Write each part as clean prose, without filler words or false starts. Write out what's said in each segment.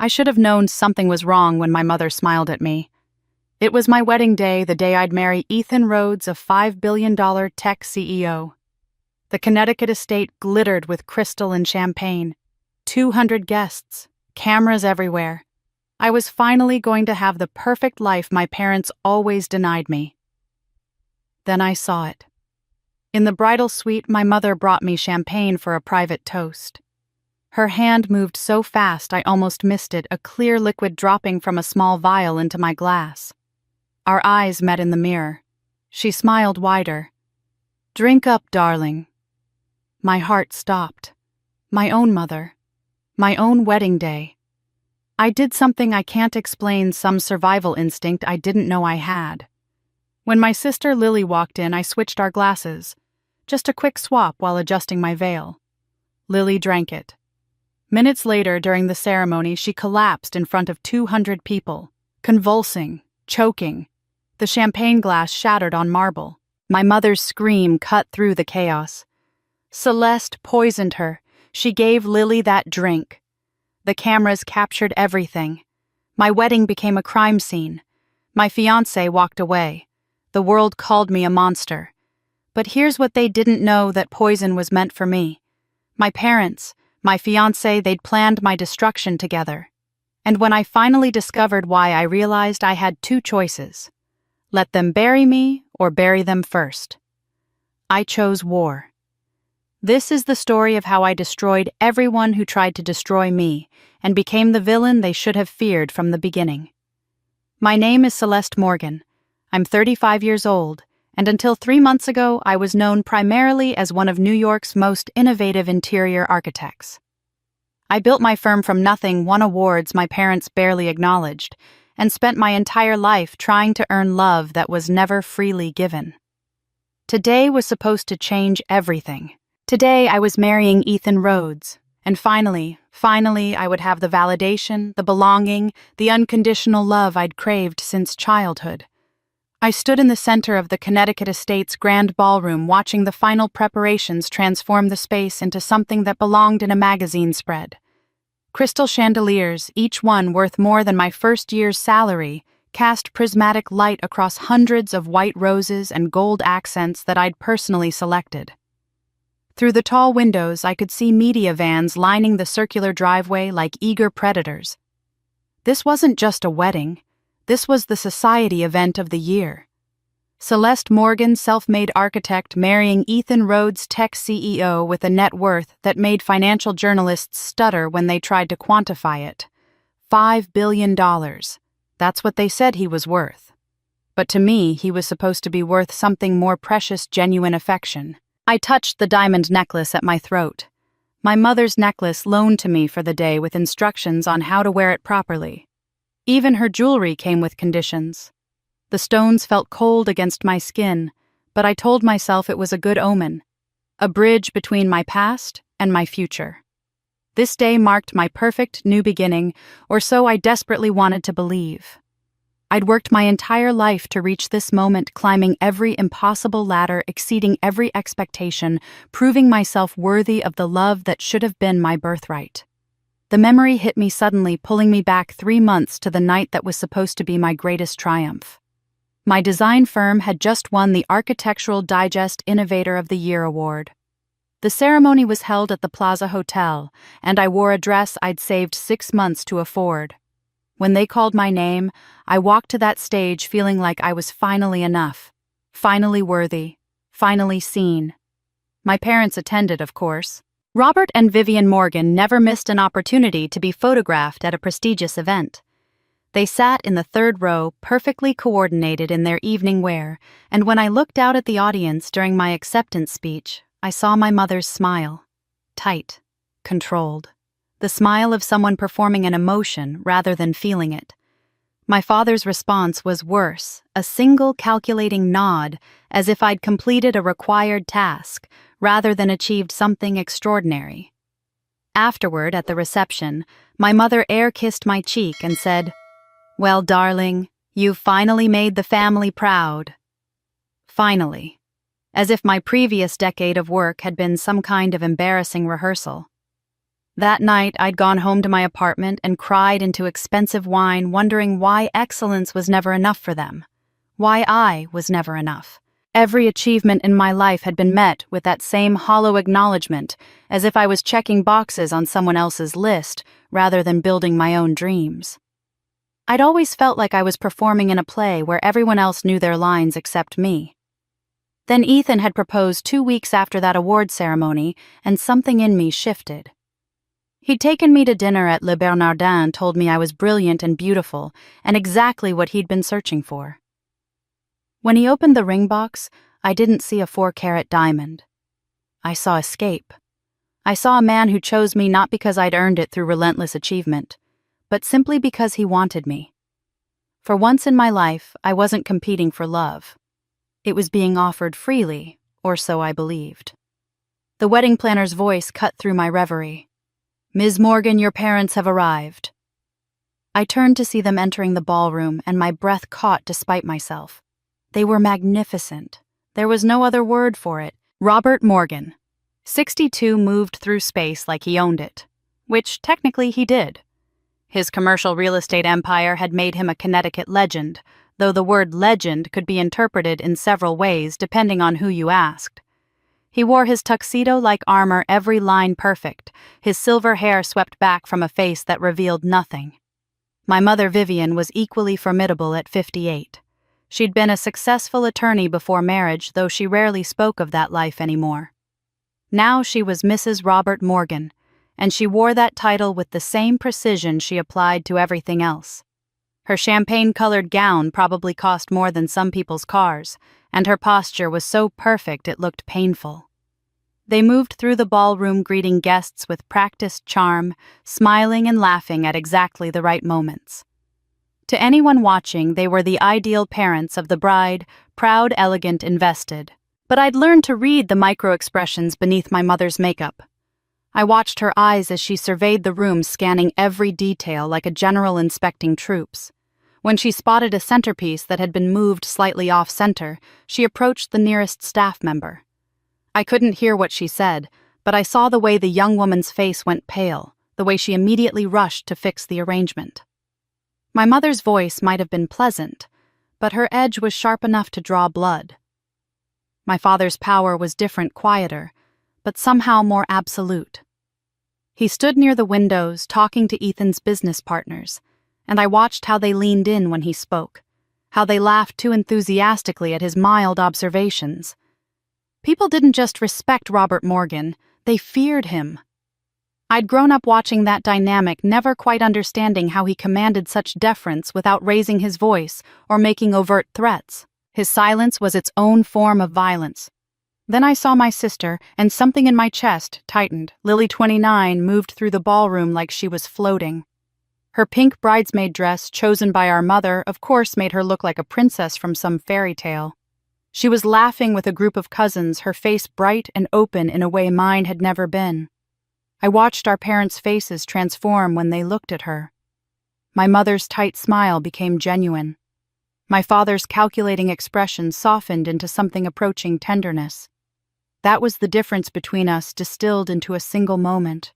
I should have known something was wrong when my mother smiled at me. It was my wedding day, the day I'd marry Ethan Rhodes, a $5 billion tech CEO. The Connecticut estate glittered with crystal and champagne. 200 guests, cameras everywhere. I was finally going to have the perfect life my parents always denied me. Then I saw it. In the bridal suite, my mother brought me champagne for a private toast. Her hand moved so fast I almost missed it, a clear liquid dropping from a small vial into my glass. Our eyes met in the mirror. She smiled wider. "Drink up, darling." My heart stopped. My own mother. My own wedding day. I did something I can't explain, some survival instinct I didn't know I had. When my sister Lily walked in, I switched our glasses. Just a quick swap while adjusting my veil. Lily drank it. Minutes later, during the ceremony, she collapsed in front of 200 people, convulsing, choking. The champagne glass shattered on marble. My mother's scream cut through the chaos. Celeste poisoned her. She gave Lily that drink. The cameras captured everything. My wedding became a crime scene. My fiancé walked away. The world called me a monster. But here's what they didn't know, that poison was meant for me. My parents, my fiancé, they'd planned my destruction together. And when I finally discovered why, I realized I had two choices. Let them bury me or bury them first. I chose war. This is the story of how I destroyed everyone who tried to destroy me and became the villain they should have feared from the beginning. My name is Celeste Morgan. I'm 35 years old, and until 3 months ago, I was known primarily as one of New York's most innovative interior architects. I built my firm from nothing, won awards my parents barely acknowledged, and spent my entire life trying to earn love that was never freely given. Today was supposed to change everything. Today I was marrying Ethan Rhodes, and finally, I would have the validation, the belonging, the unconditional love I'd craved since childhood. I stood in the center of the Connecticut estate's grand ballroom, watching the final preparations transform the space into something that belonged in a magazine spread. Crystal chandeliers, each one worth more than my first year's salary, cast prismatic light across hundreds of white roses and gold accents that I'd personally selected. Through the tall windows, I could see media vans lining the circular driveway like eager predators. This wasn't just a wedding. This was the society event of the year. Celeste Morgan, self-made architect, marrying Ethan Rhodes, tech CEO with a net worth that made financial journalists stutter when they tried to quantify it. $5 billion. That's what they said he was worth. But to me, he was supposed to be worth something more precious, genuine affection. I touched the diamond necklace at my throat. My mother's necklace loaned to me for the day with instructions on how to wear it properly. Even her jewelry came with conditions. The stones felt cold against my skin, but I told myself it was a good omen, a bridge between my past and my future. This day marked my perfect new beginning, or so I desperately wanted to believe. I'd worked my entire life to reach this moment, climbing every impossible ladder, exceeding every expectation, proving myself worthy of the love that should have been my birthright. The memory hit me suddenly, pulling me back 3 months to the night that was supposed to be my greatest triumph. My design firm had just won the Architectural Digest Innovator of the Year award. The ceremony was held at the Plaza Hotel, and I wore a dress I'd saved 6 months to afford. When they called my name, I walked to that stage feeling like I was finally enough, finally worthy, finally seen. My parents attended, of course. Robert and Vivian Morgan never missed an opportunity to be photographed at a prestigious event. They sat in the third row, perfectly coordinated in their evening wear, and when I looked out at the audience during my acceptance speech, I saw my mother's smile. Tight, controlled. The smile of someone performing an emotion rather than feeling it. My father's response was worse, a single calculating nod, as if I'd completed a required task, rather than achieved something extraordinary. Afterward, at the reception, my mother air-kissed my cheek and said, "Well, darling, you've finally made the family proud." Finally. As if my previous decade of work had been some kind of embarrassing rehearsal. That night, I'd gone home to my apartment and cried into expensive wine, wondering why excellence was never enough for them. Why I was never enough. Every achievement in my life had been met with that same hollow acknowledgement, as if I was checking boxes on someone else's list rather than building my own dreams. I'd always felt like I was performing in a play where everyone else knew their lines except me. Then Ethan had proposed 2 weeks after that award ceremony, and something in me shifted. He'd taken me to dinner at Le Bernardin, told me I was brilliant and beautiful, and exactly what he'd been searching for. When he opened the ring box, I didn't see a 4-carat diamond. I saw escape. I saw a man who chose me not because I'd earned it through relentless achievement, but simply because he wanted me. For once in my life, I wasn't competing for love. It was being offered freely, or so I believed. The wedding planner's voice cut through my reverie. "Ms. Morgan, your parents have arrived." I turned to see them entering the ballroom, and my breath caught despite myself. They were magnificent. There was no other word for it. Robert Morgan. 62 moved through space like he owned it, which technically he did. His commercial real estate empire had made him a Connecticut legend, though the word legend could be interpreted in several ways depending on who you asked. He wore his tuxedo-like armor every line perfect, his silver hair swept back from a face that revealed nothing. My mother Vivian was equally formidable at 58. She'd been a successful attorney before marriage, though she rarely spoke of that life anymore. Now she was Mrs. Robert Morgan, and she wore that title with the same precision she applied to everything else. Her champagne-colored gown probably cost more than some people's cars, and her posture was so perfect it looked painful. They moved through the ballroom greeting guests with practiced charm, smiling and laughing at exactly the right moments. To anyone watching, they were the ideal parents of the bride, proud, elegant, invested. But I'd learned to read the micro-expressions beneath my mother's makeup. I watched her eyes as she surveyed the room, scanning every detail like a general inspecting troops. When she spotted a centerpiece that had been moved slightly off-center, she approached the nearest staff member. I couldn't hear what she said, but I saw the way the young woman's face went pale, the way she immediately rushed to fix the arrangement. My mother's voice might have been pleasant, but her edge was sharp enough to draw blood. My father's power was different, quieter, but somehow more absolute. He stood near the windows, talking to Ethan's business partners, and I watched how they leaned in when he spoke, how they laughed too enthusiastically at his mild observations. People didn't just respect Robert Morgan, they feared him. I'd grown up watching that dynamic, never quite understanding how he commanded such deference without raising his voice or making overt threats. His silence was its own form of violence. Then I saw my sister, and something in my chest tightened. Lily, 29, moved through the ballroom like she was floating. Her pink bridesmaid dress, chosen by our mother, of course made her look like a princess from some fairy tale. She was laughing with a group of cousins, her face bright and open in a way mine had never been. I watched our parents' faces transform when they looked at her. My mother's tight smile became genuine. My father's calculating expression softened into something approaching tenderness. That was the difference between us, distilled into a single moment.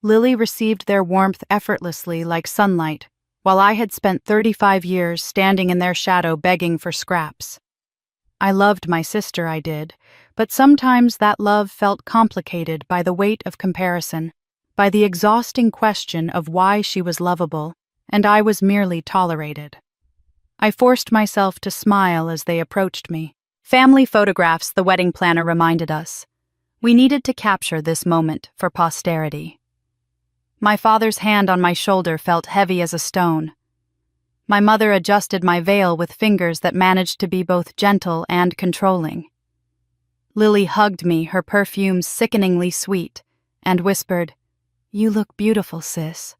Lily received their warmth effortlessly like sunlight, while I had spent 35 years standing in their shadow begging for scraps. I loved my sister, I did, but sometimes that love felt complicated by the weight of comparison, by the exhausting question of why she was lovable, and I was merely tolerated. I forced myself to smile as they approached me. Family photographs, the wedding planner reminded us. We needed to capture this moment for posterity. My father's hand on my shoulder felt heavy as a stone. My mother adjusted my veil with fingers that managed to be both gentle and controlling. Lily hugged me, her perfume sickeningly sweet, and whispered, "You look beautiful, sis."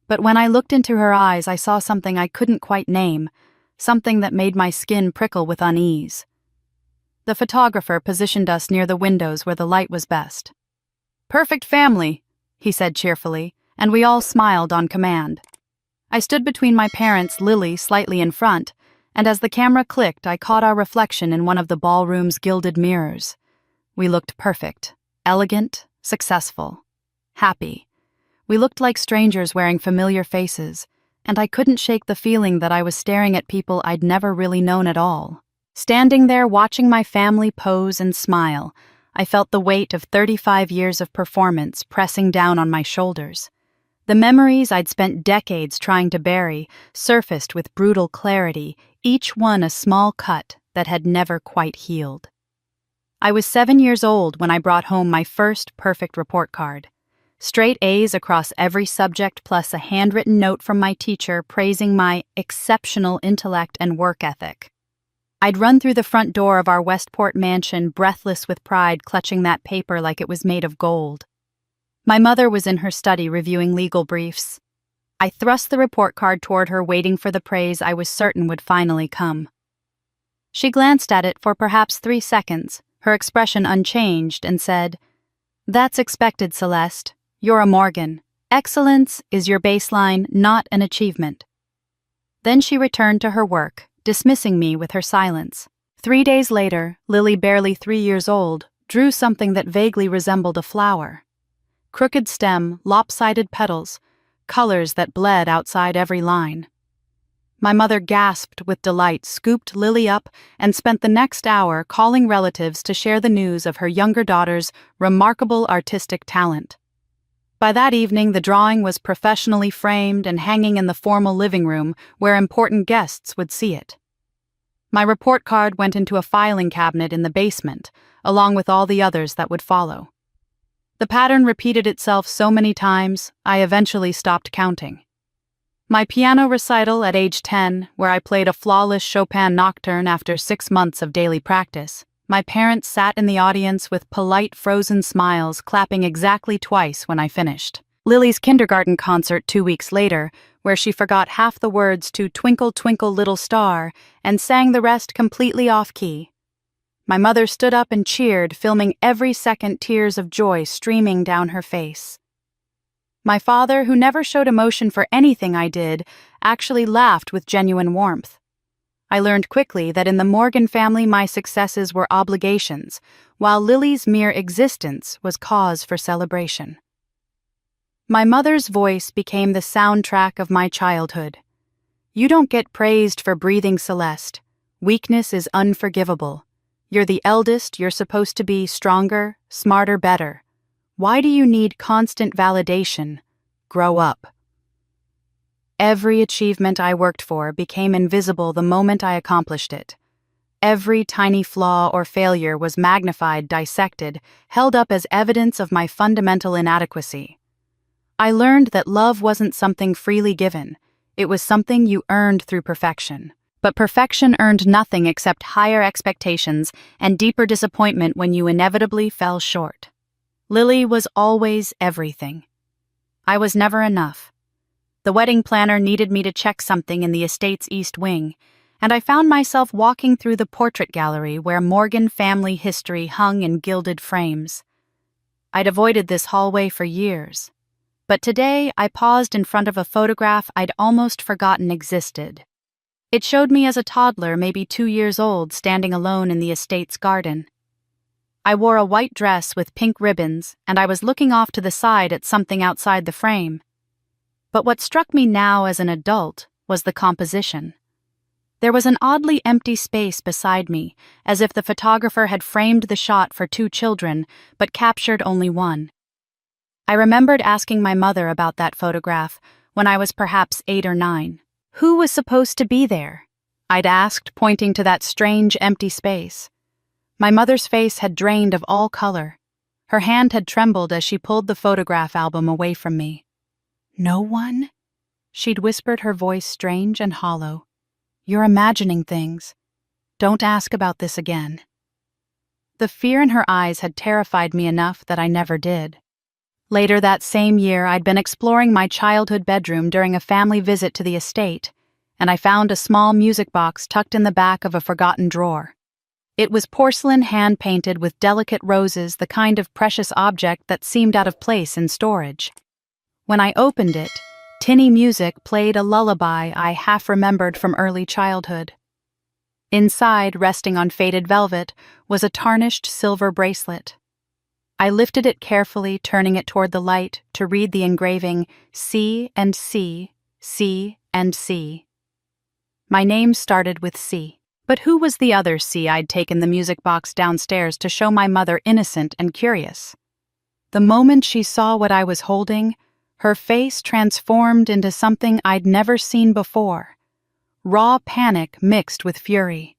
But when I looked into her eyes, I saw something I couldn't quite name, something that made my skin prickle with unease. The photographer positioned us near the windows where the light was best. "Perfect family," he said cheerfully, and we all smiled on command. I stood between my parents, Lily slightly in front, and as the camera clicked, I caught our reflection in one of the ballroom's gilded mirrors. We looked perfect, elegant, successful, happy. We looked like strangers wearing familiar faces, and I couldn't shake the feeling that I was staring at people I'd never really known at all. Standing there watching my family pose and smile, I felt the weight of 35 years of performance pressing down on my shoulders. The memories I'd spent decades trying to bury surfaced with brutal clarity, each one a small cut that had never quite healed. I was 7 years old when I brought home my first perfect report card. Straight A's across every subject plus a handwritten note from my teacher praising my exceptional intellect and work ethic. I'd run through the front door of our Westport mansion, breathless with pride, clutching that paper like it was made of gold. My mother was in her study reviewing legal briefs. I thrust the report card toward her, waiting for the praise I was certain would finally come. She glanced at it for perhaps 3 seconds, her expression unchanged, and said, "That's expected, Celeste. You're a Morgan. Excellence is your baseline, not an achievement." Then she returned to her work, dismissing me with her silence. 3 days later, Lily, barely 3 years old, drew something that vaguely resembled a flower. Crooked stem, lopsided petals, colors that bled outside every line. My mother gasped with delight, scooped Lily up, and spent the next hour calling relatives to share the news of her younger daughter's remarkable artistic talent. By that evening, the drawing was professionally framed and hanging in the formal living room where important guests would see it. My report card went into a filing cabinet in the basement, along with all the others that would follow. The pattern repeated itself so many times, I eventually stopped counting. My piano recital at age 10, where I played a flawless Chopin nocturne after 6 months of daily practice, my parents sat in the audience with polite, frozen smiles, clapping exactly twice when I finished. Lily's kindergarten concert 2 weeks later, where she forgot half the words to "Twinkle, Twinkle, Little Star" and sang the rest completely off-key. My mother stood up and cheered, filming every second, tears of joy streaming down her face. My father, who never showed emotion for anything I did, actually laughed with genuine warmth. I learned quickly that in the Morgan family my successes were obligations, while Lily's mere existence was cause for celebration. My mother's voice became the soundtrack of my childhood. "You don't get praised for breathing, Celeste. Weakness is unforgivable. You're the eldest, you're supposed to be stronger, smarter, better. Why do you need constant validation? Grow up." Every achievement I worked for became invisible the moment I accomplished it. Every tiny flaw or failure was magnified, dissected, held up as evidence of my fundamental inadequacy. I learned that love wasn't something freely given. It was something you earned through perfection. But perfection earned nothing except higher expectations and deeper disappointment when you inevitably fell short. Lily was always everything. I was never enough. The wedding planner needed me to check something in the estate's east wing, and I found myself walking through the portrait gallery where Morgan family history hung in gilded frames. I'd avoided this hallway for years, but today I paused in front of a photograph I'd almost forgotten existed. It showed me as a toddler, maybe 2 years old, standing alone in the estate's garden. I wore a white dress with pink ribbons, and I was looking off to the side at something outside the frame. But what struck me now as an adult was the composition. There was an oddly empty space beside me, as if the photographer had framed the shot for 2 children, but captured only one. I remembered asking my mother about that photograph when I was perhaps 8 or 9. Who was supposed to be there? I'd asked, pointing to that strange empty space. My mother's face had drained of all color. Her hand had trembled as she pulled the photograph album away from me. "No one?" She'd whispered, her voice strange and hollow. "You're imagining things. Don't ask about this again." The fear in her eyes had terrified me enough that I never did. Later that same year, I'd been exploring my childhood bedroom during a family visit to the estate, and I found a small music box tucked in the back of a forgotten drawer. It was porcelain hand-painted with delicate roses, the kind of precious object that seemed out of place in storage. When I opened it, tinny music played a lullaby I half remembered from early childhood. Inside, resting on faded velvet, was a tarnished silver bracelet. I lifted it carefully, turning it toward the light to read the engraving C and C, C and C. My name started with C. But who was the other C I'd taken the music box downstairs to show my mother innocent and curious? The moment she saw what I was holding, her face transformed into something I'd never seen before. Raw panic mixed with fury.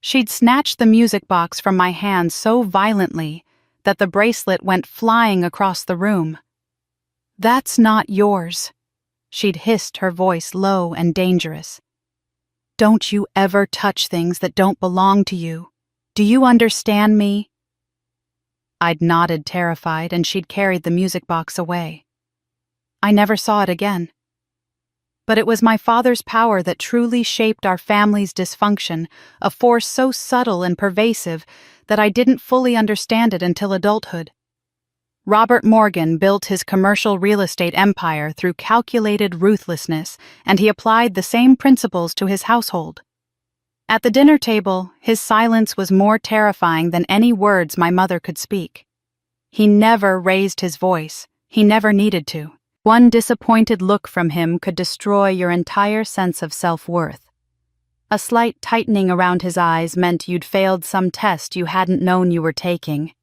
She'd snatched the music box from my hand so violently that the bracelet went flying across the room. "That's not yours," she'd hissed, her voice low and dangerous. "Don't you ever touch things that don't belong to you. Do you understand me?" I'd nodded, terrified, and she'd carried the music box away. I never saw it again. But it was my father's power that truly shaped our family's dysfunction, a force so subtle and pervasive that I didn't fully understand it until adulthood. Robert Morgan built his commercial real estate empire through calculated ruthlessness, and he applied the same principles to his household. At the dinner table, his silence was more terrifying than any words my mother could speak. He never raised his voice. He never needed to. One disappointed look from him could destroy your entire sense of self-worth. A slight tightening around his eyes meant you'd failed some test you hadn't known you were taking.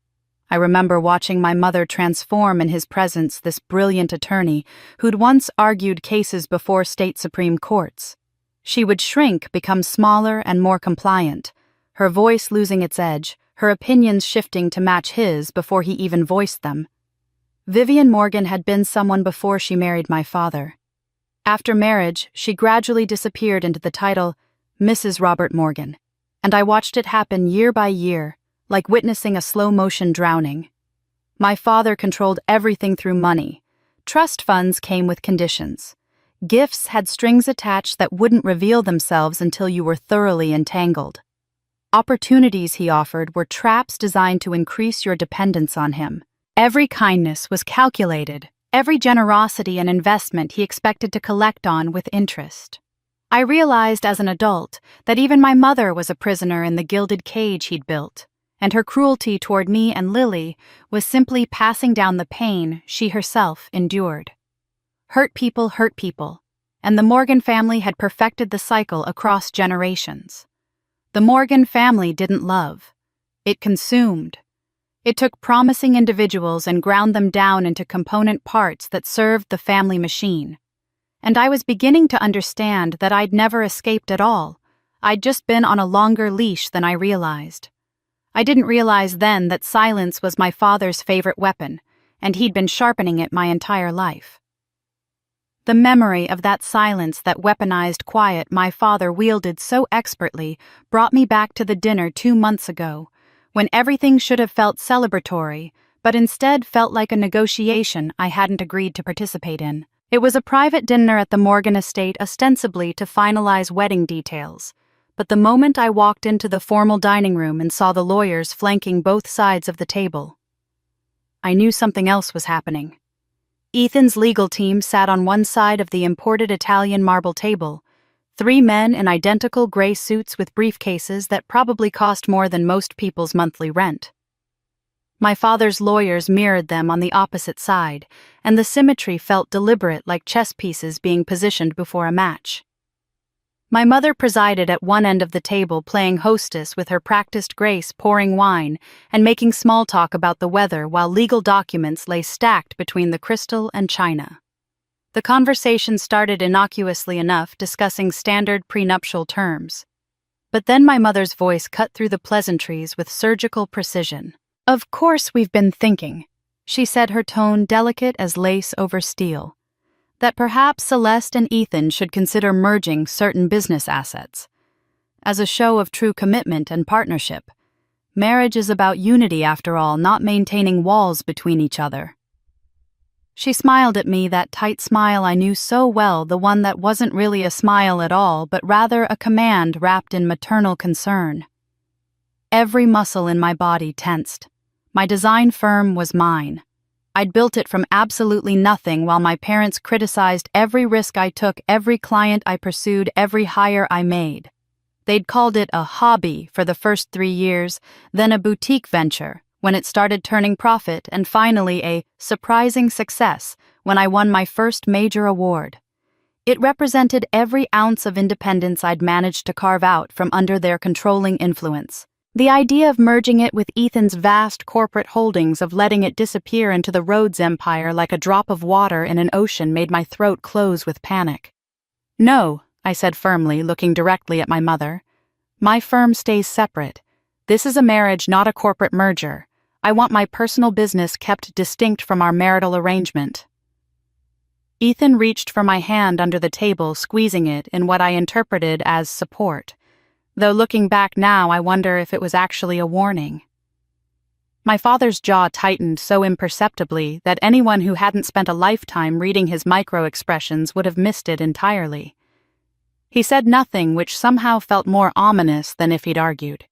I remember watching my mother transform in his presence, this brilliant attorney who'd once argued cases before state supreme courts. She would shrink, become smaller and more compliant, her voice losing its edge, her opinions shifting to match his before he even voiced them. Vivian Morgan had been someone before she married my father. After marriage, she gradually disappeared into the title Mrs. Robert Morgan, and I watched it happen year by year, like witnessing a slow-motion drowning. My father controlled everything through money. Trust funds came with conditions. Gifts had strings attached that wouldn't reveal themselves until you were thoroughly entangled. Opportunities he offered were traps designed to increase your dependence on him. Every kindness was calculated, every generosity and investment he expected to collect on with interest. I realized as an adult that even my mother was a prisoner in the gilded cage he'd built, and her cruelty toward me and Lily was simply passing down the pain she herself endured. Hurt people, and the Morgan family had perfected the cycle across generations. The Morgan family didn't love. It consumed. It took promising individuals and ground them down into component parts that served the family machine. And I was beginning to understand that I'd never escaped at all. I'd just been on a longer leash than I realized. I didn't realize then that silence was my father's favorite weapon, and he'd been sharpening it my entire life. The memory of that silence, that weaponized quiet my father wielded so expertly, brought me back to the dinner 2 months ago, when everything should have felt celebratory, but instead felt like a negotiation I hadn't agreed to participate in. It was a private dinner at the Morgan estate, ostensibly to finalize wedding details. But the moment I walked into the formal dining room and saw the lawyers flanking both sides of the table, I knew something else was happening. Ethan's legal team sat on one side of the imported Italian marble table, 3 men in identical gray suits with briefcases that probably cost more than most people's monthly rent. My father's lawyers mirrored them on the opposite side, and the symmetry felt deliberate, like chess pieces being positioned before a match. My mother presided at one end of the table, playing hostess with her practiced grace, pouring wine and making small talk about the weather while legal documents lay stacked between the crystal and china. The conversation started innocuously enough, discussing standard prenuptial terms. But then my mother's voice cut through the pleasantries with surgical precision. "Of course we've been thinking," she said, her tone delicate as lace over steel, "that perhaps Celeste and Ethan should consider merging certain business assets. As a show of true commitment and partnership. Marriage is about unity after all, not maintaining walls between each other." She smiled at me, that tight smile I knew so well, the one that wasn't really a smile at all, but rather a command wrapped in maternal concern. Every muscle in my body tensed. My design firm was mine. I'd built it from absolutely nothing while my parents criticized every risk I took, every client I pursued, every hire I made. They'd called it a hobby for the first 3 years, then a boutique venture, when it started turning profit, and finally a surprising success when I won my first major award. It represented every ounce of independence I'd managed to carve out from under their controlling influence. The idea of merging it with Ethan's vast corporate holdings, of letting it disappear into the Rhodes empire like a drop of water in an ocean, made my throat close with panic. "No," I said firmly, looking directly at my mother. "My firm stays separate. This is a marriage, not a corporate merger. I want my personal business kept distinct from our marital arrangement." Ethan reached for my hand under the table, squeezing it in what I interpreted as support, though looking back now I wonder if it was actually a warning. My father's jaw tightened so imperceptibly that anyone who hadn't spent a lifetime reading his micro-expressions would have missed it entirely. He said nothing, which somehow felt more ominous than if he'd argued.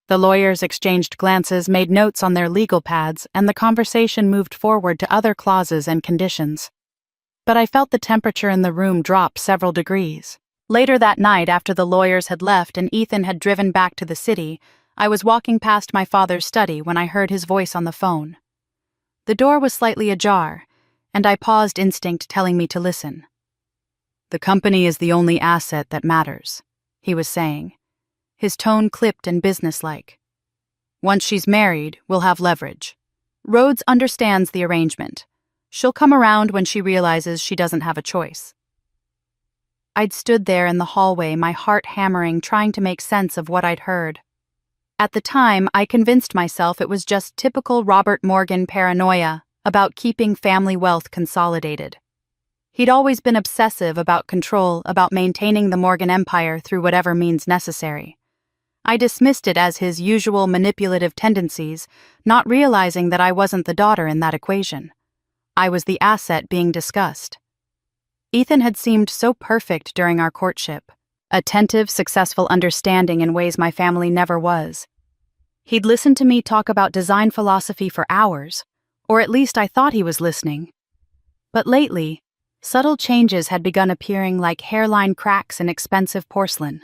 The lawyers exchanged glances, made notes on their legal pads, and the conversation moved forward to other clauses and conditions. But I felt the temperature in the room drop several degrees. Later that night, after the lawyers had left and Ethan had driven back to the city, I was walking past my father's study when I heard his voice on the phone. The door was slightly ajar, and I paused, instinct telling me to listen. "The company is the only asset that matters," he was saying, his tone clipped and businesslike. "Once she's married, we'll have leverage. Rhodes understands the arrangement. She'll come around when she realizes she doesn't have a choice." I'd stood there in the hallway, my heart hammering, trying to make sense of what I'd heard. At the time, I convinced myself it was just typical Robert Morgan paranoia about keeping family wealth consolidated. He'd always been obsessive about control, about maintaining the Morgan empire through whatever means necessary. I dismissed it as his usual manipulative tendencies, not realizing that I wasn't the daughter in that equation. I was the asset being discussed. Ethan had seemed so perfect during our courtship, attentive, successful, understanding in ways my family never was. He'd listened to me talk about design philosophy for hours, or at least I thought he was listening. But lately, subtle changes had begun appearing like hairline cracks in expensive porcelain.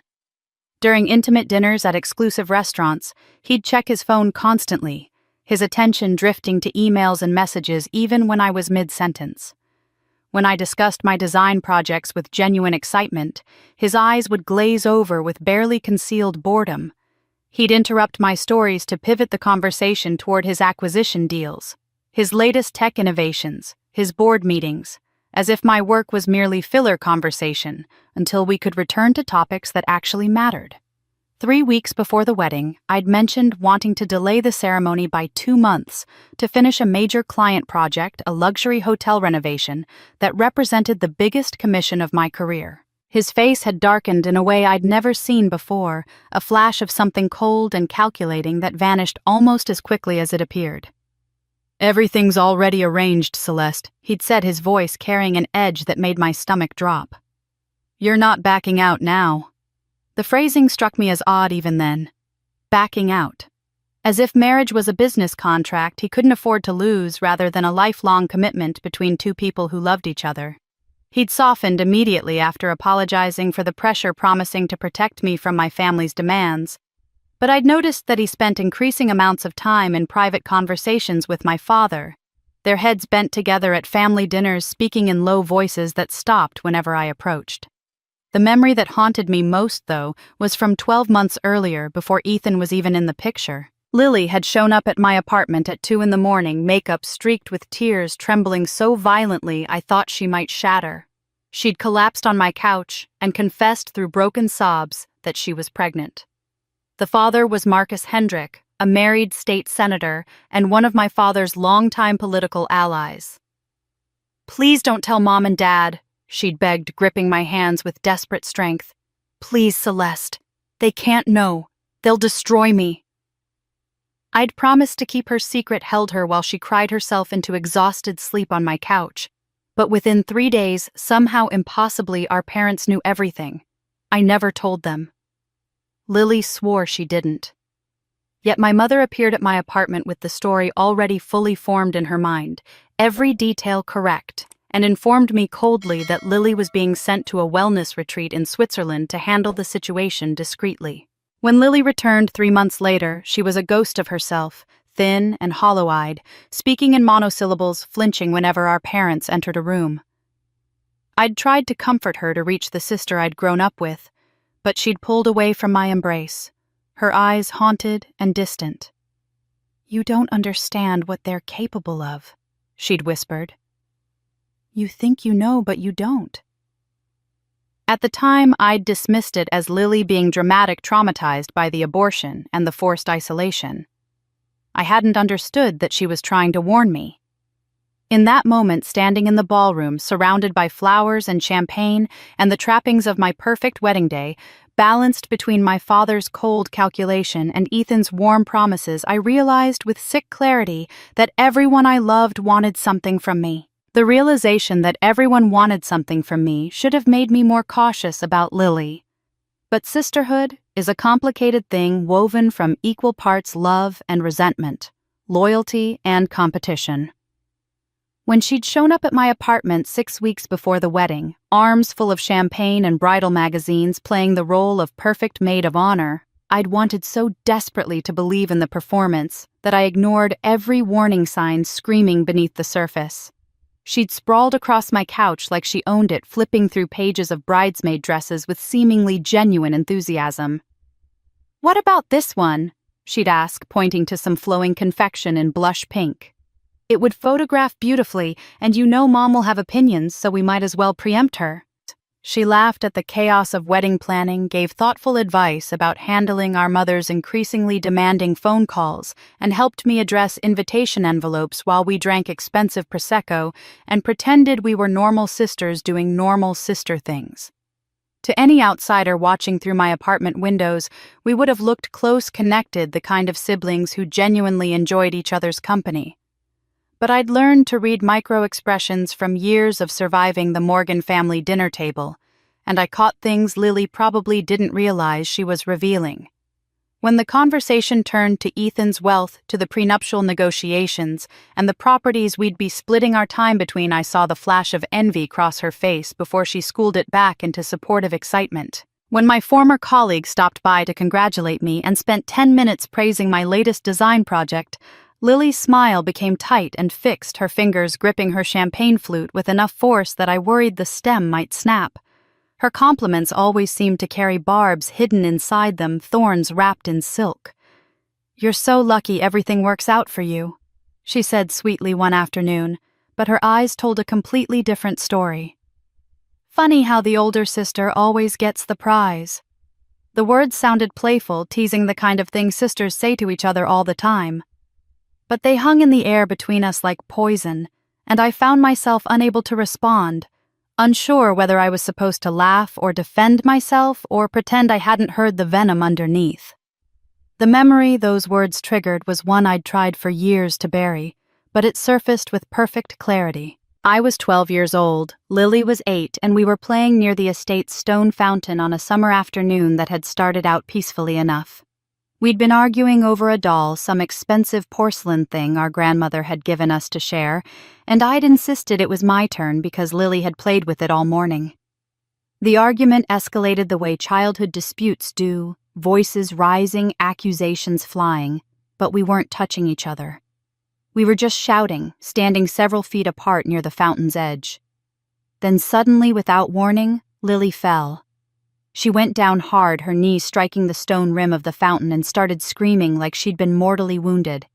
During intimate dinners at exclusive restaurants, he'd check his phone constantly, his attention drifting to emails and messages even when I was mid-sentence. When I discussed my design projects with genuine excitement, his eyes would glaze over with barely concealed boredom. He'd interrupt my stories to pivot the conversation toward his acquisition deals, his latest tech innovations, his board meetings, as if my work was merely filler conversation until we could return to topics that actually mattered. 3 weeks before the wedding, I'd mentioned wanting to delay the ceremony by 2 months to finish a major client project, a luxury hotel renovation that represented the biggest commission of my career. His face had darkened in a way I'd never seen before, a flash of something cold and calculating that vanished almost as quickly as it appeared. "Everything's already arranged, Celeste," he'd said, his voice carrying an edge that made my stomach drop. "You're not backing out now." The phrasing struck me as odd even then. Backing out. As if marriage was a business contract he couldn't afford to lose rather than a lifelong commitment between two people who loved each other. He'd softened immediately after apologizing for the pressure, promising to protect me from my family's demands. But I'd noticed that he spent increasing amounts of time in private conversations with my father, their heads bent together at family dinners, speaking in low voices that stopped whenever I approached. The memory that haunted me most, though, was from 12 months earlier, before Ethan was even in the picture. Lily had shown up at my apartment at 2 a.m, makeup streaked with tears, trembling so violently I thought she might shatter. She'd collapsed on my couch and confessed through broken sobs that she was pregnant. The father was Marcus Hendrick, a married state senator and one of my father's longtime political allies. "Please don't tell Mom and Dad," she'd begged, gripping my hands with desperate strength. "Please, Celeste. They can't know. They'll destroy me." I'd promised to keep her secret, held her while she cried herself into exhausted sleep on my couch. But within 3 days, somehow impossibly, our parents knew everything. I never told them. Lily swore she didn't. Yet my mother appeared at my apartment with the story already fully formed in her mind, every detail correct, and informed me coldly that Lily was being sent to a wellness retreat in Switzerland to handle the situation discreetly. When Lily returned 3 months later, she was a ghost of herself, thin and hollow-eyed, speaking in monosyllables, flinching whenever our parents entered a room. I'd tried to comfort her to reach the sister I'd grown up with, but she'd pulled away from my embrace, her eyes haunted and distant. "You don't understand what they're capable of," she'd whispered. "You think you know, but you don't." At the time, I'd dismissed it as Lily being traumatized by the abortion and the forced isolation. I hadn't understood that she was trying to warn me. In that moment, standing in the ballroom, surrounded by flowers and champagne and the trappings of my perfect wedding day, balanced between my father's cold calculation and Ethan's warm promises, I realized with sick clarity that everyone I loved wanted something from me. The realization that everyone wanted something from me should have made me more cautious about Lily. But sisterhood is a complicated thing woven from equal parts love and resentment, loyalty and competition. When she'd shown up at my apartment 6 weeks before the wedding, arms full of champagne and bridal magazines playing the role of perfect maid of honor, I'd wanted so desperately to believe in the performance that I ignored every warning sign screaming beneath the surface. She'd sprawled across my couch like she owned it, flipping through pages of bridesmaid dresses with seemingly genuine enthusiasm. "What about this one?" she'd ask, pointing to some flowing confection in blush pink. "It would photograph beautifully, and you know Mom will have opinions, so we might as well preempt her." She laughed at the chaos of wedding planning, gave thoughtful advice about handling our mother's increasingly demanding phone calls, and helped me address invitation envelopes while we drank expensive Prosecco and pretended we were normal sisters doing normal sister things. To any outsider watching through my apartment windows, we would have looked close connected, the kind of siblings who genuinely enjoyed each other's company. But I'd learned to read micro-expressions from years of surviving the Morgan family dinner table, and I caught things Lily probably didn't realize she was revealing. When the conversation turned to Ethan's wealth, to the prenuptial negotiations, and the properties we'd be splitting our time between, I saw the flash of envy cross her face before she schooled it back into supportive excitement. When my former colleague stopped by to congratulate me and spent 10 minutes praising my latest design project, Lily's smile became tight and fixed, her fingers gripping her champagne flute with enough force that I worried the stem might snap. Her compliments always seemed to carry barbs hidden inside them, thorns wrapped in silk. "You're so lucky everything works out for you," she said sweetly one afternoon, but her eyes told a completely different story. "Funny how the older sister always gets the prize." The words sounded playful, teasing the kind of thing sisters say to each other all the time. But they hung in the air between us like poison, and I found myself unable to respond, unsure whether I was supposed to laugh or defend myself or pretend I hadn't heard the venom underneath. The memory those words triggered was one I'd tried for years to bury, but it surfaced with perfect clarity. I was 12 years old, Lily was 8, and we were playing near the estate's stone fountain on a summer afternoon that had started out peacefully enough. We'd been arguing over a doll, some expensive porcelain thing our grandmother had given us to share, and I'd insisted it was my turn because Lily had played with it all morning. The argument escalated the way childhood disputes do, voices rising, accusations flying, but we weren't touching each other. We were just shouting, standing several feet apart near the fountain's edge. Then suddenly, without warning, Lily fell. She went down hard, her knees striking the stone rim of the fountain, and started screaming like she'd been mortally wounded.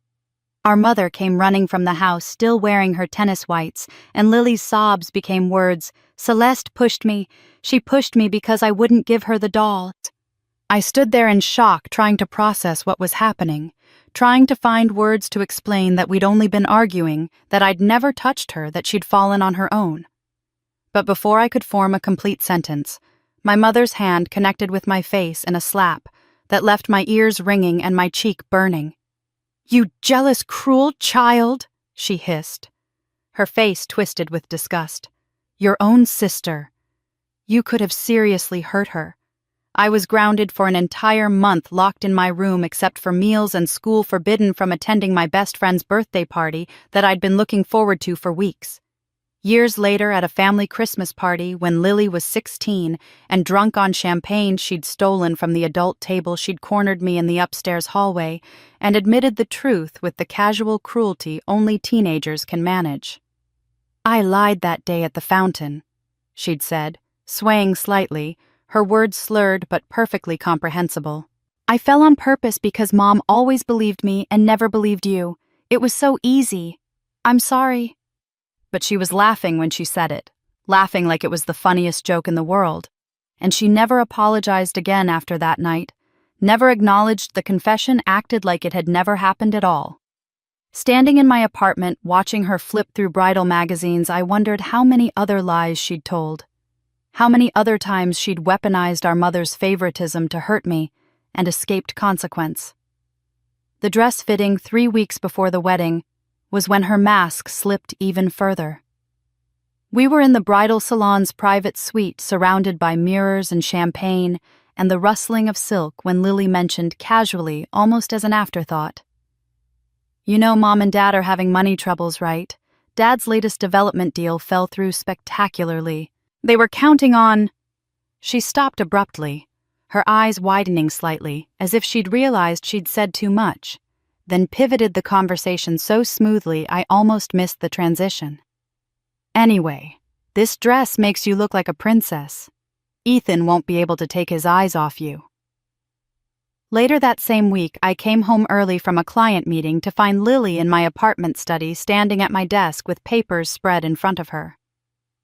Our mother came running from the house, still wearing her tennis whites, and Lily's sobs became words. "Celeste pushed me. She pushed me because I wouldn't give her the doll." I stood there in shock, trying to process what was happening, trying to find words to explain that we'd only been arguing, that I'd never touched her, that she'd fallen on her own. But before I could form a complete sentence, my mother's hand connected with my face in a slap that left my ears ringing and my cheek burning. "You jealous, cruel child," she hissed. Her face twisted with disgust. "Your own sister. You could have seriously hurt her." I was grounded for an entire month, locked in my room except for meals and school, forbidden from attending my best friend's birthday party that I'd been looking forward to for weeks. Years later, at a family Christmas party when Lily was 16 and drunk on champagne she'd stolen from the adult table, she'd cornered me in the upstairs hallway and admitted the truth with the casual cruelty only teenagers can manage. "I lied that day at the fountain," she'd said, swaying slightly, her words slurred but perfectly comprehensible. "I fell on purpose because Mom always believed me and never believed you. It was so easy. I'm sorry." But she was laughing when she said it, laughing like it was the funniest joke in the world. And she never apologized again after that night, never acknowledged the confession, acted like it had never happened at all. Standing in my apartment, watching her flip through bridal magazines, I wondered how many other lies she'd told. How many other times she'd weaponized our mother's favoritism to hurt me and escaped consequence. The dress fitting 3 weeks before the wedding was when her mask slipped even further. We were in the bridal salon's private suite, surrounded by mirrors and champagne and the rustling of silk, when Lily mentioned casually, almost as an afterthought, "You know Mom and Dad are having money troubles, right? Dad's latest development deal fell through spectacularly. They were counting on—" She stopped abruptly, her eyes widening slightly, as if she'd realized she'd said too much, then pivoted the conversation so smoothly I almost missed the transition. "Anyway, this dress makes you look like a princess. Ethan won't be able to take his eyes off you." Later that same week, I came home early from a client meeting to find Lily in my apartment study, standing at my desk with papers spread in front of her.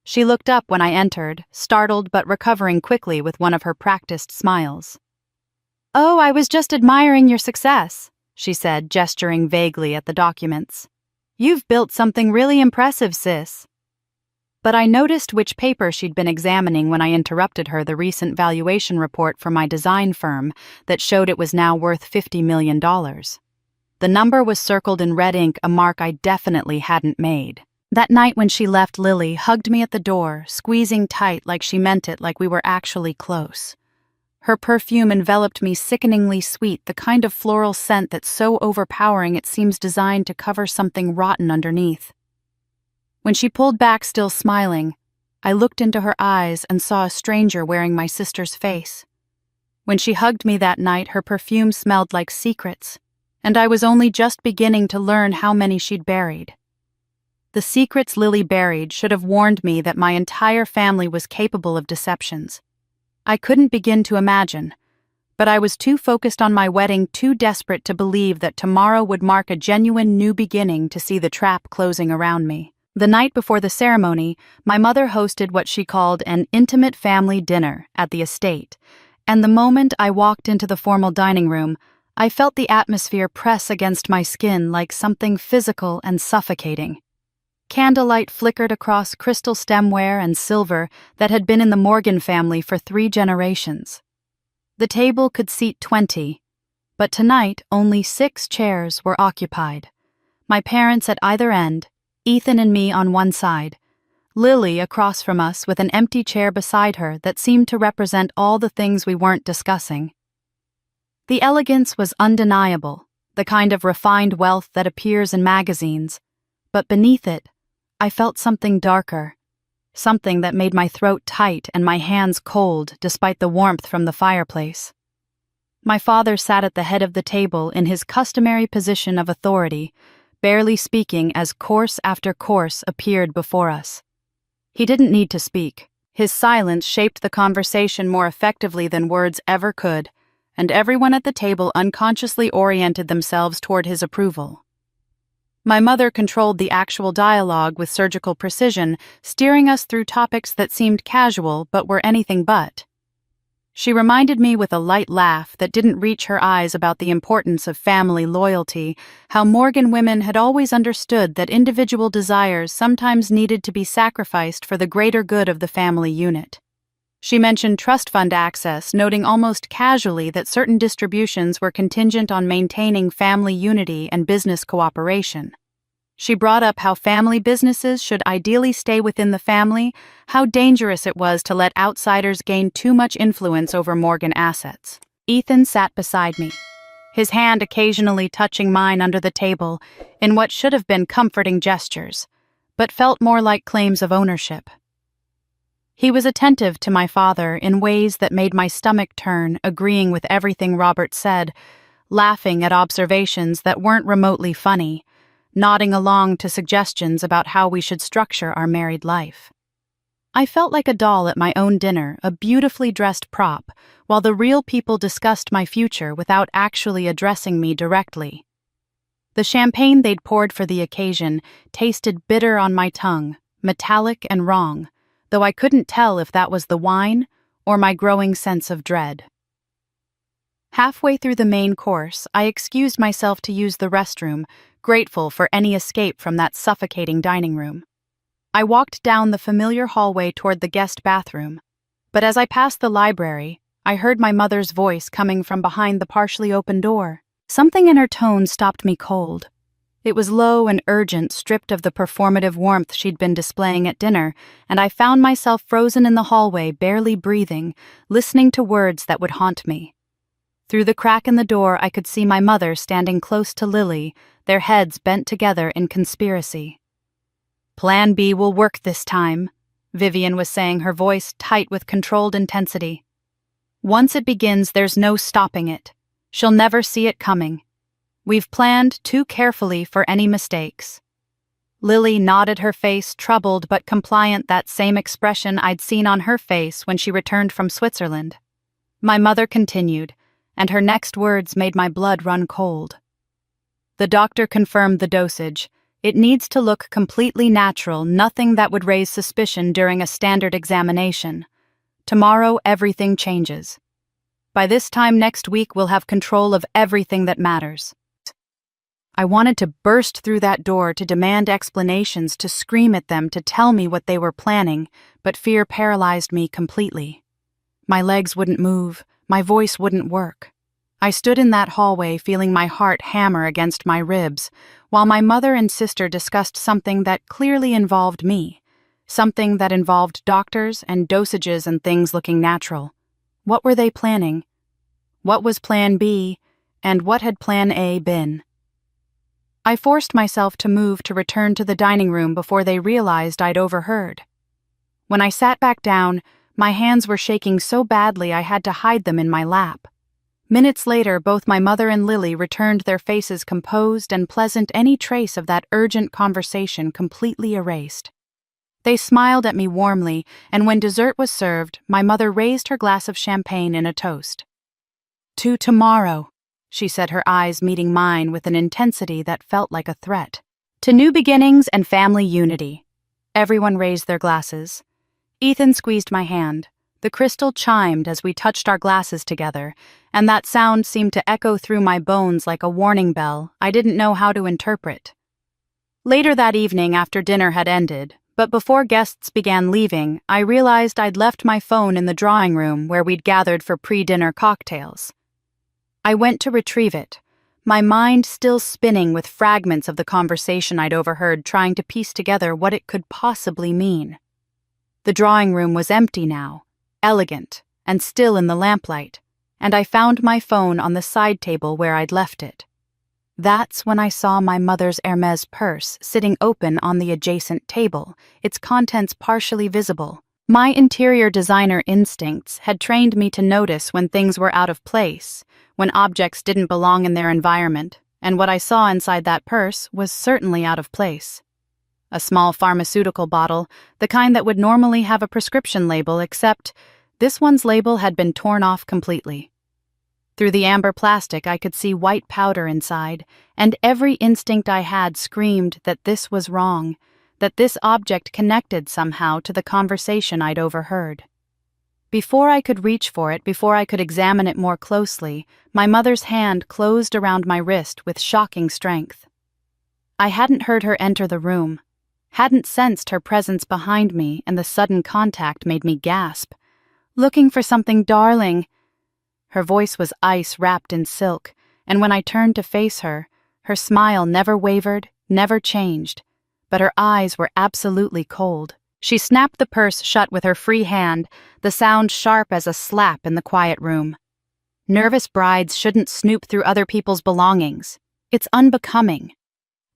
She looked up when I entered, startled but recovering quickly with one of her practiced smiles. "Oh, I was just admiring your success," she said, gesturing vaguely at the documents. "You've built something really impressive, sis." But I noticed which paper she'd been examining when I interrupted her, the recent valuation report for my design firm that showed it was now worth $50 million. The number was circled in red ink, a mark I definitely hadn't made. That night when she left, Lily hugged me at the door, squeezing tight like she meant it, like we were actually close. Her perfume enveloped me, sickeningly sweet, the kind of floral scent that's so overpowering it seems designed to cover something rotten underneath. When she pulled back, still smiling, I looked into her eyes and saw a stranger wearing my sister's face. When she hugged me that night, her perfume smelled like secrets, and I was only just beginning to learn how many she'd buried. The secrets Lily buried should have warned me that my entire family was capable of deceptions. I couldn't begin to imagine, but I was too focused on my wedding, too desperate to believe that tomorrow would mark a genuine new beginning, to see the trap closing around me. The night before the ceremony, my mother hosted what she called an intimate family dinner at the estate, and the moment I walked into the formal dining room, I felt the atmosphere press against my skin like something physical and suffocating. Candlelight flickered across crystal stemware and silver that had been in the Morgan family for 3 generations. The table could seat 20, but tonight only 6 chairs were occupied. My parents at either end, Ethan and me on one side, Lily across from us with an empty chair beside her that seemed to represent all the things we weren't discussing. The elegance was undeniable, the kind of refined wealth that appears in magazines, but beneath it, I felt something darker, something that made my throat tight and my hands cold despite the warmth from the fireplace. My father sat at the head of the table in his customary position of authority, barely speaking as course after course appeared before us. He didn't need to speak. His silence shaped the conversation more effectively than words ever could, and everyone at the table unconsciously oriented themselves toward his approval. My mother controlled the actual dialogue with surgical precision, steering us through topics that seemed casual but were anything but. She reminded me with a light laugh that didn't reach her eyes about the importance of family loyalty, how Morgan women had always understood that individual desires sometimes needed to be sacrificed for the greater good of the family unit. She mentioned trust fund access, noting almost casually that certain distributions were contingent on maintaining family unity and business cooperation. She brought up how family businesses should ideally stay within the family, how dangerous it was to let outsiders gain too much influence over Morgan assets. Ethan sat beside me, his hand occasionally touching mine under the table in what should have been comforting gestures, but felt more like claims of ownership. He was attentive to my father in ways that made my stomach turn, agreeing with everything Robert said, laughing at observations that weren't remotely funny, nodding along to suggestions about how we should structure our married life. I felt like a doll at my own dinner, a beautifully dressed prop, while the real people discussed my future without actually addressing me directly. The champagne they'd poured for the occasion tasted bitter on my tongue, metallic and wrong, though I couldn't tell if that was the wine or my growing sense of dread. Halfway through the main course, I excused myself to use the restroom, grateful for any escape from that suffocating dining room. I walked down the familiar hallway toward the guest bathroom, but as I passed the library, I heard my mother's voice coming from behind the partially open door. Something in her tone stopped me cold. It was low and urgent, stripped of the performative warmth she'd been displaying at dinner, and I found myself frozen in the hallway, barely breathing, listening to words that would haunt me. Through the crack in the door, I could see my mother standing close to Lily, their heads bent together in conspiracy. "Plan B will work this time," Vivian was saying, her voice tight with controlled intensity. "Once it begins, there's no stopping it. She'll never see it coming. We've planned too carefully for any mistakes." Lily nodded, her face troubled but compliant, that same expression I'd seen on her face when she returned from Switzerland. My mother continued, and her next words made my blood run cold. "The doctor confirmed the dosage. It needs to look completely natural, nothing that would raise suspicion during a standard examination. Tomorrow, everything changes. By this time next week, we'll have control of everything that matters." I wanted to burst through that door, to demand explanations, to scream at them, to tell me what they were planning, but fear paralyzed me completely. My legs wouldn't move, my voice wouldn't work. I stood in that hallway, feeling my heart hammer against my ribs, while my mother and sister discussed something that clearly involved me, something that involved doctors and dosages and things looking natural. What were they planning? What was Plan B, and what had Plan A been? I forced myself to move to return to the dining room before they realized I'd overheard. When I sat back down, my hands were shaking so badly I had to hide them in my lap. Minutes later, both my mother and Lily returned, their faces composed and pleasant, any trace of that urgent conversation completely erased. They smiled at me warmly, and when dessert was served, my mother raised her glass of champagne in a toast. "To tomorrow," she said, her eyes meeting mine with an intensity that felt like a threat. "To new beginnings and family unity." Everyone raised their glasses. Ethan squeezed my hand. The crystal chimed as we touched our glasses together, and that sound seemed to echo through my bones like a warning bell I didn't know how to interpret. Later that evening, after dinner had ended, but before guests began leaving, I realized I'd left my phone in the drawing room where we'd gathered for pre-dinner cocktails. I went to retrieve it, my mind still spinning with fragments of the conversation I'd overheard, trying to piece together what it could possibly mean. The drawing room was empty now, elegant, and still in the lamplight, and I found my phone on the side table where I'd left it. That's when I saw my mother's Hermes purse sitting open on the adjacent table, its contents partially visible. My interior designer instincts had trained me to notice when things were out of place, when objects didn't belong in their environment, and what I saw inside that purse was certainly out of place. A small pharmaceutical bottle, the kind that would normally have a prescription label, except this one's label had been torn off completely. Through the amber plastic, I could see white powder inside, and every instinct I had screamed that this was wrong, that this object connected somehow to the conversation I'd overheard. Before I could reach for it, before I could examine it more closely, my mother's hand closed around my wrist with shocking strength. I hadn't heard her enter the room, hadn't sensed her presence behind me, and the sudden contact made me gasp. "Looking for something, darling." Her voice was ice wrapped in silk, and when I turned to face her, her smile never wavered, never changed, but her eyes were absolutely cold. She snapped the purse shut with her free hand, the sound sharp as a slap in the quiet room. Nervous brides shouldn't snoop through other people's belongings. It's unbecoming.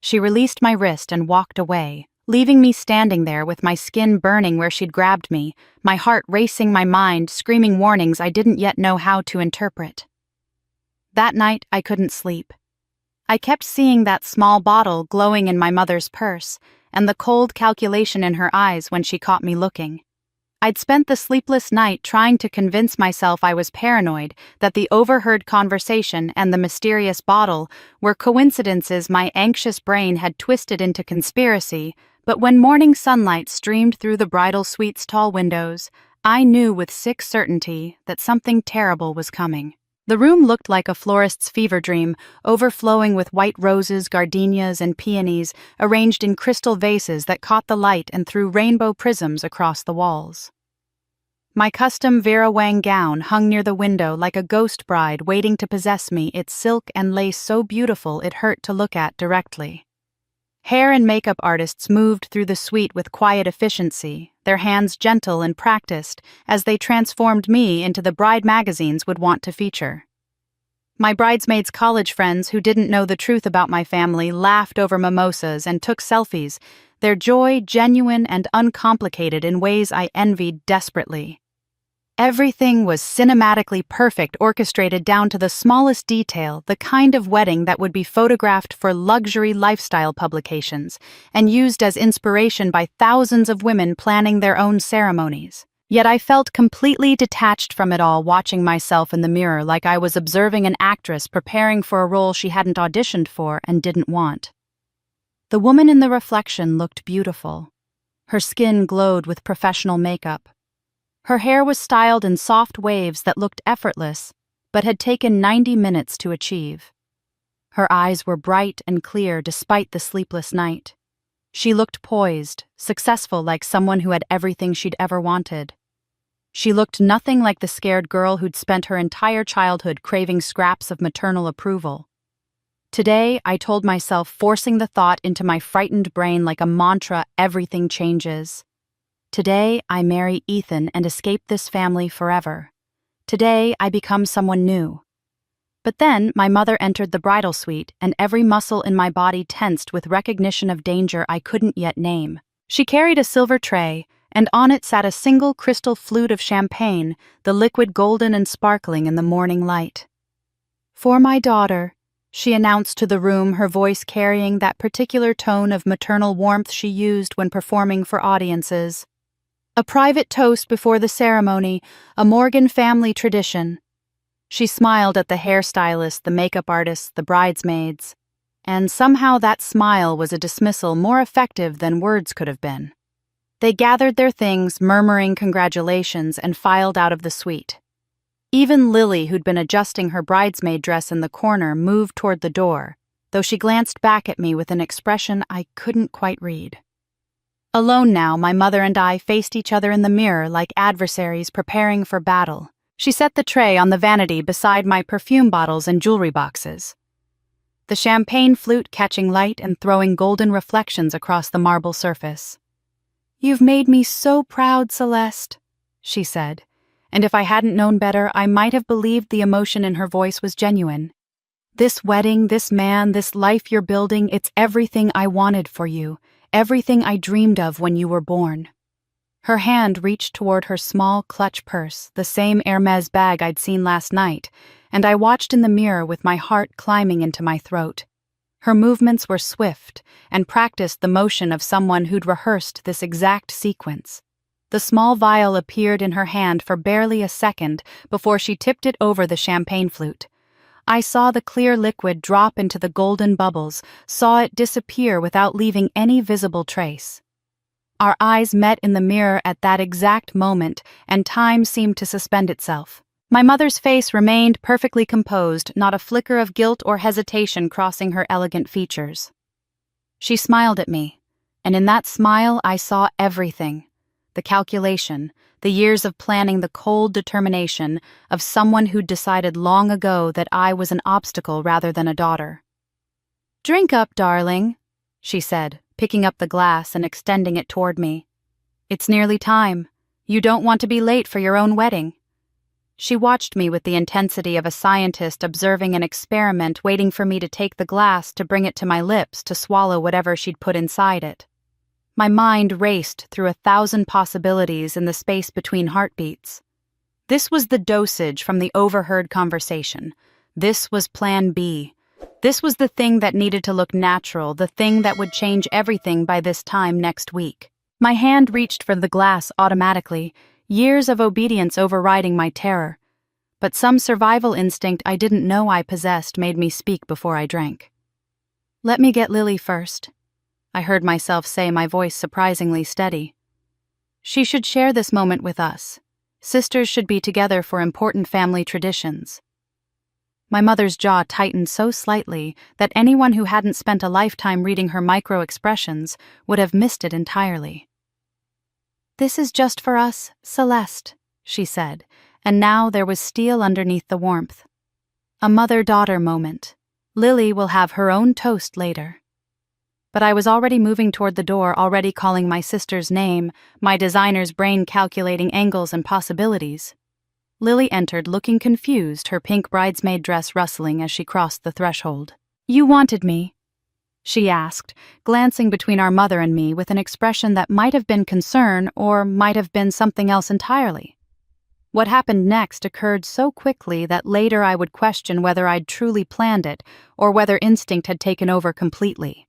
She released my wrist and walked away, leaving me standing there with my skin burning where she'd grabbed me, my heart racing, my mind screaming warnings I didn't yet know how to interpret. That night, I couldn't sleep. I kept seeing that small bottle glowing in my mother's purse, and the cold calculation in her eyes when she caught me looking. I'd spent the sleepless night trying to convince myself I was paranoid, that the overheard conversation and the mysterious bottle were coincidences my anxious brain had twisted into conspiracy, but when morning sunlight streamed through the bridal suite's tall windows, I knew with sick certainty that something terrible was coming. The room looked like a florist's fever dream, overflowing with white roses, gardenias, and peonies arranged in crystal vases that caught the light and threw rainbow prisms across the walls. My custom Vera Wang gown hung near the window like a ghost bride waiting to possess me, its silk and lace so beautiful it hurt to look at directly. Hair and makeup artists moved through the suite with quiet efficiency, their hands gentle and practiced as they transformed me into the bride magazines would want to feature. My bridesmaids' college friends who didn't know the truth about my family laughed over mimosas and took selfies, their joy genuine and uncomplicated in ways I envied desperately. Everything was cinematically perfect, orchestrated down to the smallest detail, the kind of wedding that would be photographed for luxury lifestyle publications and used as inspiration by thousands of women planning their own ceremonies. Yet I felt completely detached from it all, watching myself in the mirror like I was observing an actress preparing for a role she hadn't auditioned for and didn't want. The woman in the reflection looked beautiful. Her skin glowed with professional makeup. Her hair was styled in soft waves that looked effortless, but had taken 90 minutes to achieve. Her eyes were bright and clear despite the sleepless night. She looked poised, successful, like someone who had everything she'd ever wanted. She looked nothing like the scared girl who'd spent her entire childhood craving scraps of maternal approval. Today, I told myself, forcing the thought into my frightened brain like a mantra, everything changes. Today, I marry Ethan and escape this family forever. Today, I become someone new. But then, my mother entered the bridal suite, and every muscle in my body tensed with recognition of danger I couldn't yet name. She carried a silver tray, and on it sat a single crystal flute of champagne, the liquid golden and sparkling in the morning light. "For my daughter," she announced to the room, her voice carrying that particular tone of maternal warmth she used when performing for audiences. "A private toast before the ceremony, a Morgan family tradition." She smiled at the hairstylist, the makeup artists, the bridesmaids. And somehow that smile was a dismissal more effective than words could have been. They gathered their things, murmuring congratulations, and filed out of the suite. Even Lily, who'd been adjusting her bridesmaid dress in the corner, moved toward the door, though she glanced back at me with an expression I couldn't quite read. Alone now, my mother and I faced each other in the mirror like adversaries preparing for battle. She set the tray on the vanity beside my perfume bottles and jewelry boxes, the champagne flute catching light and throwing golden reflections across the marble surface. "You've made me so proud, Celeste," she said, and if I hadn't known better, I might have believed the emotion in her voice was genuine. "This wedding, this man, this life you're building, it's everything I wanted for you, everything I dreamed of when you were born." Her hand reached toward her small clutch purse, the same Hermes bag I'd seen last night, and I watched in the mirror with my heart climbing into my throat. Her movements were swift and practiced the motion of someone who'd rehearsed this exact sequence. The small vial appeared in her hand for barely a second before she tipped it over the champagne flute. I saw the clear liquid drop into the golden bubbles, saw it disappear without leaving any visible trace. Our eyes met in the mirror at that exact moment, and time seemed to suspend itself. My mother's face remained perfectly composed, not a flicker of guilt or hesitation crossing her elegant features. She smiled at me, and in that smile I saw everything. The calculation, the years of planning, the cold determination of someone who'd decided long ago that I was an obstacle rather than a daughter. "Drink up, darling," she said, picking up the glass and extending it toward me. "It's nearly time. You don't want to be late for your own wedding." She watched me with the intensity of a scientist observing an experiment, waiting for me to take the glass to bring it to my lips to swallow whatever she'd put inside it. My mind raced through 1,000 possibilities in the space between heartbeats. This was the dosage from the overheard conversation. This was Plan B. This was the thing that needed to look natural, the thing that would change everything by this time next week. My hand reached for the glass automatically, years of obedience overriding my terror. But some survival instinct I didn't know I possessed made me speak before I drank. "Let me get Lily first," I heard myself say, my voice surprisingly steady. "She should share this moment with us. Sisters should be together for important family traditions." My mother's jaw tightened so slightly that anyone who hadn't spent a lifetime reading her micro-expressions would have missed it entirely. "This is just for us, Celeste," she said, and now there was steel underneath the warmth. A mother-daughter moment. Lily will have her own toast later. But I was already moving toward the door, already calling my sister's name, my designer's brain calculating angles and possibilities. Lily entered, looking confused, her pink bridesmaid dress rustling as she crossed the threshold. "You wanted me?" she asked, glancing between our mother and me with an expression that might have been concern or might have been something else entirely. What happened next occurred so quickly that later I would question whether I'd truly planned it or whether instinct had taken over completely.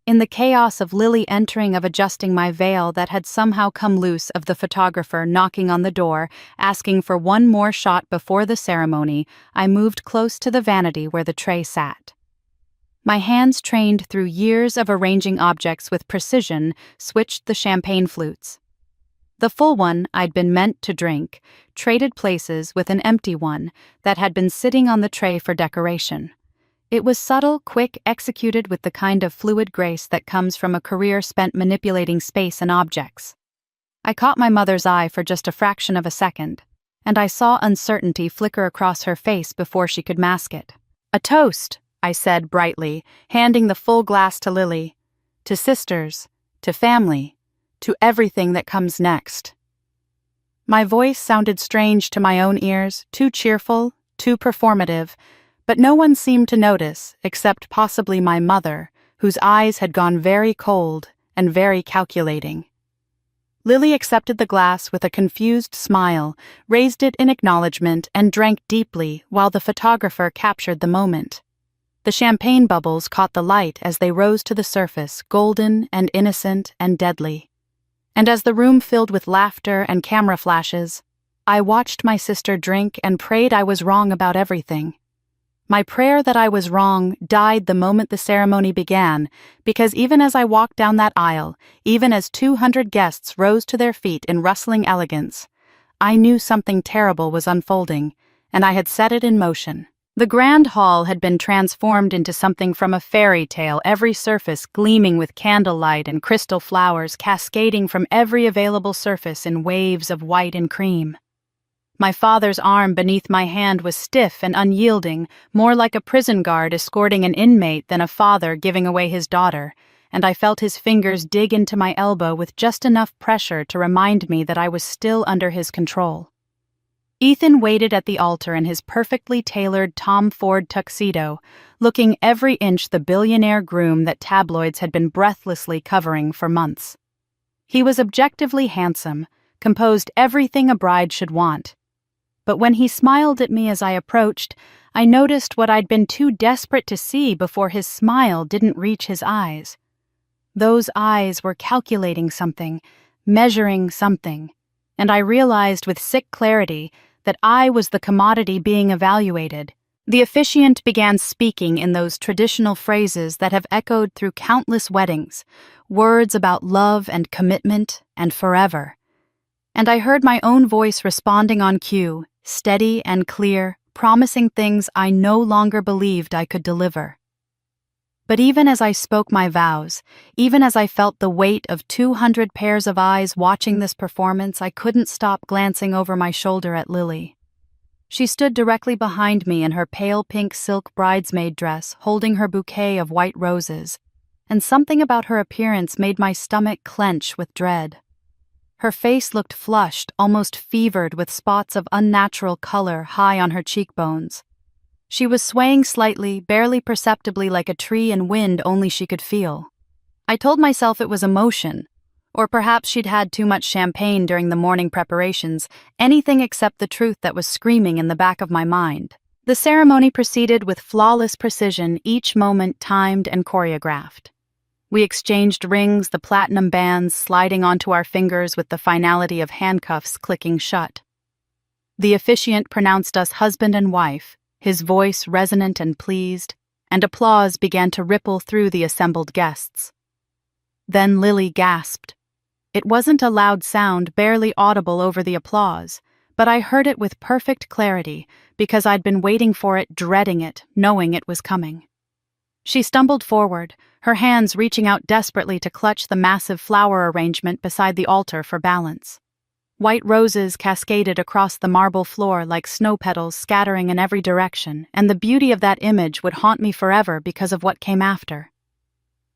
In the chaos of Lily entering, of adjusting my veil that had somehow come loose, of the photographer knocking on the door, asking for one more shot before the ceremony, I moved close to the vanity where the tray sat. My hands, trained through years of arranging objects with precision, switched the champagne flutes. The full one I'd been meant to drink traded places with an empty one that had been sitting on the tray for decoration. It was subtle, quick, executed with the kind of fluid grace that comes from a career spent manipulating space and objects. I caught my mother's eye for just a fraction of a second, and I saw uncertainty flicker across her face before she could mask it. "A toast," I said brightly, handing the full glass to Lily. "To sisters, to family, to everything that comes next." My voice sounded strange to my own ears, too cheerful, too performative, but no one seemed to notice, except possibly my mother, whose eyes had gone very cold and very calculating. Lily accepted the glass with a confused smile, raised it in acknowledgement, and drank deeply while the photographer captured the moment. The champagne bubbles caught the light as they rose to the surface, golden and innocent and deadly. And as the room filled with laughter and camera flashes, I watched my sister drink and prayed I was wrong about everything. My prayer that I was wrong died the moment the ceremony began, because even as I walked down that aisle, even as 200 guests rose to their feet in rustling elegance, I knew something terrible was unfolding, and I had set it in motion. The grand hall had been transformed into something from a fairy tale, every surface gleaming with candlelight and crystal flowers cascading from every available surface in waves of white and cream. My father's arm beneath my hand was stiff and unyielding, more like a prison guard escorting an inmate than a father giving away his daughter, and I felt his fingers dig into my elbow with just enough pressure to remind me that I was still under his control. Ethan waited at the altar in his perfectly tailored Tom Ford tuxedo, looking every inch the billionaire groom that tabloids had been breathlessly covering for months. He was objectively handsome, composed everything a bride should want. But when he smiled at me as I approached, I noticed what I'd been too desperate to see before his smile didn't reach his eyes. Those eyes were calculating something, measuring something, and I realized with sick clarity that I was the commodity being evaluated. The officiant began speaking in those traditional phrases that have echoed through countless weddings, words about love and commitment and forever. And I heard my own voice responding on cue, steady and clear, promising things I no longer believed I could deliver. But even as I spoke my vows, even as I felt the weight of 200 pairs of eyes watching this performance, I couldn't stop glancing over my shoulder at Lily. She stood directly behind me in her pale pink silk bridesmaid dress, holding her bouquet of white roses, and something about her appearance made my stomach clench with dread. Her face looked flushed, almost fevered, with spots of unnatural color high on her cheekbones. She was swaying slightly, barely perceptibly, like a tree in wind only she could feel. I told myself it was emotion, Or perhaps she'd had too much champagne during the morning preparations, anything except the truth that was screaming in the back of my mind. The ceremony proceeded with flawless precision, each moment timed and choreographed. We exchanged rings, the platinum bands sliding onto our fingers with the finality of handcuffs clicking shut. The officiant pronounced us husband and wife, his voice resonant and pleased, and applause began to ripple through the assembled guests. Then Lily gasped. It wasn't a loud sound, barely audible over the applause, but I heard it with perfect clarity because I'd been waiting for it, dreading it, knowing it was coming. She stumbled forward, her hands reaching out desperately to clutch the massive flower arrangement beside the altar for balance. White roses cascaded across the marble floor like snow petals scattering in every direction, and the beauty of that image would haunt me forever because of what came after.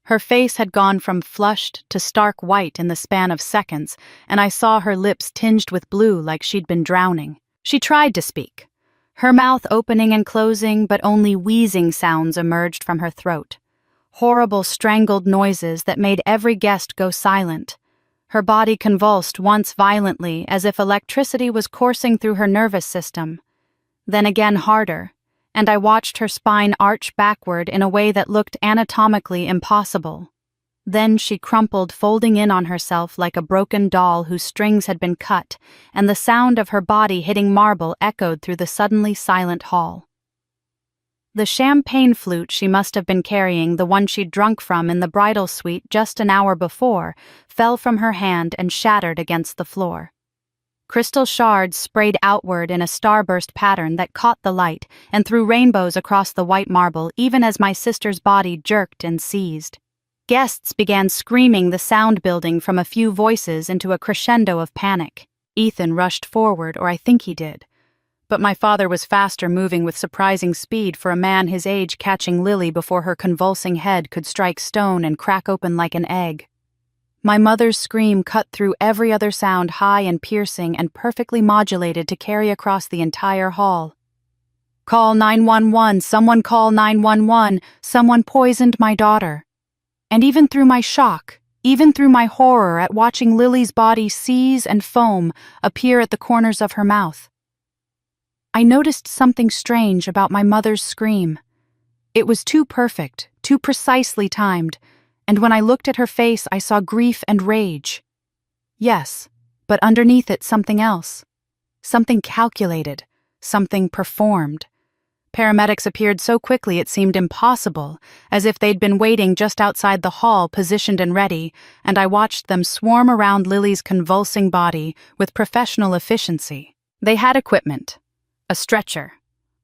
Her face had gone from flushed to stark white in the span of seconds, and I saw her lips tinged with blue like she'd been drowning. She tried to speak, her mouth opening and closing, but only wheezing sounds emerged from her throat. Horrible strangled noises that made every guest go silent. Her body convulsed once violently, as if electricity was coursing through her nervous system. Then again harder, and I watched her spine arch backward in a way that looked anatomically impossible. Then she crumpled, folding in on herself like a broken doll whose strings had been cut, and the sound of her body hitting marble echoed through the suddenly silent hall. The champagne flute she must have been carrying, the one she'd drunk from in the bridal suite just an hour before, fell from her hand and shattered against the floor. Crystal shards sprayed outward in a starburst pattern that caught the light and threw rainbows across the white marble even as my sister's body jerked and seized. Guests began screaming, the sound building from a few voices into a crescendo of panic. Ethan rushed forward, or I think he did. But my father was faster, moving with surprising speed for a man his age, catching Lily before her convulsing head could strike stone and crack open like an egg. My mother's scream cut through every other sound, high and piercing and perfectly modulated to carry across the entire hall. "Call 911, someone call 911, someone poisoned my daughter." And even through my shock, even through my horror at watching Lily's body seize and foam appear at the corners of her mouth, I noticed something strange about my mother's scream. It was too perfect, too precisely timed, and when I looked at her face, I saw grief and rage. Yes, but underneath it something else. Something calculated, something performed. Paramedics appeared so quickly it seemed impossible, as if they'd been waiting just outside the hall, positioned and ready, and I watched them swarm around Lily's convulsing body with professional efficiency. They had equipment. A stretcher.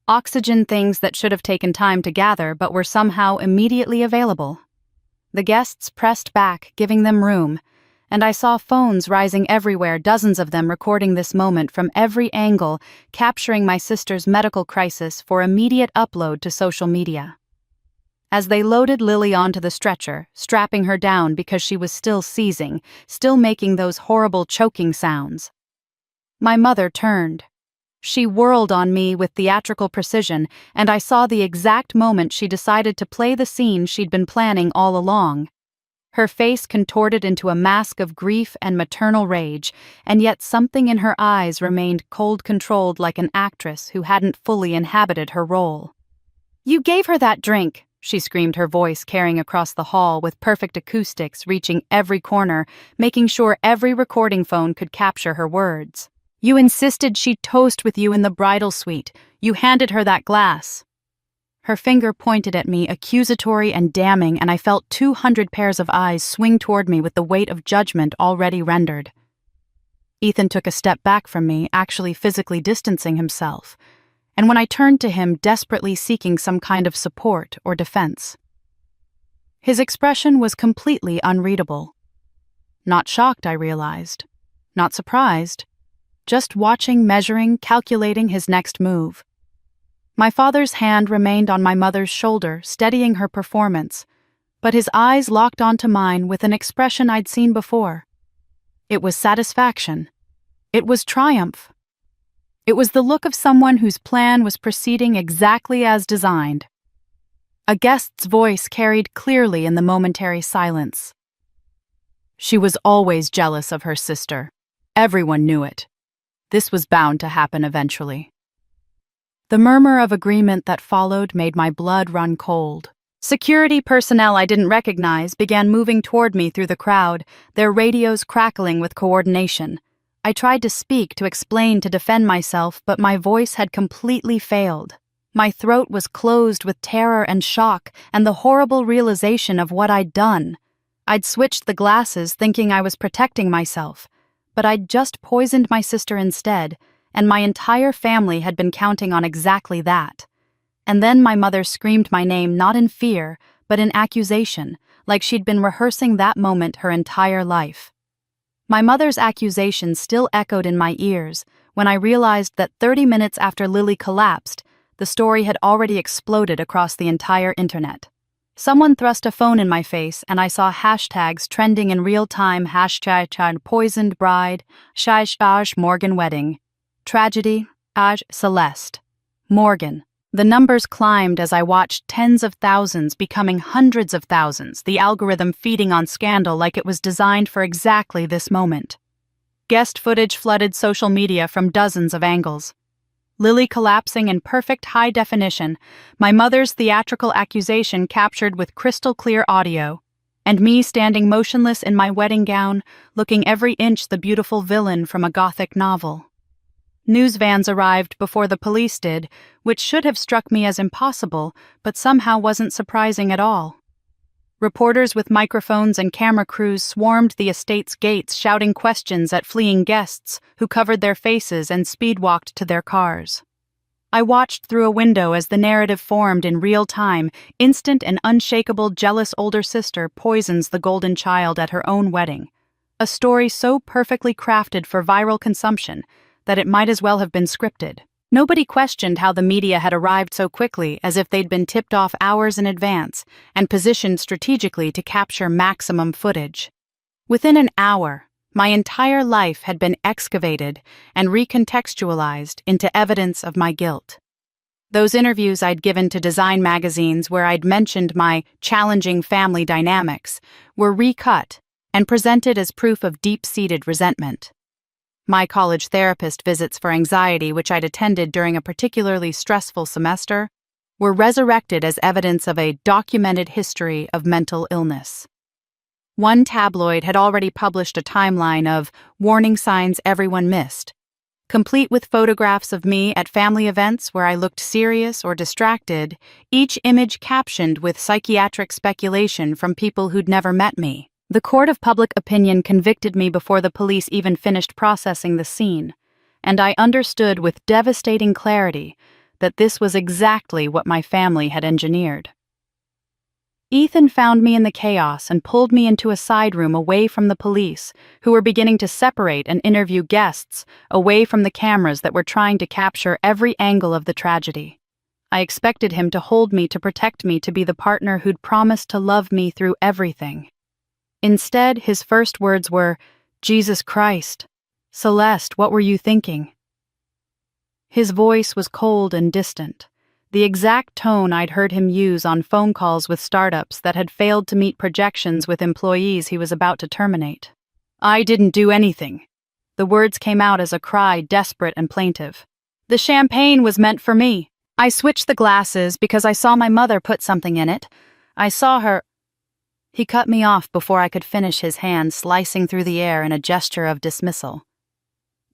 Oxygen, things that should have taken time to gather but were somehow immediately available. The guests pressed back, giving them room, and I saw phones rising everywhere, dozens of them recording this moment from every angle, capturing my sister's medical crisis for immediate upload to social media. As they loaded Lily onto the stretcher, strapping her down because she was still seizing, still making those horrible choking sounds, my mother turned. She whirled on me with theatrical precision, and I saw the exact moment she decided to play the scene she'd been planning all along. Her face contorted into a mask of grief and maternal rage, and yet something in her eyes remained cold-controlled like an actress who hadn't fully inhabited her role. "You gave her that drink," she screamed, her voice carrying across the hall with perfect acoustics reaching every corner, making sure every recording phone could capture her words. "You insisted she'd toast with you in the bridal suite. You handed her that glass." Her finger pointed at me, accusatory and damning, and I felt 200 pairs of eyes swing toward me with the weight of judgment already rendered. Ethan took a step back from me, actually physically distancing himself, and when I turned to him, desperately seeking some kind of support or defense, his expression was completely unreadable. Not shocked, I realized. Not surprised. Just watching, measuring, calculating his next move. My father's hand remained on my mother's shoulder, steadying her performance, but his eyes locked onto mine with an expression I'd seen before. It was satisfaction. It was triumph. It was the look of someone whose plan was proceeding exactly as designed. A guest's voice carried clearly in the momentary silence. She was always jealous of her sister. Everyone knew it. This was bound to happen eventually. The murmur of agreement that followed made my blood run cold. Security personnel I didn't recognize began moving toward me through the crowd, their radios crackling with coordination. I tried to speak, to explain, to defend myself, but my voice had completely failed. My throat was closed with terror and shock and the horrible realization of what I'd done. I'd switched the glasses thinking I was protecting myself, but I'd just poisoned my sister instead, and my entire family had been counting on exactly that. And then my mother screamed my name not in fear, but in accusation, like she'd been rehearsing that moment her entire life. My mother's accusation still echoed in my ears when I realized that 30 minutes after Lily collapsed, the story had already exploded across the entire internet. Someone thrust a phone in my face and I saw hashtags trending in real time: hashtag poisoned bride, #Aj Morgan wedding, tragedy, Aj Celeste, Morgan. The numbers climbed as I watched tens of thousands becoming hundreds of thousands, the algorithm feeding on scandal like it was designed for exactly this moment. Guest footage flooded social media from dozens of angles. Lily collapsing in perfect high definition, my mother's theatrical accusation captured with crystal-clear audio, and me standing motionless in my wedding gown, looking every inch the beautiful villain from a Gothic novel. News vans arrived before the police did, which should have struck me as impossible, but somehow wasn't surprising at all. Reporters with microphones and camera crews swarmed the estate's gates, shouting questions at fleeing guests who covered their faces and speedwalked to their cars. I watched through a window as the narrative formed in real time. Instant and unshakable jealous older sister poisons the golden child at her own wedding. A story so perfectly crafted for viral consumption that it might as well have been scripted. Nobody questioned how the media had arrived so quickly, as if they'd been tipped off hours in advance and positioned strategically to capture maximum footage. Within an hour, my entire life had been excavated and recontextualized into evidence of my guilt. Those interviews I'd given to design magazines where I'd mentioned my challenging family dynamics were recut and presented as proof of deep-seated resentment. My college therapist visits for anxiety, which I'd attended during a particularly stressful semester, were resurrected as evidence of a documented history of mental illness. One tabloid had already published a timeline of warning signs everyone missed, complete with photographs of me at family events where I looked serious or distracted, each image captioned with psychiatric speculation from people who'd never met me. The court of public opinion convicted me before the police even finished processing the scene, and I understood with devastating clarity that this was exactly what my family had engineered. Ethan found me in the chaos and pulled me into a side room away from the police, who were beginning to separate and interview guests, away from the cameras that were trying to capture every angle of the tragedy. I expected him to hold me, to protect me, to be the partner who'd promised to love me through everything. Instead, his first words were, "Jesus Christ. Celeste, what were you thinking?" His voice was cold and distant, the exact tone I'd heard him use on phone calls with startups that had failed to meet projections with employees he was about to terminate. "I didn't do anything." The words came out as a cry, desperate and plaintive. "The champagne was meant for me. I switched the glasses because I saw my mother put something in it. I saw her—" He cut me off before I could finish, his hand slicing through the air in a gesture of dismissal.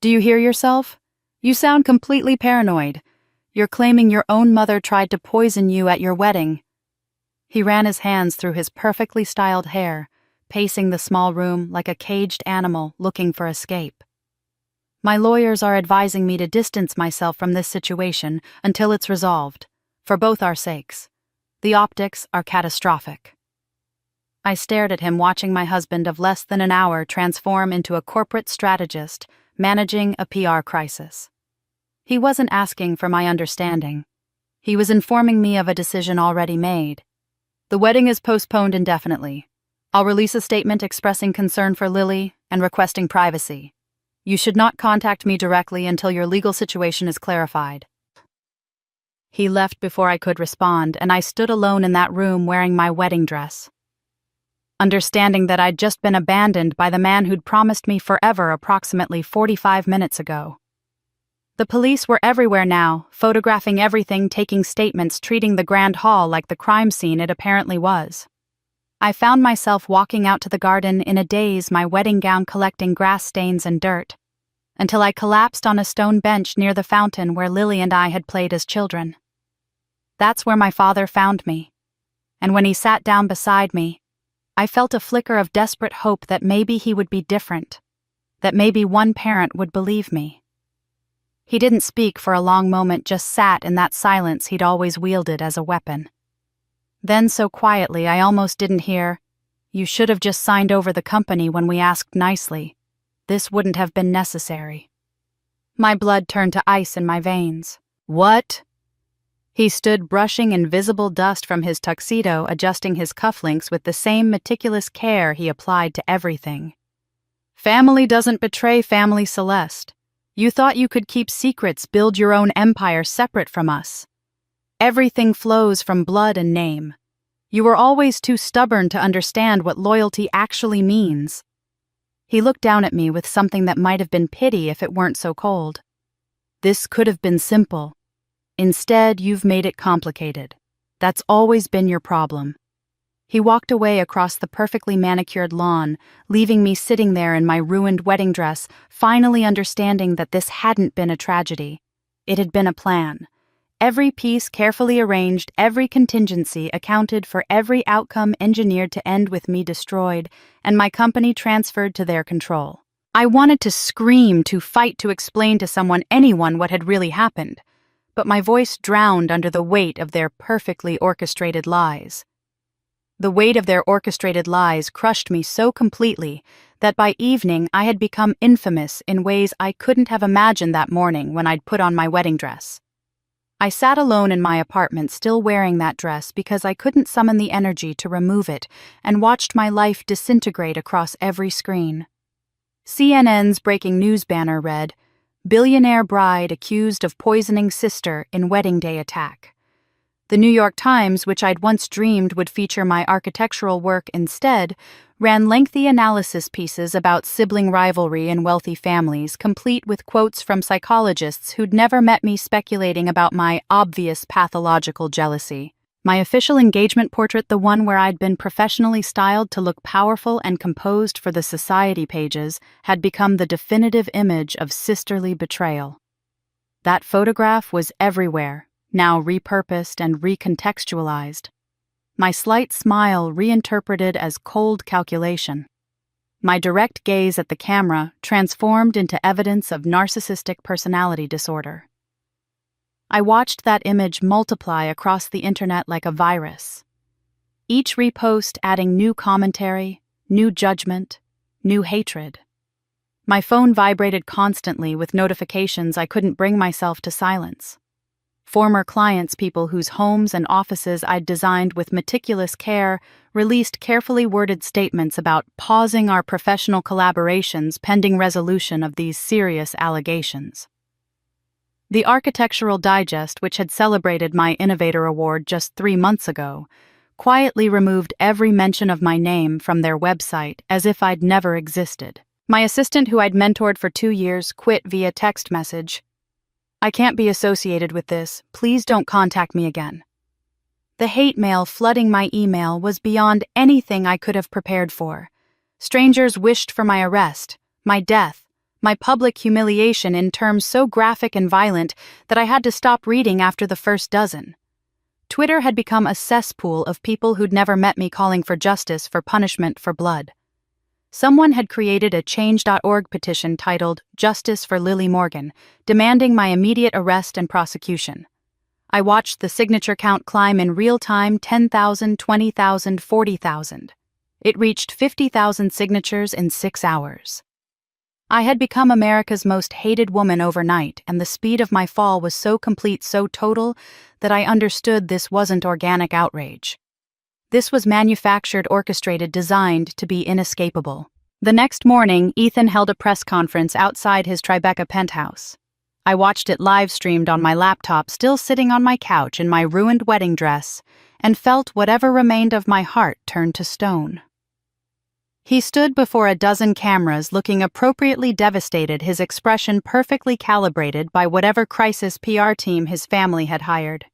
"Do you hear yourself? You sound completely paranoid. You're claiming your own mother tried to poison you at your wedding." He ran his hands through his perfectly styled hair, pacing the small room like a caged animal looking for escape. "My lawyers are advising me to distance myself from this situation until it's resolved, for both our sakes. The optics are catastrophic." I stared at him, watching my husband of less than an hour transform into a corporate strategist managing a PR crisis. He wasn't asking for my understanding. He was informing me of a decision already made. "The wedding is postponed indefinitely. I'll release a statement expressing concern for Lily and requesting privacy. You should not contact me directly until your legal situation is clarified." He left before I could respond, and I stood alone in that room wearing my wedding dress. understanding that I'd just been abandoned by the man who'd promised me forever approximately 45 minutes ago. The police were everywhere now, photographing everything, taking statements, treating the grand hall like the crime scene it apparently was. I found myself walking out to the garden in a daze, my wedding gown collecting grass stains and dirt, until I collapsed on a stone bench near the fountain where Lily and I had played as children. That's where my father found me, and when he sat down beside me, I felt a flicker of desperate hope that maybe he would be different, that maybe one parent would believe me. He didn't speak for a long moment, just sat in that silence he'd always wielded as a weapon. Then so quietly I almost didn't hear, "You should have just signed over the company when we asked nicely. This wouldn't have been necessary." My blood turned to ice in my veins. "What?" He stood brushing invisible dust from his tuxedo, adjusting his cufflinks with the same meticulous care he applied to everything. "Family doesn't betray family, Celeste. You thought you could keep secrets, build your own empire separate from us. Everything flows from blood and name. You were always too stubborn to understand what loyalty actually means." He looked down at me with something that might have been pity if it weren't so cold. "This could have been simple. Instead, you've made it complicated. That's always been your problem." He walked away across the perfectly manicured lawn, leaving me sitting there in my ruined wedding dress, finally understanding that this hadn't been a tragedy. It had been a plan. Every piece carefully arranged, every contingency accounted for, every outcome engineered to end with me destroyed and my company transferred to their control. I wanted to scream, to fight, to explain to someone, anyone, what had really happened, but my voice drowned under the weight of their perfectly orchestrated lies. The weight of their orchestrated lies crushed me so completely that by evening I had become infamous in ways I couldn't have imagined that morning when I'd put on my wedding dress. I sat alone in my apartment, still wearing that dress because I couldn't summon the energy to remove it, and watched my life disintegrate across every screen. CNN's breaking news banner read, "Billionaire bride accused of poisoning sister in wedding day attack." The New York Times, which I'd once dreamed would feature my architectural work instead, ran lengthy analysis pieces about sibling rivalry in wealthy families, complete with quotes from psychologists who'd never met me speculating about my obvious pathological jealousy. My official engagement portrait, the one where I'd been professionally styled to look powerful and composed for the society pages, had become the definitive image of sisterly betrayal. That photograph was everywhere, now repurposed and recontextualized. My slight smile reinterpreted as cold calculation. My direct gaze at the camera transformed into evidence of narcissistic personality disorder. I watched that image multiply across the internet like a virus. Each repost adding new commentary, new judgment, new hatred. My phone vibrated constantly with notifications I couldn't bring myself to silence. Former clients, people whose homes and offices I'd designed with meticulous care, released carefully worded statements about pausing our professional collaborations pending resolution of these serious allegations. The Architectural Digest, which had celebrated my Innovator Award just 3 months ago, quietly removed every mention of my name from their website as if I'd never existed. My assistant, who I'd mentored for 2 years, quit via text message. "I can't be associated with this. Please don't contact me again." The hate mail flooding my email was beyond anything I could have prepared for. Strangers wished for my arrest, my death, my public humiliation in terms so graphic and violent that I had to stop reading after the first dozen. Twitter had become a cesspool of people who'd never met me calling for justice, for punishment, for blood. Someone had created a Change.org petition titled "Justice for Lily Morgan," demanding my immediate arrest and prosecution. I watched the signature count climb in real time: 10,000, 20,000, 40,000. It reached 50,000 signatures in 6 hours. I had become America's most hated woman overnight, and the speed of my fall was so complete, so total, that I understood this wasn't organic outrage. This was manufactured, orchestrated, designed to be inescapable. The next morning, Ethan held a press conference outside his Tribeca penthouse. I watched it live-streamed on my laptop, still sitting on my couch in my ruined wedding dress, and felt whatever remained of my heart turn to stone. He stood before a dozen cameras looking appropriately devastated, his expression perfectly calibrated by whatever crisis PR team his family had hired.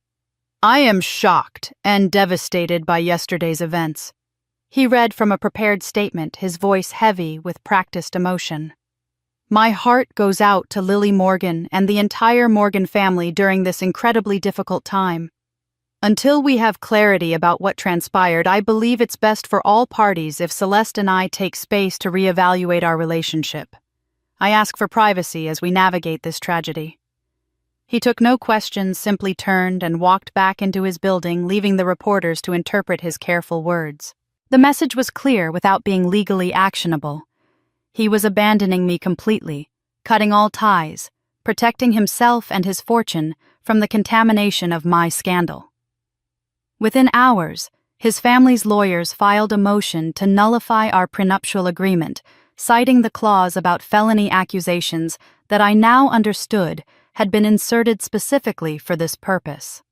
"I am shocked and devastated by yesterday's events," he read from a prepared statement, his voice heavy with practiced emotion. "My heart goes out to Lily Morgan and the entire Morgan family during this incredibly difficult time. Until we have clarity about what transpired, I believe it's best for all parties if Celeste and I take space to reevaluate our relationship. I ask for privacy as we navigate this tragedy." He took no questions, simply turned and walked back into his building, leaving the reporters to interpret his careful words. The message was clear without being legally actionable. He was abandoning me completely, cutting all ties, protecting himself and his fortune from the contamination of my scandal. Within hours, his family's lawyers filed a motion to nullify our prenuptial agreement, citing the clause about felony accusations that I now understood had been inserted specifically for this purpose.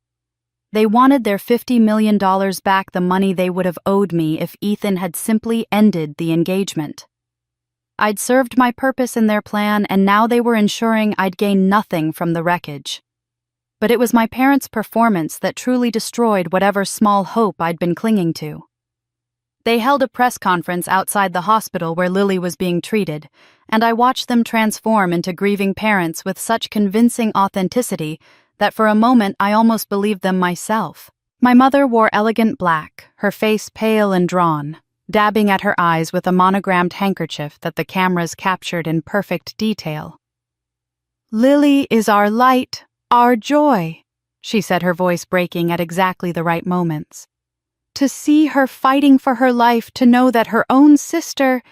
They wanted their $50 million back, the money they would have owed me if Ethan had simply ended the engagement. I'd served my purpose in their plan, and now they were ensuring I'd gain nothing from the wreckage. But it was my parents' performance that truly destroyed whatever small hope I'd been clinging to. They held a press conference outside the hospital where Lily was being treated, and I watched them transform into grieving parents with such convincing authenticity that for a moment I almost believed them myself. My mother wore elegant black, her face pale and drawn, dabbing at her eyes with a monogrammed handkerchief that the cameras captured in perfect detail. "Lily is our light, our joy," she said, her voice breaking at exactly the right moments. "To see her fighting for her life, to know that her own sister—"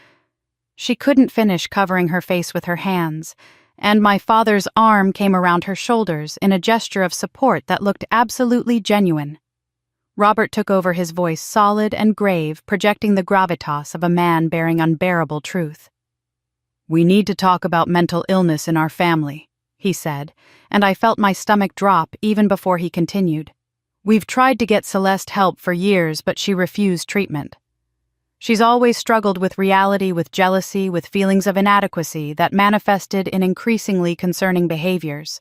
She couldn't finish, covering her face with her hands, and my father's arm came around her shoulders in a gesture of support that looked absolutely genuine. Robert took over, his voice solid and grave, projecting the gravitas of a man bearing unbearable truth. "We need to talk about mental illness in our family," he said, and I felt my stomach drop even before he continued. "We've tried to get Celeste help for years, but she refused treatment. She's always struggled with reality, with jealousy, with feelings of inadequacy that manifested in increasingly concerning behaviors."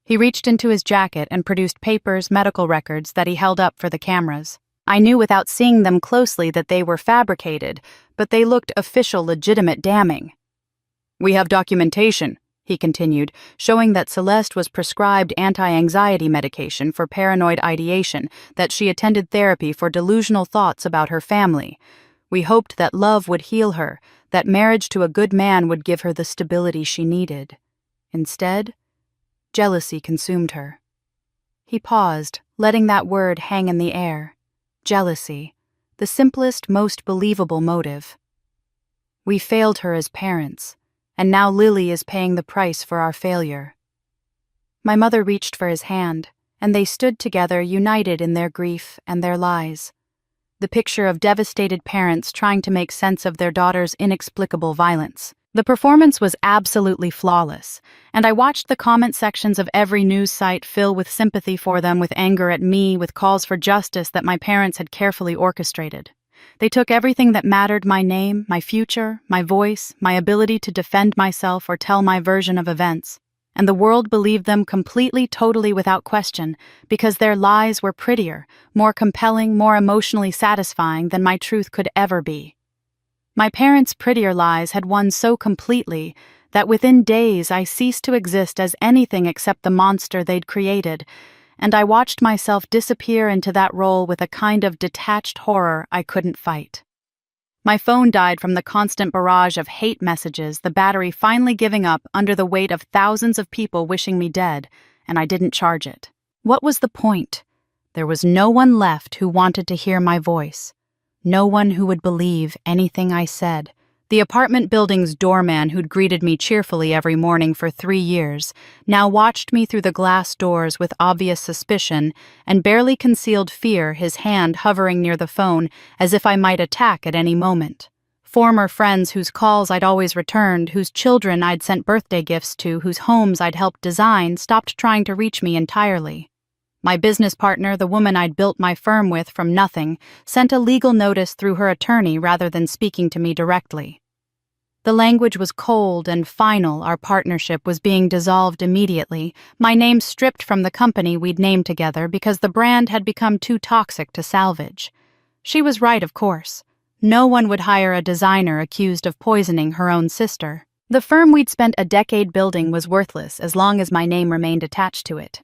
He reached into his jacket and produced papers, medical records that he held up for the cameras. I knew without seeing them closely that they were fabricated, but they looked official, legitimate, damning. "We have documentation," he continued, showing that Celeste was prescribed anti-anxiety medication for paranoid ideation, that she attended therapy for delusional thoughts about her family. We hoped that love would heal her, that marriage to a good man would give her the stability she needed. Instead, jealousy consumed her. He paused, letting that word hang in the air. Jealousy, the simplest, most believable motive. We failed her as parents, and now Lily is paying the price for our failure. My mother reached for his hand, and they stood together, united in their grief and their lies. The picture of devastated parents trying to make sense of their daughter's inexplicable violence. The performance was absolutely flawless, and I watched the comment sections of every news site fill with sympathy for them, with anger at me, with calls for justice that my parents had carefully orchestrated. They took everything that mattered: my name, my future, my voice, my ability to defend myself or tell my version of events, and the world believed them completely, totally, without question, because their lies were prettier, more compelling, more emotionally satisfying than my truth could ever be. My parents' prettier lies had won so completely that within days I ceased to exist as anything except the monster they'd created, and I watched myself disappear into that role with a kind of detached horror I couldn't fight. My phone died from the constant barrage of hate messages, the battery finally giving up under the weight of thousands of people wishing me dead, and I didn't charge it. What was the point? There was no one left who wanted to hear my voice. No one who would believe anything I said. The apartment building's doorman, who'd greeted me cheerfully every morning for 3 years, now watched me through the glass doors with obvious suspicion and barely concealed fear, his hand hovering near the phone as if I might attack at any moment. Former friends whose calls I'd always returned, whose children I'd sent birthday gifts to, whose homes I'd helped design, stopped trying to reach me entirely. My business partner, the woman I'd built my firm with from nothing, sent a legal notice through her attorney rather than speaking to me directly. The language was cold and final. Our partnership was being dissolved immediately, my name stripped from the company we'd named together because the brand had become too toxic to salvage. She was right, of course. No one would hire a designer accused of poisoning her own sister. The firm we'd spent a decade building was worthless as long as my name remained attached to it.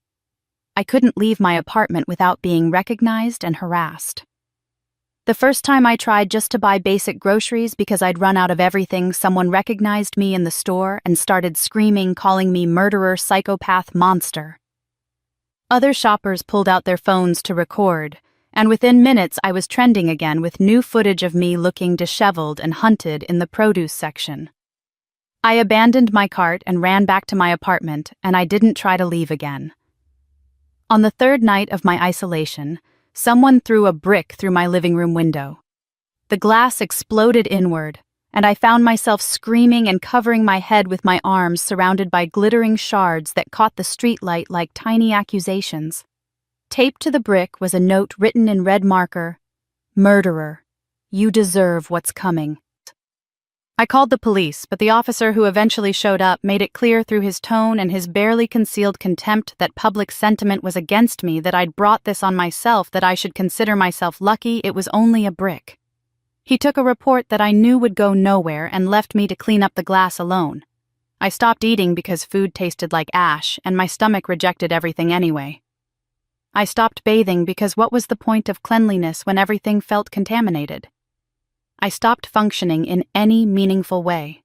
I couldn't leave my apartment without being recognized and harassed. The first time I tried just to buy basic groceries because I'd run out of everything, someone recognized me in the store and started screaming, calling me murderer, psychopath, monster. Other shoppers pulled out their phones to record, and within minutes I was trending again with new footage of me looking disheveled and hunted in the produce section. I abandoned my cart and ran back to my apartment, and I didn't try to leave again. On the third night of my isolation, someone threw a brick through my living room window. The glass exploded inward, and I found myself screaming and covering my head with my arms surrounded by glittering shards that caught the streetlight like tiny accusations. Taped to the brick was a note written in red marker, "Murderer, you deserve what's coming." I called the police, but the officer who eventually showed up made it clear through his tone and his barely concealed contempt that public sentiment was against me, that I'd brought this on myself, that I should consider myself lucky it was only a brick. He took a report that I knew would go nowhere and left me to clean up the glass alone. I stopped eating because food tasted like ash, and my stomach rejected everything anyway. I stopped bathing because what was the point of cleanliness when everything felt contaminated? I stopped functioning in any meaningful way.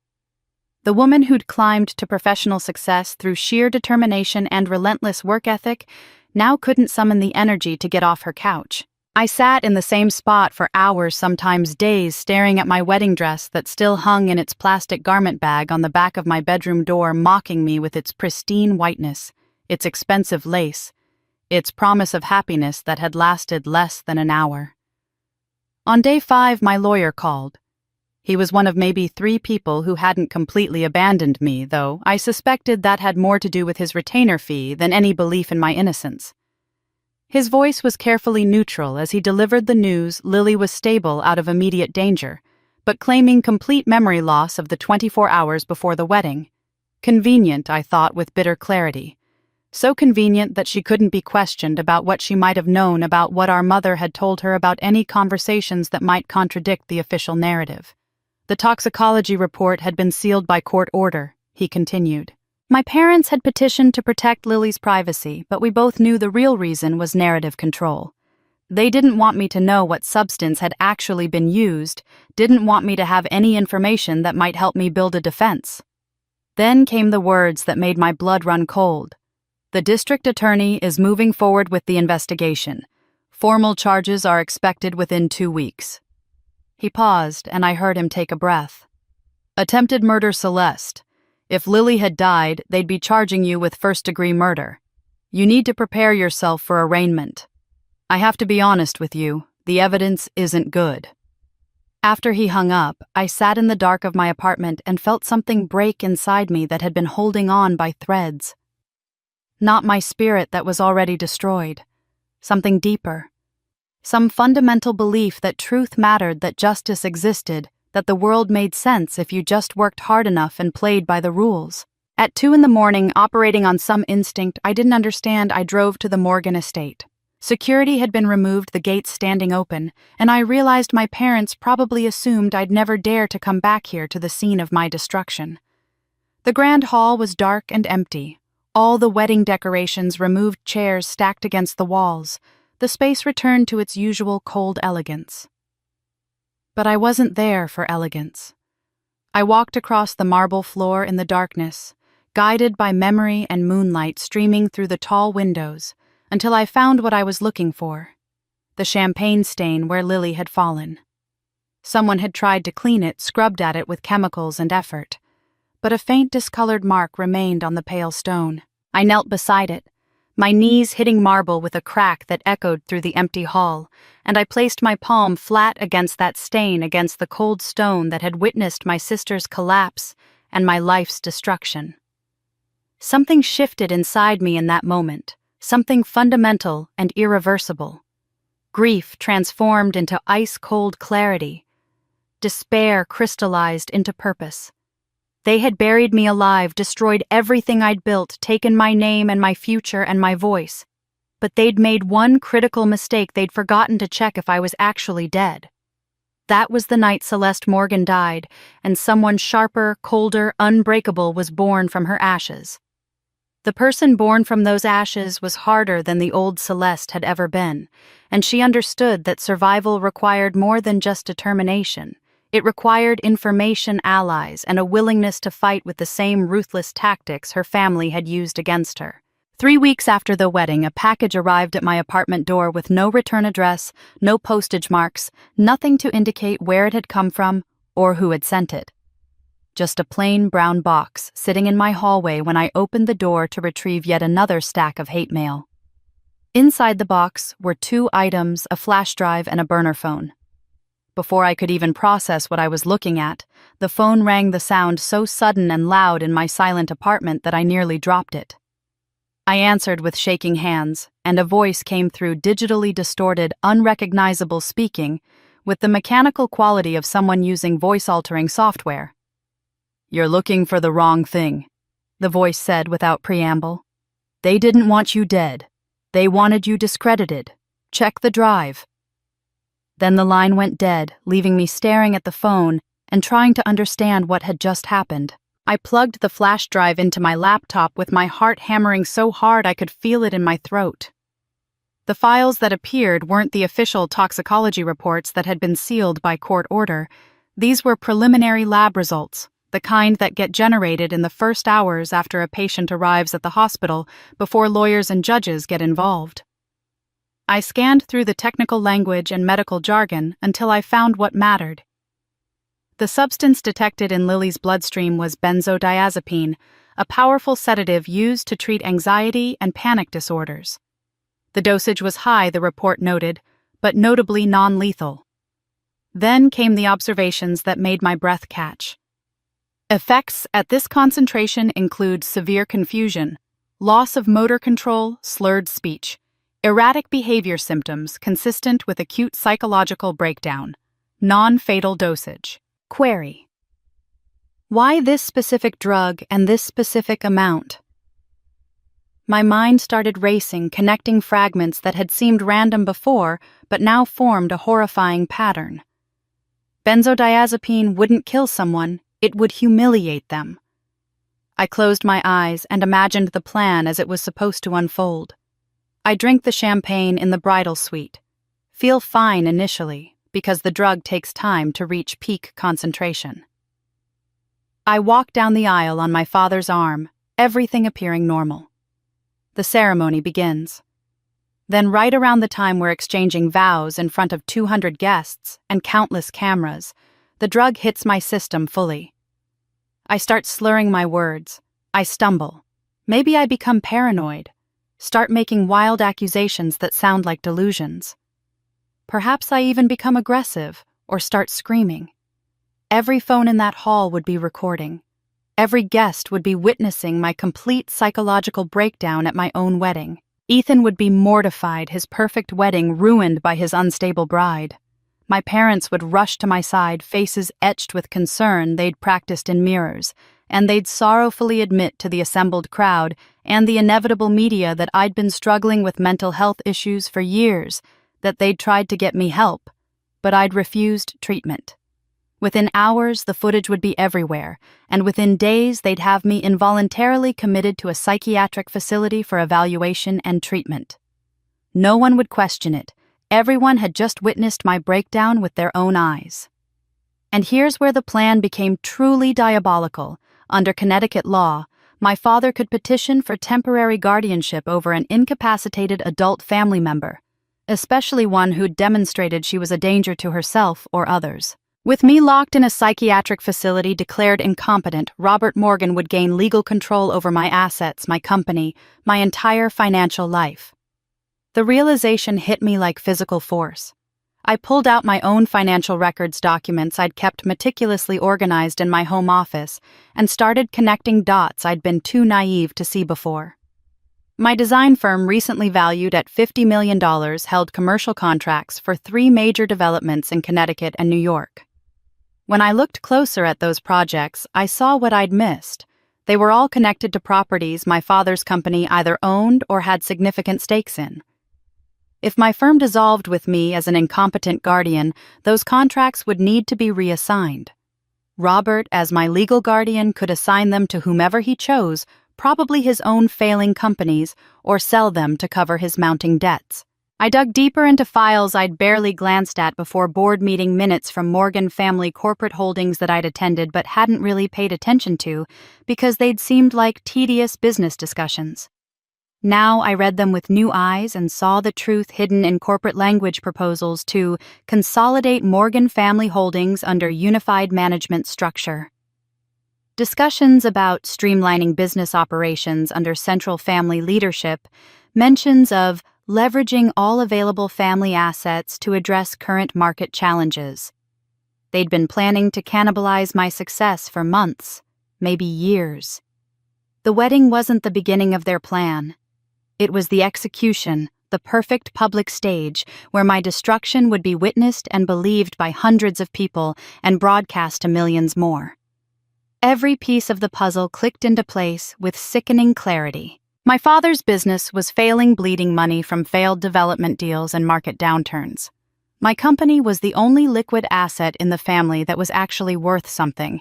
The woman who'd climbed to professional success through sheer determination and relentless work ethic now couldn't summon the energy to get off her couch. I sat in the same spot for hours, sometimes days, staring at my wedding dress that still hung in its plastic garment bag on the back of my bedroom door, mocking me with its pristine whiteness, its expensive lace, its promise of happiness that had lasted less than an hour. On day 5, my lawyer called. He was one of maybe 3 people who hadn't completely abandoned me, though I suspected that had more to do with his retainer fee than any belief in my innocence. His voice was carefully neutral as he delivered the news Lily was stable, out of immediate danger, but claiming complete memory loss of the 24 hours before the wedding. Convenient, I thought with bitter clarity. So convenient that she couldn't be questioned about what she might have known about what our mother had told her about any conversations that might contradict the official narrative. The toxicology report had been sealed by court order, he continued. My parents had petitioned to protect Lily's privacy, but we both knew the real reason was narrative control. They didn't want me to know what substance had actually been used, didn't want me to have any information that might help me build a defense. Then came the words that made my blood run cold. The district attorney is moving forward with the investigation. Formal charges are expected within 2 weeks. He paused, and I heard him take a breath. Attempted murder, Celeste. If Lily had died, they'd be charging you with first-degree murder. You need to prepare yourself for arraignment. I have to be honest with you, the evidence isn't good. After he hung up, I sat in the dark of my apartment and felt something break inside me that had been holding on by threads. Not my spirit that was already destroyed. Something deeper. Some fundamental belief that truth mattered, that justice existed, that the world made sense if you just worked hard enough and played by the rules. At 2 a.m, operating on some instinct I didn't understand, I drove to the Morgan estate. Security had been removed, the gates standing open, and I realized my parents probably assumed I'd never dare to come back here to the scene of my destruction. The grand hall was dark and empty. All the wedding decorations removed, chairs stacked against the walls. The space returned to its usual cold elegance. But I wasn't there for elegance. I walked across the marble floor in the darkness, guided by memory and moonlight streaming through the tall windows, until I found what I was looking for: the champagne stain where Lily had fallen. Someone had tried to clean it, scrubbed at it with chemicals and effort, but a faint discolored mark remained on the pale stone. I knelt beside it, my knees hitting marble with a crack that echoed through the empty hall, and I placed my palm flat against that stain, against the cold stone that had witnessed my sister's collapse and my life's destruction. Something shifted inside me in that moment, something fundamental and irreversible. Grief transformed into ice-cold clarity. Despair crystallized into purpose. They had buried me alive, destroyed everything I'd built, taken my name and my future and my voice. But they'd made one critical mistake. They'd forgotten to check if I was actually dead. That was the night Celeste Morgan died, and someone sharper, colder, unbreakable was born from her ashes. The person born from those ashes was harder than the old Celeste had ever been, and she understood that survival required more than just determination. It required information allies and a willingness to fight with the same ruthless tactics her family had used against her. 3 weeks after the wedding, a package arrived at my apartment door with no return address, no postage marks, nothing to indicate where it had come from or who had sent it. Just a plain brown box sitting in my hallway when I opened the door to retrieve yet another stack of hate mail. Inside the box were 2 items, a flash drive and a burner phone. Before I could even process what I was looking at, the phone rang, the sound so sudden and loud in my silent apartment that I nearly dropped it. I answered with shaking hands, and a voice came through, digitally distorted, unrecognizable, speaking with the mechanical quality of someone using voice-altering software. "You're looking for the wrong thing," the voice said without preamble. "They didn't want you dead. They wanted you discredited. Check the drive." Then the line went dead, leaving me staring at the phone and trying to understand what had just happened. I plugged the flash drive into my laptop with my heart hammering so hard I could feel it in my throat. The files that appeared weren't the official toxicology reports that had been sealed by court order. These were preliminary lab results, the kind that get generated in the first hours after a patient arrives at the hospital before lawyers and judges get involved. I scanned through the technical language and medical jargon until I found what mattered. The substance detected in Lily's bloodstream was benzodiazepine, a powerful sedative used to treat anxiety and panic disorders. The dosage was high, the report noted, but notably non-lethal. Then came the observations that made my breath catch. Effects at this concentration include severe confusion, loss of motor control, slurred speech, erratic behavior symptoms consistent with acute psychological breakdown, non-fatal dosage. Query: why this specific drug and this specific amount? My mind started racing, connecting fragments that had seemed random before, but now formed a horrifying pattern. Benzodiazepine wouldn't kill someone, it would humiliate them. I closed my eyes and imagined the plan as it was supposed to unfold. I drink the champagne in the bridal suite. Feel fine initially, because the drug takes time to reach peak concentration. I walk down the aisle on my father's arm, everything appearing normal. The ceremony begins. Then right around the time we're exchanging vows in front of 200 guests and countless cameras, the drug hits my system fully. I start slurring my words. I stumble. Maybe I become paranoid. Start making wild accusations that sound like delusions. Perhaps I even become aggressive or start screaming. Every phone in that hall would be recording. Every guest would be witnessing my complete psychological breakdown at my own wedding. Ethan would be mortified, his perfect wedding ruined by his unstable bride. My parents would rush to my side, faces etched with concern they'd practiced in mirrors, and they'd sorrowfully admit to the assembled crowd and the inevitable media that I'd been struggling with mental health issues for years, that they'd tried to get me help, but I'd refused treatment. Within hours, the footage would be everywhere, and within days, they'd have me involuntarily committed to a psychiatric facility for evaluation and treatment. No one would question it. Everyone had just witnessed my breakdown with their own eyes. And here's where the plan became truly diabolical. Under Connecticut law, my father could petition for temporary guardianship over an incapacitated adult family member, especially one who'd demonstrated she was a danger to herself or others. With me locked in a psychiatric facility declared incompetent, Robert Morgan would gain legal control over my assets, my company, my entire financial life. The realization hit me like physical force. I pulled out my own financial records documents I'd kept meticulously organized in my home office and started connecting dots I'd been too naive to see before. My design firm, recently valued at $50 million, held commercial contracts for 3 major developments in Connecticut and New York. When I looked closer at those projects, I saw what I'd missed. They were all connected to properties my father's company either owned or had significant stakes in. If my firm dissolved with me as an incompetent guardian, those contracts would need to be reassigned. Robert, as my legal guardian, could assign them to whomever he chose, probably his own failing companies, or sell them to cover his mounting debts. I dug deeper into files I'd barely glanced at before board meeting minutes from Morgan family corporate holdings that I'd attended but hadn't really paid attention to because they'd seemed like tedious business discussions. Now I read them with new eyes and saw the truth hidden in corporate language proposals to consolidate Morgan family holdings under unified management structure. Discussions about streamlining business operations under central family leadership, mentions of leveraging all available family assets to address current market challenges. They'd been planning to cannibalize my success for months, maybe years. The wedding wasn't the beginning of their plan. It was the execution, the perfect public stage where my destruction would be witnessed and believed by hundreds of people and broadcast to millions more. Every piece of the puzzle clicked into place with sickening clarity. My father's business was failing, bleeding money from failed development deals and market downturns. My company was the only liquid asset in the family that was actually worth something.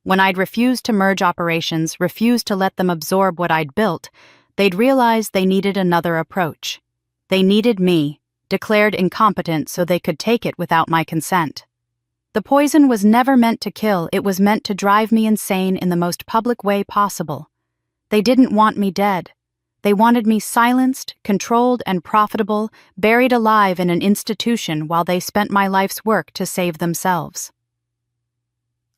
When I'd refused to merge operations, refused to let them absorb what I'd built, they'd realized they needed another approach. They needed me, declared incompetent so they could take it without my consent. The poison was never meant to kill, it was meant to drive me insane in the most public way possible. They didn't want me dead. They wanted me silenced, controlled, and profitable, buried alive in an institution while they spent my life's work to save themselves.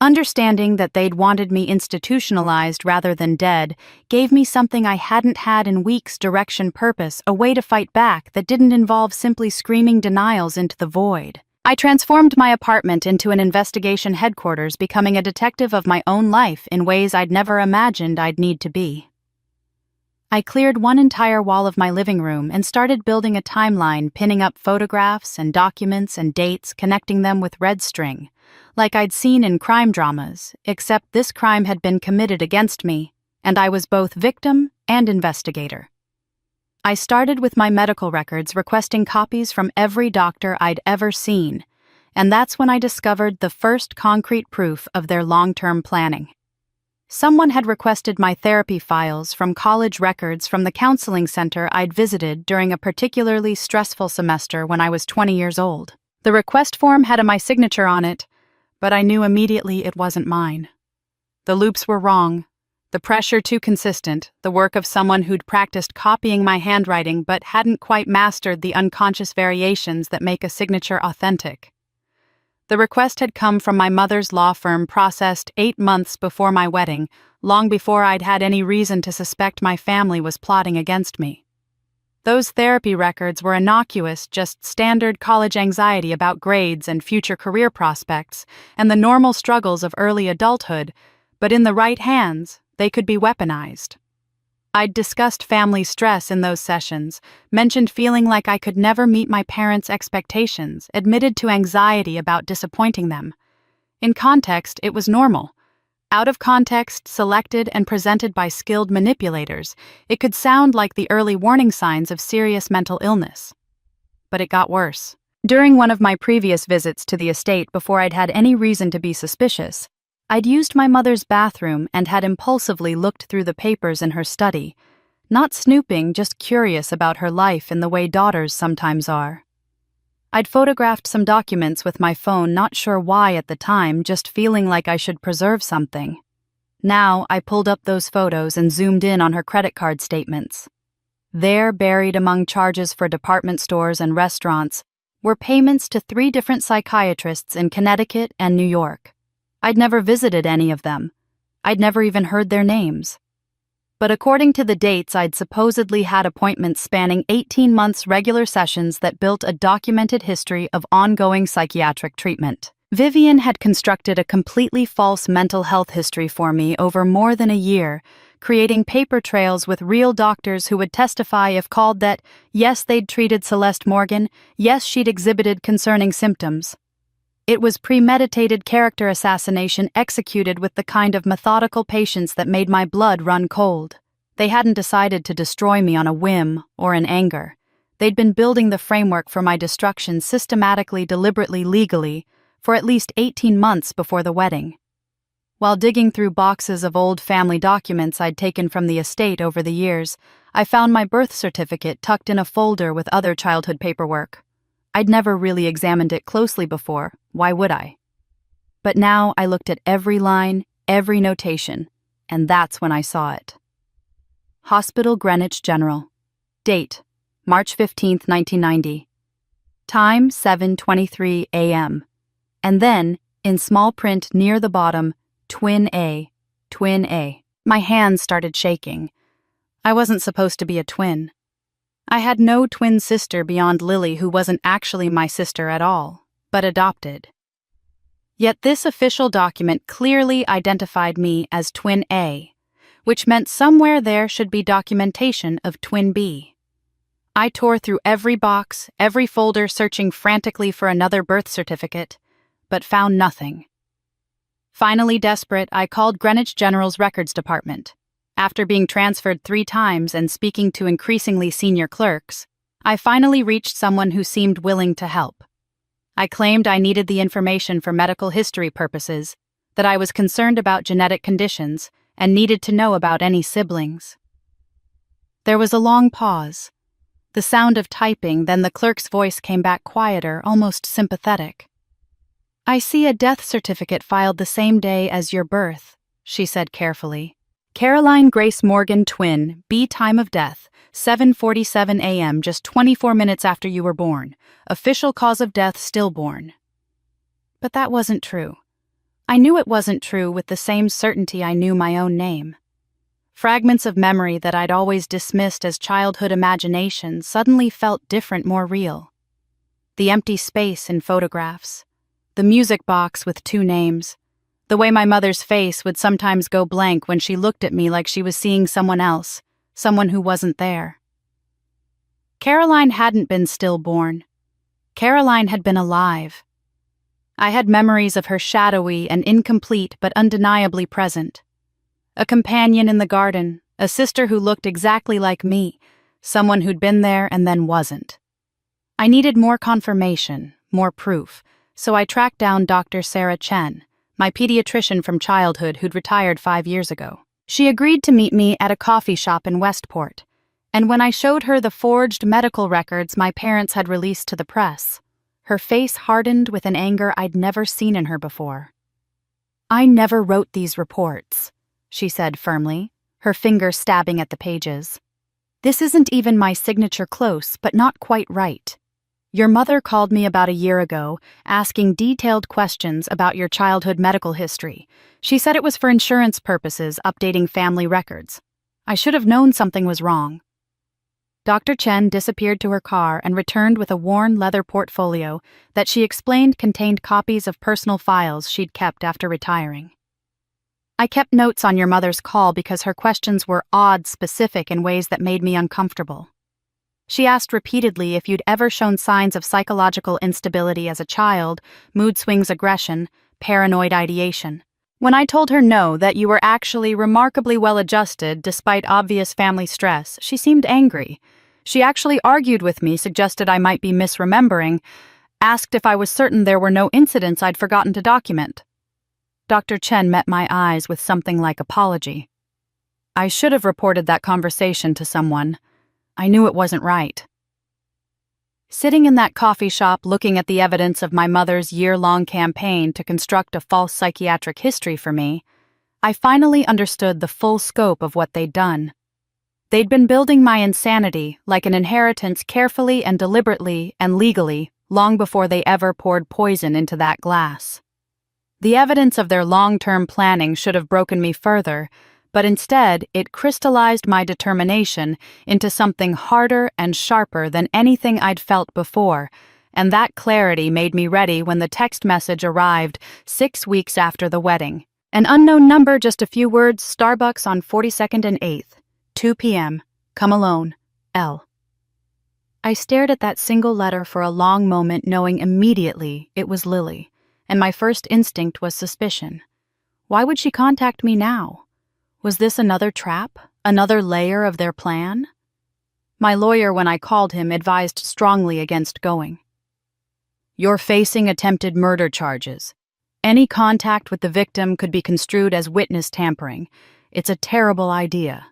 Understanding that they'd wanted me institutionalized rather than dead gave me something I hadn't had in weeks: direction, purpose, a way to fight back that didn't involve simply screaming denials into the void. I transformed my apartment into an investigation headquarters, becoming a detective of my own life in ways I'd never imagined I'd need to be. I cleared one entire wall of my living room and started building a timeline, pinning up photographs and documents and dates, connecting them with red string, like I'd seen in crime dramas, except this crime had been committed against me, and I was both victim and investigator. I started with my medical records, requesting copies from every doctor I'd ever seen, and that's when I discovered the first concrete proof of their long-term planning. Someone had requested my therapy files from college records from the counseling center I'd visited during a particularly stressful semester when I was 20 years old. The request form had my signature on it, but I knew immediately it wasn't mine. The loops were wrong. The pressure too consistent, the work of someone who'd practiced copying my handwriting but hadn't quite mastered the unconscious variations that make a signature authentic. The request had come from my mother's law firm, processed 8 months before my wedding, long before I'd had any reason to suspect my family was plotting against me. Those therapy records were innocuous, just standard college anxiety about grades and future career prospects, and the normal struggles of early adulthood, but in the right hands, they could be weaponized. I'd discussed family stress in those sessions, mentioned feeling like I could never meet my parents' expectations, admitted to anxiety about disappointing them. In context, it was normal. Out of context, selected and presented by skilled manipulators, it could sound like the early warning signs of serious mental illness. But it got worse. During one of my previous visits to the estate, before I'd had any reason to be suspicious, I'd used my mother's bathroom and had impulsively looked through the papers in her study, not snooping, just curious about her life in the way daughters sometimes are. I'd photographed some documents with my phone, not sure why at the time, just feeling like I should preserve something. Now I pulled up those photos and zoomed in on her credit card statements. There, buried among charges for department stores and restaurants, were payments to 3 different psychiatrists in Connecticut and New York. I'd never visited any of them. I'd never even heard their names. But according to the dates, I'd supposedly had appointments spanning 18 months, regular sessions that built a documented history of ongoing psychiatric treatment. Vivian had constructed a completely false mental health history for me over more than a year, creating paper trails with real doctors who would testify if called that, yes, they'd treated Celeste Morgan, yes, she'd exhibited concerning symptoms. It was premeditated character assassination executed with the kind of methodical patience that made my blood run cold. They hadn't decided to destroy me on a whim or in anger. They'd been building the framework for my destruction systematically, deliberately, legally, for at least 18 months before the wedding. While digging through boxes of old family documents I'd taken from the estate over the years, I found my birth certificate tucked in a folder with other childhood paperwork. I'd never really examined it closely before, why would I? But now I looked at every line, every notation, and that's when I saw it. Hospital Greenwich General. Date: March 15, 1990. Time: 7:23 a.m. And then, in small print near the bottom, Twin A, Twin A. My hands started shaking. I wasn't supposed to be a twin. I had no twin sister beyond Lily, who wasn't actually my sister at all, but adopted. Yet this official document clearly identified me as Twin A, which meant somewhere there should be documentation of Twin B. I tore through every box, every folder, searching frantically for another birth certificate, but found nothing. Finally desperate, I called Greenwich General's records department. After being transferred 3 times and speaking to increasingly senior clerks, I finally reached someone who seemed willing to help. I claimed I needed the information for medical history purposes, that I was concerned about genetic conditions, and needed to know about any siblings. There was a long pause. The sound of typing, then the clerk's voice came back quieter, almost sympathetic. "I see a death certificate filed the same day as your birth," she said carefully. "Caroline Grace Morgan, twin, B. Time of death, 7:47 a.m., just 24 minutes after you were born. Official cause of death, stillborn." But that wasn't true. I knew it wasn't true with the same certainty I knew my own name. Fragments of memory that I'd always dismissed as childhood imagination suddenly felt different, more real. The empty space in photographs. The music box with 2 names. The way my mother's face would sometimes go blank when she looked at me like she was seeing someone else, someone who wasn't there. Caroline hadn't been stillborn. Caroline had been alive. I had memories of her shadowy and incomplete but undeniably present. A companion in the garden, a sister who looked exactly like me, someone who'd been there and then wasn't. I needed more confirmation, more proof, so I tracked down Dr. Sarah Chen, my pediatrician from childhood who'd retired 5 years ago. She agreed to meet me at a coffee shop in Westport, and when I showed her the forged medical records my parents had released to the press, her face hardened with an anger I'd never seen in her before. "I never wrote these reports," she said firmly, her finger stabbing at the pages. "This isn't even my signature close, but not quite right. Your mother called me about a year ago, asking detailed questions about your childhood medical history. She said it was for insurance purposes, updating family records. I should have known something was wrong." Dr. Chen disappeared to her car and returned with a worn leather portfolio that she explained contained copies of personal files she'd kept after retiring. "I kept notes on your mother's call because her questions were odd, specific in ways that made me uncomfortable. She asked repeatedly if you'd ever shown signs of psychological instability as a child, mood swings, aggression, paranoid ideation. When I told her no, that you were actually remarkably well adjusted despite obvious family stress, she seemed angry. She actually argued with me, suggested I might be misremembering, asked if I was certain there were no incidents I'd forgotten to document." Dr. Chen met my eyes with something like apology. "I should have reported that conversation to someone. I knew it wasn't right." Sitting in that coffee shop looking at the evidence of my mother's year-long campaign to construct a false psychiatric history for me, I finally understood the full scope of what they'd done. They'd been building my insanity like an inheritance carefully and deliberately and legally long before they ever poured poison into that glass. The evidence of their long-term planning should have broken me further, but instead it crystallized my determination into something harder and sharper than anything I'd felt before, and that clarity made me ready when the text message arrived 6 weeks after the wedding, An unknown number, just a few words, Starbucks on 42nd and 8th, 2 p.m. Come alone, L. I stared at that single letter for a long moment, knowing immediately it was Lily, and my first instinct was suspicion. Why would she contact me now? Was this another trap? Another layer of their plan? My lawyer, when I called him, advised strongly against going. You're facing attempted murder charges. Any contact with the victim could be construed as witness tampering. It's a terrible idea.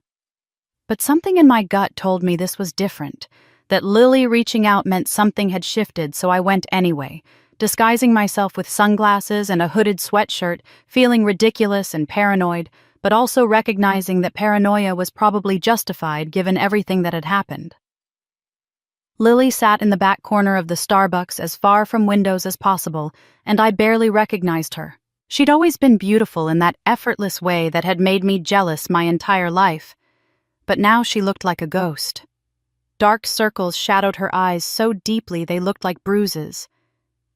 But something in my gut told me this was different, that Lily reaching out meant something had shifted, so I went anyway, disguising myself with sunglasses and a hooded sweatshirt, feeling ridiculous and paranoid, but also recognizing that paranoia was probably justified given everything that had happened. Lily sat in the back corner of the Starbucks as far from windows as possible, and I barely recognized her. She'd always been beautiful in that effortless way that had made me jealous my entire life. But now she looked like a ghost. Dark circles shadowed her eyes so deeply they looked like bruises.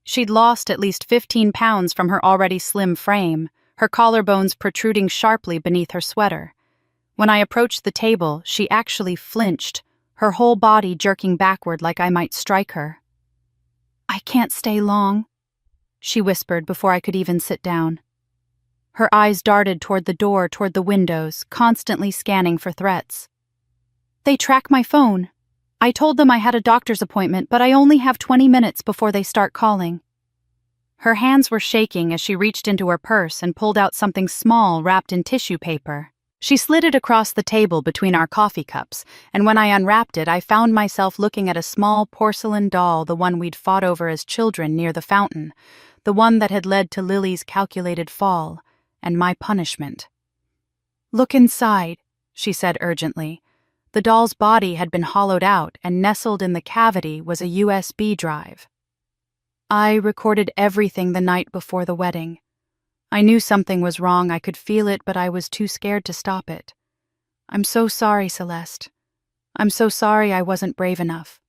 She'd lost at least 15 pounds from her already slim frame, her collarbones protruding sharply beneath her sweater. When I approached the table, she actually flinched, her whole body jerking backward like I might strike her. "I can't stay long," she whispered before I could even sit down. Her eyes darted toward the door, toward the windows, constantly scanning for threats. "They track my phone. I told them I had a doctor's appointment, but I only have 20 minutes before they start calling." Her hands were shaking as she reached into her purse and pulled out something small wrapped in tissue paper. She slid it across the table between our coffee cups, and when I unwrapped it, I found myself looking at a small porcelain doll, the one we'd fought over as children near the fountain, the one that had led to Lily's calculated fall, and my punishment. "Look inside," she said urgently. The doll's body had been hollowed out, and nestled in the cavity was a USB drive. I recorded everything the night before the wedding. I knew something was wrong, I could feel it, but I was too scared to stop it. "I'm so sorry, Celeste. I'm so sorry I wasn't brave enough."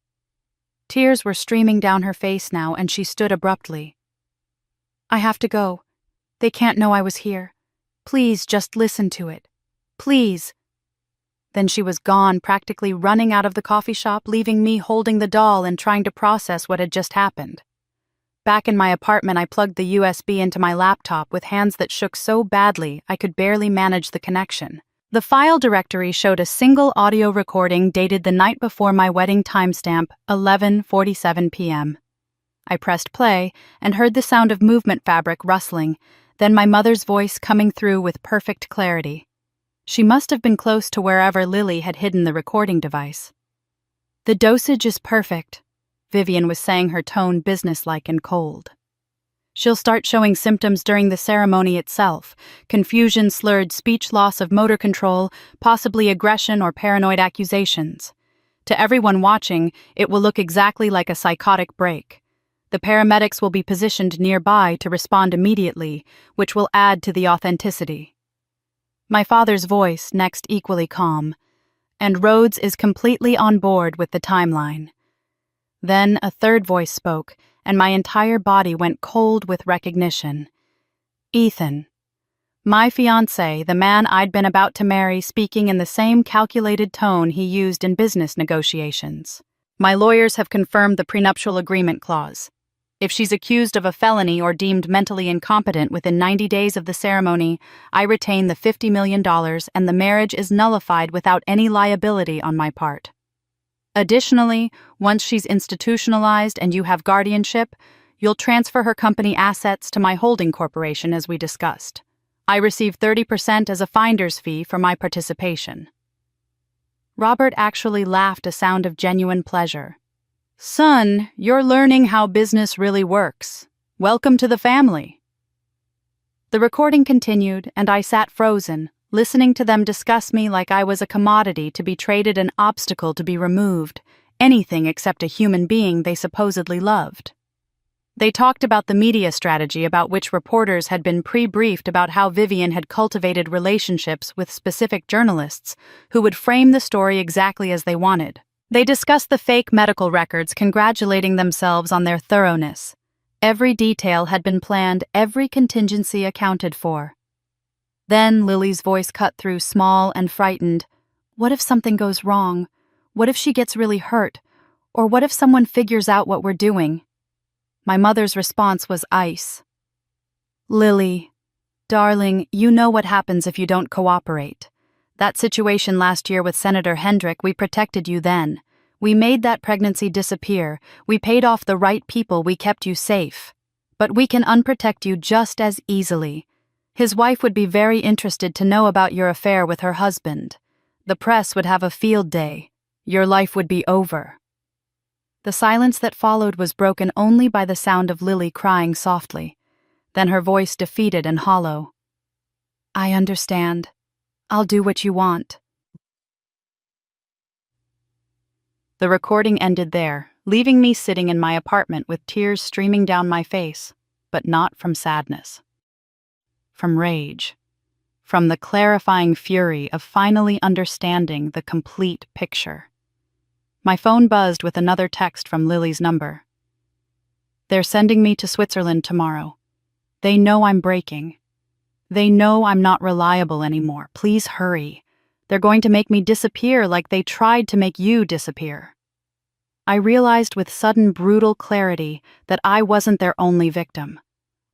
Tears were streaming down her face now, and she stood abruptly. "I have to go. They can't know I was here. Please just listen to it. Please." Then she was gone, practically running out of the coffee shop, leaving me holding the doll and trying to process what had just happened. Back in my apartment, I plugged the USB into my laptop with hands that shook so badly I could barely manage the connection. The file directory showed a single audio recording dated the night before my wedding, timestamp 11:47 p.m. I pressed play and heard the sound of movement fabric rustling, then my mother's voice coming through with perfect clarity. She must have been close to wherever Lily had hidden the recording device. "The dosage is perfect," Vivian was saying, her tone businesslike and cold. "She'll start showing symptoms during the ceremony itself: confusion, slurred speech, loss of motor control, possibly aggression or paranoid accusations. To everyone watching, it will look exactly like a psychotic break. The paramedics will be positioned nearby to respond immediately, which will add to the authenticity." My father's voice, next, equally calm. "And Rhodes is completely on board with the timeline." Then a third voice spoke, and my entire body went cold with recognition. Ethan. My fiancé, the man I'd been about to marry, speaking in the same calculated tone he used in business negotiations. "My lawyers have confirmed the prenuptial agreement clause. If she's accused of a felony or deemed mentally incompetent within 90 days of the ceremony, I retain the $50 million and the marriage is nullified without any liability on my part. Additionally, once she's institutionalized and you have guardianship, you'll transfer her company assets to my holding corporation as we discussed. I receive 30% as a finder's fee for my participation." Robert actually laughed, a sound of genuine pleasure. "Son, you're learning how business really works. Welcome to the family." The recording continued, and I sat frozen, listening to them discuss me like I was a commodity to be traded, an obstacle to be removed, anything except a human being they supposedly loved. They talked about the media strategy about which reporters had been pre-briefed about how Vivian had cultivated relationships with specific journalists who would frame the story exactly as they wanted. They discussed the fake medical records, congratulating themselves on their thoroughness. Every detail had been planned, every contingency accounted for. Then Lily's voice cut through, small and frightened. What if something goes wrong? What if she gets really hurt? Or what if someone figures out what we're doing? My mother's response was ice. Lily, darling, you know what happens if you don't cooperate. That situation last year with Senator Hendrick, we protected you then. We made that pregnancy disappear. We paid off the right people. We kept you safe. But we can unprotect you just as easily. His wife would be very interested to know about your affair with her husband. The press would have a field day. Your life would be over. The silence that followed was broken only by the sound of Lily crying softly. Then her voice defeated and hollow. I understand. I'll do what you want. The recording ended there, leaving me sitting in my apartment with tears streaming down my face, but not from sadness. From rage. From the clarifying fury of finally understanding the complete picture. My phone buzzed with another text from Lily's number. They're sending me to Switzerland tomorrow. They know I'm breaking. They know I'm not reliable anymore. Please hurry. They're going to make me disappear like they tried to make you disappear. I realized with sudden brutal clarity that I wasn't their only victim.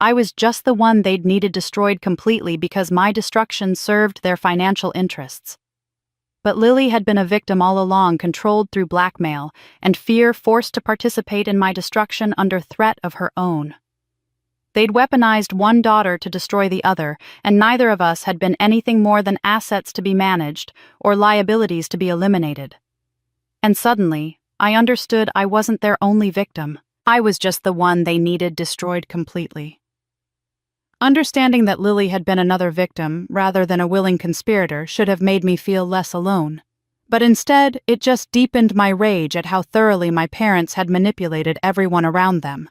I was just the one they'd needed destroyed completely because my destruction served their financial interests. But Lily had been a victim all along, controlled through blackmail and fear, forced to participate in my destruction under threat of her own. They'd weaponized one daughter to destroy the other, and neither of us had been anything more than assets to be managed or liabilities to be eliminated. And suddenly, I understood I wasn't their only victim. I was just the one they needed destroyed completely. Understanding that Lily had been another victim rather than a willing conspirator should have made me feel less alone. But instead, it just deepened my rage at how thoroughly my parents had manipulated everyone around them.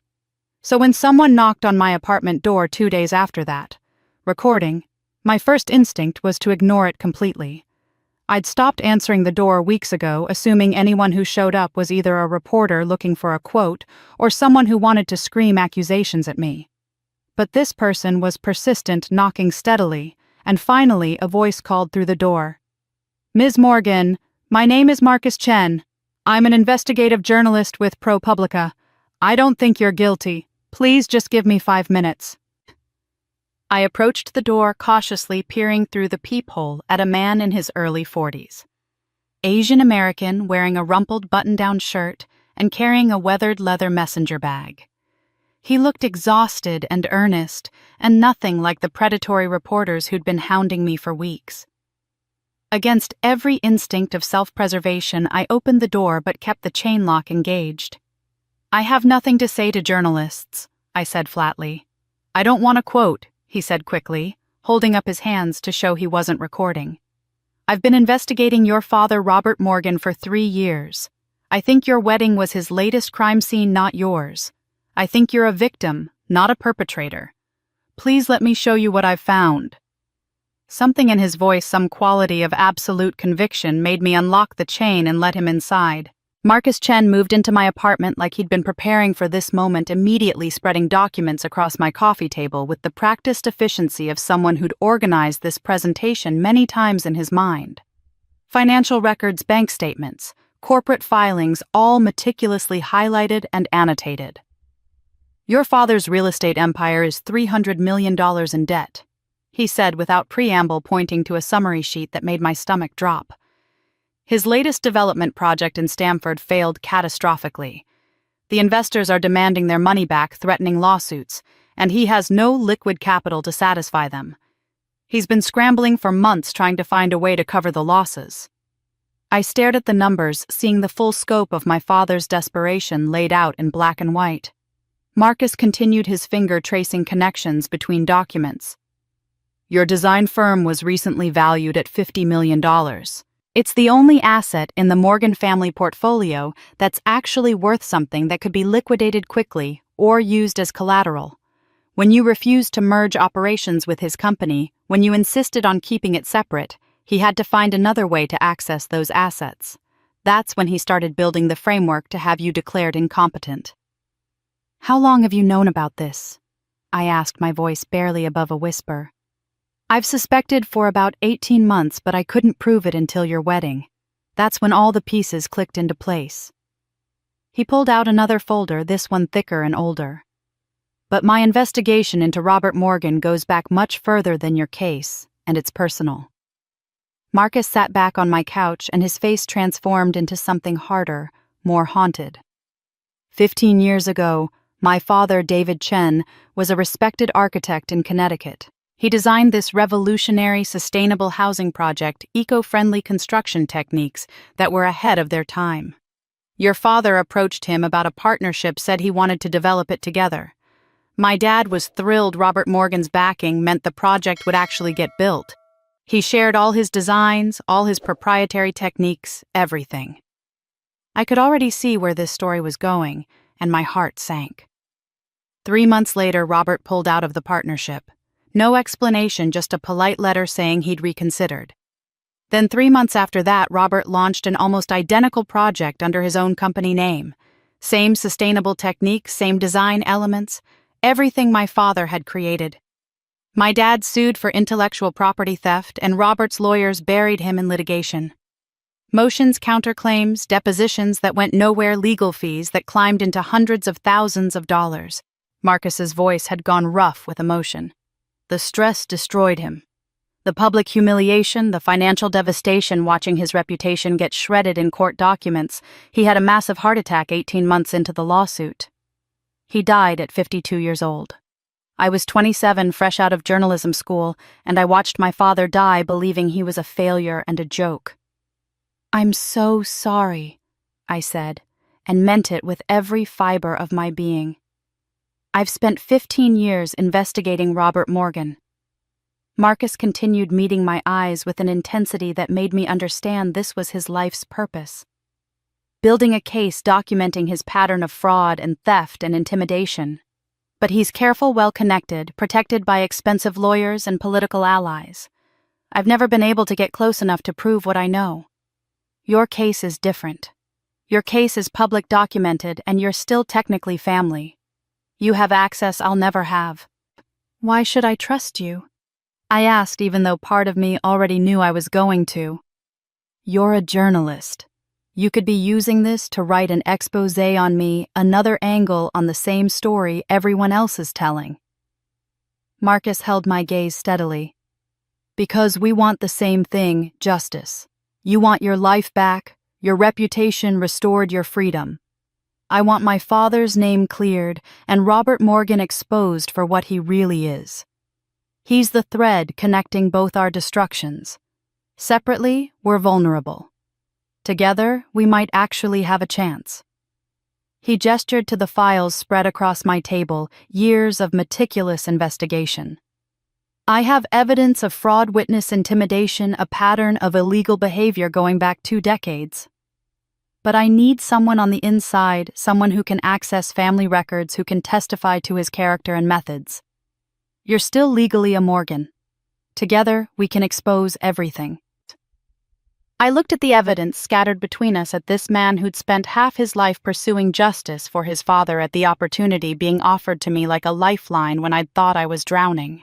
So when someone knocked on my apartment door 2 days after that, recording, my first instinct was to ignore it completely. I'd stopped answering the door weeks ago, assuming anyone who showed up was either a reporter looking for a quote or someone who wanted to scream accusations at me. But this person was persistent, knocking steadily, and finally a voice called through the door. Ms. Morgan, my name is Marcus Chen. I'm an investigative journalist with ProPublica. I don't think you're guilty. Please just give me 5 minutes. I approached the door cautiously, peering through the peephole at a man in his early 40s. Asian American, wearing a rumpled button-down shirt and carrying a weathered leather messenger bag. He looked exhausted and earnest, and nothing like the predatory reporters who'd been hounding me for weeks. Against every instinct of self-preservation, I opened the door but kept the chain lock engaged. I have nothing to say to journalists, I said flatly. I don't want a quote, he said quickly, holding up his hands to show he wasn't recording. I've been investigating your father, Robert Morgan, for 3 years. I think your wedding was his latest crime scene, not yours. I think you're a victim, not a perpetrator. Please let me show you what I've found. Something in his voice, some quality of absolute conviction, made me unlock the chain and let him inside. Marcus Chen moved into my apartment like he'd been preparing for this moment, immediately spreading documents across my coffee table with the practiced efficiency of someone who'd organized this presentation many times in his mind. Financial records, bank statements, corporate filings, all meticulously highlighted and annotated. Your father's real estate empire is $300 million in debt, he said without preamble, pointing to a summary sheet that made my stomach drop. His latest development project in Stamford failed catastrophically. The investors are demanding their money back, threatening lawsuits, and he has no liquid capital to satisfy them. He's been scrambling for months trying to find a way to cover the losses. I stared at the numbers, seeing the full scope of my father's desperation laid out in black and white. Marcus continued, his finger tracing connections between documents. Your design firm was recently valued at $50 million. It's the only asset in the Morgan family portfolio that's actually worth something that could be liquidated quickly or used as collateral. When you refused to merge operations with his company, when you insisted on keeping it separate, he had to find another way to access those assets. That's when he started building the framework to have you declared incompetent. How long have you known about this? I asked, my voice barely above a whisper. I've suspected for about 18 months, but I couldn't prove it until your wedding. That's when all the pieces clicked into place. He pulled out another folder, this one thicker and older. But my investigation into Robert Morgan goes back much further than your case, and it's personal. Marcus sat back on my couch, and his face transformed into something harder, more haunted. 15 years ago, my father, David Chen, was a respected architect in Connecticut. He designed this revolutionary, sustainable housing project, eco-friendly construction techniques that were ahead of their time. Your father approached him about a partnership, said he wanted to develop it together. My dad was thrilled Robert Morgan's backing meant the project would actually get built. He shared all his designs, all his proprietary techniques, everything. I could already see where this story was going, and my heart sank. 3 months later, Robert pulled out of the partnership. No explanation, just a polite letter saying he'd reconsidered. Then 3 months after that, Robert launched an almost identical project under his own company name. Same sustainable techniques, same design elements, everything my father had created. My dad sued for intellectual property theft, and Robert's lawyers buried him in litigation. Motions, counterclaims, depositions that went nowhere, legal fees that climbed into hundreds of thousands of dollars. Marcus's voice had gone rough with emotion. The stress destroyed him. The public humiliation, the financial devastation watching his reputation get shredded in court documents. He had a massive heart attack 18 months into the lawsuit. He died at 52 years old. I was 27, fresh out of journalism school, and I watched my father die believing he was a failure and a joke. "I'm so sorry," I said, and meant it with every fiber of my being. I've spent 15 years investigating Robert Morgan. Marcus continued, meeting my eyes with an intensity that made me understand this was his life's purpose. Building a case documenting his pattern of fraud and theft and intimidation. But he's careful, well-connected, protected by expensive lawyers and political allies. I've never been able to get close enough to prove what I know. Your case is different. Your case is public documented, and you're still technically family. You have access I'll never have. Why should I trust you? I asked, even though part of me already knew I was going to. You're a journalist. You could be using this to write an expose on me, another angle on the same story everyone else is telling. Marcus held my gaze steadily. Because we want the same thing, justice. You want your life back, your reputation restored, your freedom. I want my father's name cleared and Robert Morgan exposed for what he really is. He's the thread connecting both our destructions. Separately, we're vulnerable. Together, we might actually have a chance. He gestured to the files spread across my table, years of meticulous investigation. I have evidence of fraud, witness intimidation, a pattern of illegal behavior going back 2 decades. But I need someone on the inside, someone who can access family records, who can testify to his character and methods. You're still legally a Morgan. Together, we can expose everything. I looked at the evidence scattered between us, at this man who'd spent half his life pursuing justice for his father, at the opportunity being offered to me like a lifeline when I'd thought I was drowning.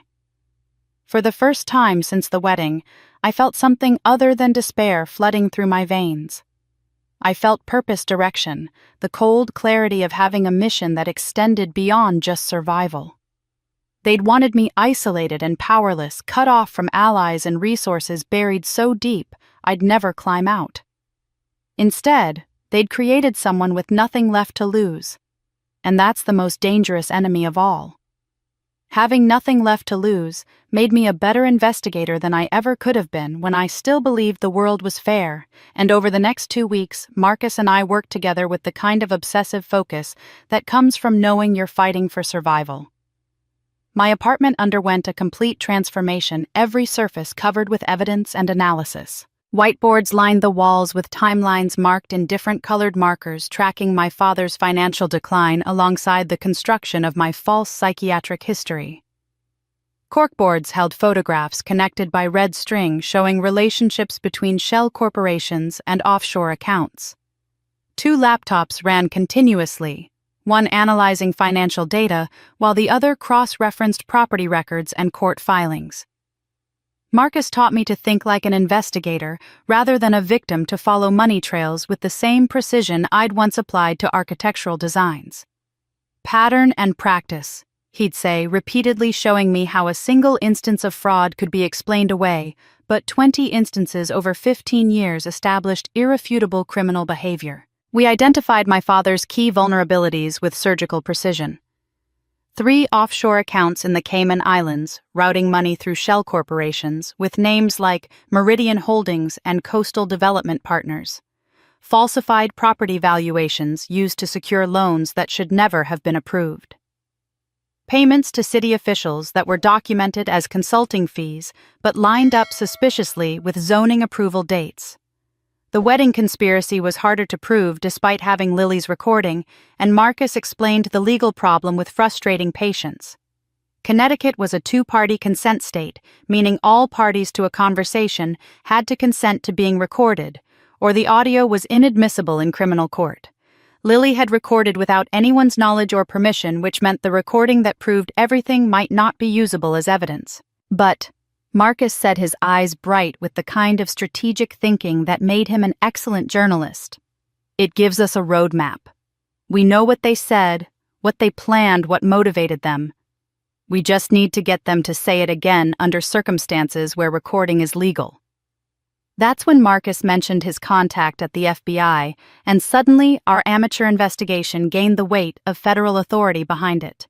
For the first time since the wedding, I felt something other than despair flooding through my veins. I felt purpose, direction, the cold clarity of having a mission that extended beyond just survival. They'd wanted me isolated and powerless, cut off from allies and resources, buried so deep I'd never climb out. Instead, they'd created someone with nothing left to lose. And that's the most dangerous enemy of all. Having nothing left to lose made me a better investigator than I ever could have been when I still believed the world was fair, and over the next 2 weeks, Marcus and I worked together with the kind of obsessive focus that comes from knowing you're fighting for survival. My apartment underwent a complete transformation, every surface covered with evidence and analysis. Whiteboards lined the walls with timelines marked in different colored markers, tracking my father's financial decline alongside the construction of my false psychiatric history. Corkboards held photographs connected by red string showing relationships between shell corporations and offshore accounts. 2 laptops ran continuously, one analyzing financial data while the other cross-referenced property records and court filings. Marcus taught me to think like an investigator rather than a victim, to follow money trails with the same precision I'd once applied to architectural designs. Pattern and practice, he'd say, repeatedly showing me how a single instance of fraud could be explained away, but 20 instances over 15 years established irrefutable criminal behavior. We identified my father's key vulnerabilities with surgical precision. 3 offshore accounts in the Cayman Islands, routing money through shell corporations with names like Meridian Holdings and Coastal Development Partners. Falsified property valuations used to secure loans that should never have been approved. Payments to city officials that were documented as consulting fees but lined up suspiciously with zoning approval dates. The wedding conspiracy was harder to prove despite having Lily's recording, and Marcus explained the legal problem with frustrating patience. Connecticut was a 2-party consent state, meaning all parties to a conversation had to consent to being recorded, or the audio was inadmissible in criminal court. Lily had recorded without anyone's knowledge or permission, which meant the recording that proved everything might not be usable as evidence. But Marcus said, his eyes bright with the kind of strategic thinking that made him an excellent journalist. It gives us a roadmap. We know what they said, what they planned, what motivated them. We just need to get them to say it again under circumstances where recording is legal. That's when Marcus mentioned his contact at the FBI, and suddenly our amateur investigation gained the weight of federal authority behind it.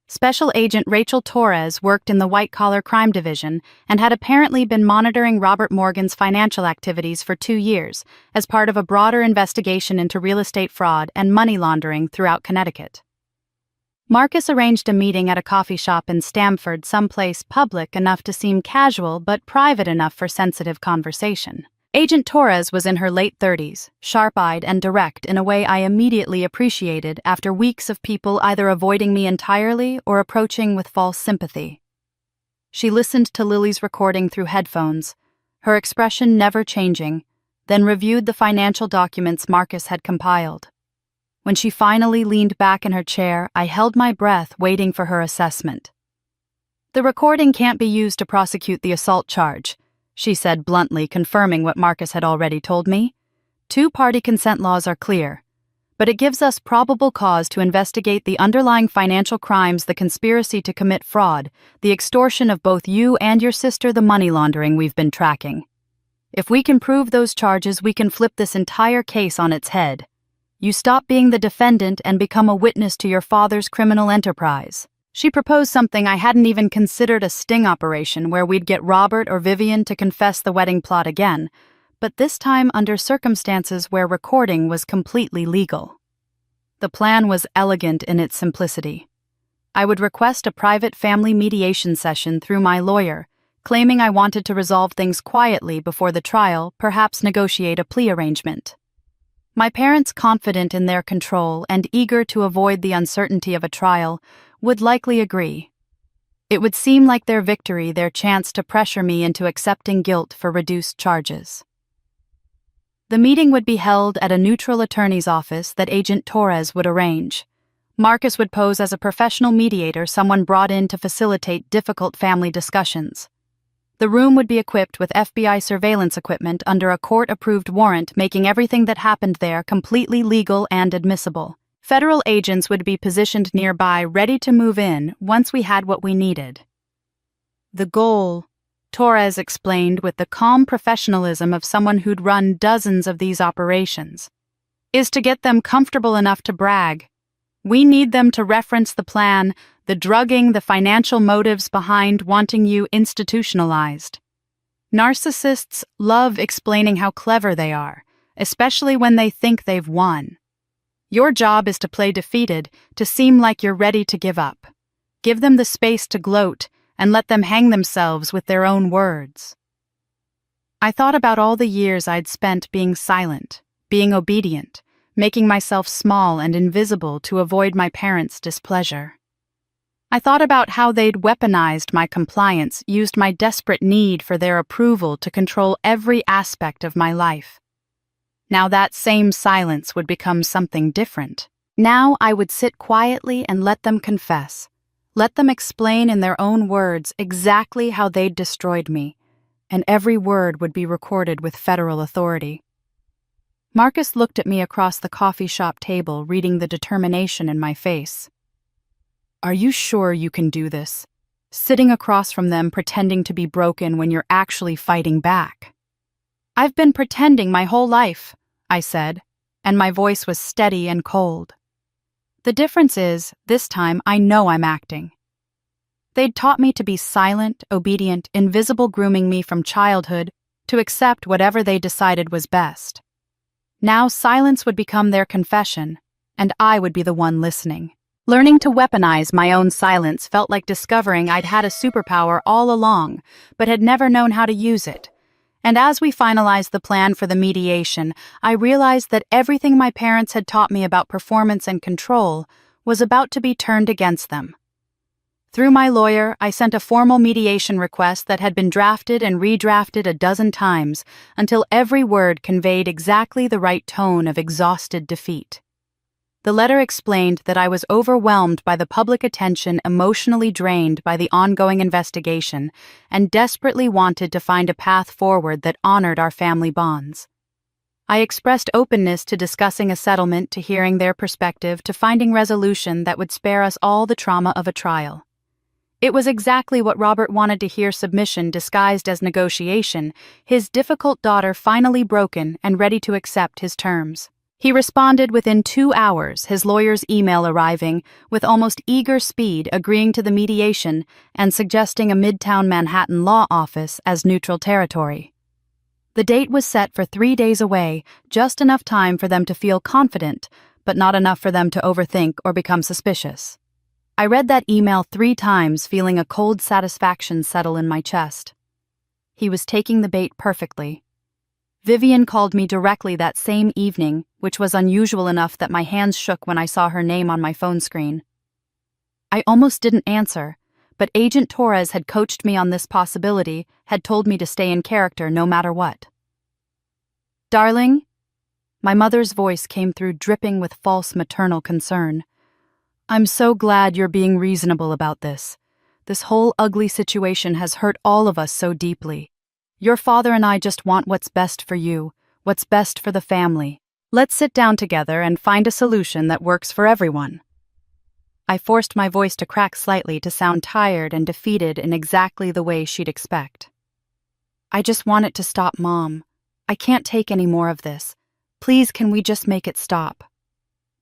Special Agent Rachel Torres worked in the white-collar crime division and had apparently been monitoring Robert Morgan's financial activities for 2 years as part of a broader investigation into real estate fraud and money laundering throughout Connecticut. Marcus arranged a meeting at a coffee shop in Stamford, someplace public enough to seem casual but private enough for sensitive conversation. Agent Torres was in her late 30s, sharp-eyed and direct in a way I immediately appreciated after weeks of people either avoiding me entirely or approaching with false sympathy. She listened to Lily's recording through headphones, her expression never changing, then reviewed the financial documents Marcus had compiled. When she finally leaned back in her chair, I held my breath, waiting for her assessment. "The recording can't be used to prosecute the assault charge," she said bluntly, confirming what Marcus had already told me. 2-party consent laws are clear, but it gives us probable cause to investigate the underlying financial crimes, the conspiracy to commit fraud, the extortion of both you and your sister, the money laundering we've been tracking. If we can prove those charges, we can flip this entire case on its head. You stop being the defendant and become a witness to your father's criminal enterprise. She proposed something I hadn't even considered, a sting operation where we'd get Robert or Vivian to confess the wedding plot again, but this time under circumstances where recording was completely legal. The plan was elegant in its simplicity. I would request a private family mediation session through my lawyer, claiming I wanted to resolve things quietly before the trial, perhaps negotiate a plea arrangement. My parents, confident in their control and eager to avoid the uncertainty of a trial, would likely agree. It would seem like their victory, their chance to pressure me into accepting guilt for reduced charges. The meeting would be held at a neutral attorney's office that Agent Torres would arrange. Marcus would pose as a professional mediator, someone brought in to facilitate difficult family discussions. The room would be equipped with FBI surveillance equipment under a court-approved warrant, making everything that happened there completely legal and admissible. Federal agents would be positioned nearby, ready to move in once we had what we needed. The goal, Torres explained with the calm professionalism of someone who'd run dozens of these operations, is to get them comfortable enough to brag. We need them to reference the plan, the drugging, the financial motives behind wanting you institutionalized. Narcissists love explaining how clever they are, especially when they think they've won. Your job is to play defeated, to seem like you're ready to give up. Give them the space to gloat and let them hang themselves with their own words. I thought about all the years I'd spent being silent, being obedient, making myself small and invisible to avoid my parents' displeasure. I thought about how they'd weaponized my compliance, used my desperate need for their approval to control every aspect of my life. Now that same silence would become something different. Now I would sit quietly and let them confess. Let them explain in their own words exactly how they'd destroyed me, and every word would be recorded with federal authority. Marcus looked at me across the coffee shop table, reading the determination in my face. "Are you sure you can do this? Sitting across from them pretending to be broken when you're actually fighting back?" "I've been pretending my whole life," I said, and my voice was steady and cold. "The difference is, this time I know I'm acting." They'd taught me to be silent, obedient, invisible, grooming me from childhood to accept whatever they decided was best. Now silence would become their confession, and I would be the one listening. Learning to weaponize my own silence felt like discovering I'd had a superpower all along, but had never known how to use it. And as we finalized the plan for the mediation, I realized that everything my parents had taught me about performance and control was about to be turned against them. Through my lawyer, I sent a formal mediation request that had been drafted and redrafted a dozen times until every word conveyed exactly the right tone of exhausted defeat. The letter explained that I was overwhelmed by the public attention, emotionally drained by the ongoing investigation, and desperately wanted to find a path forward that honored our family bonds. I expressed openness to discussing a settlement, to hearing their perspective, to finding resolution that would spare us all the trauma of a trial. It was exactly what Robert wanted to hear: submission disguised as negotiation, his difficult daughter finally broken and ready to accept his terms. He responded within 2 hours, his lawyer's email arriving, with almost eager speed agreeing to the mediation and suggesting a Midtown Manhattan law office as neutral territory. The date was set for 3 days away, just enough time for them to feel confident, but not enough for them to overthink or become suspicious. I read that email 3 times, feeling a cold satisfaction settle in my chest. He was taking the bait perfectly. Vivian called me directly that same evening, which was unusual enough that my hands shook when I saw her name on my phone screen. I almost didn't answer, but Agent Torres had coached me on this possibility, had told me to stay in character no matter what. "Darling?" My mother's voice came through, dripping with false maternal concern. "I'm so glad you're being reasonable about this. This whole ugly situation has hurt all of us so deeply. Your father and I just want what's best for you, what's best for the family. Let's sit down together and find a solution that works for everyone." I forced my voice to crack slightly to sound tired and defeated in exactly the way she'd expect. "I just want it to stop, Mom. I can't take any more of this. Please, can we just make it stop?"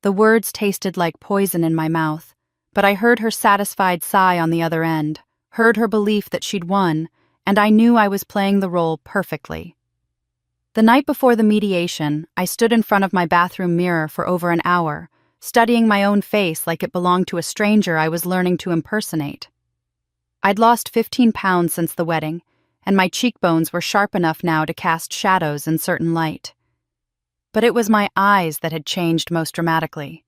The words tasted like poison in my mouth, but I heard her satisfied sigh on the other end, heard her belief that she'd won, and I knew I was playing the role perfectly. The night before the mediation, I stood in front of my bathroom mirror for over an hour, studying my own face like it belonged to a stranger I was learning to impersonate. I'd lost 15 pounds since the wedding, and my cheekbones were sharp enough now to cast shadows in certain light. But it was my eyes that had changed most dramatically.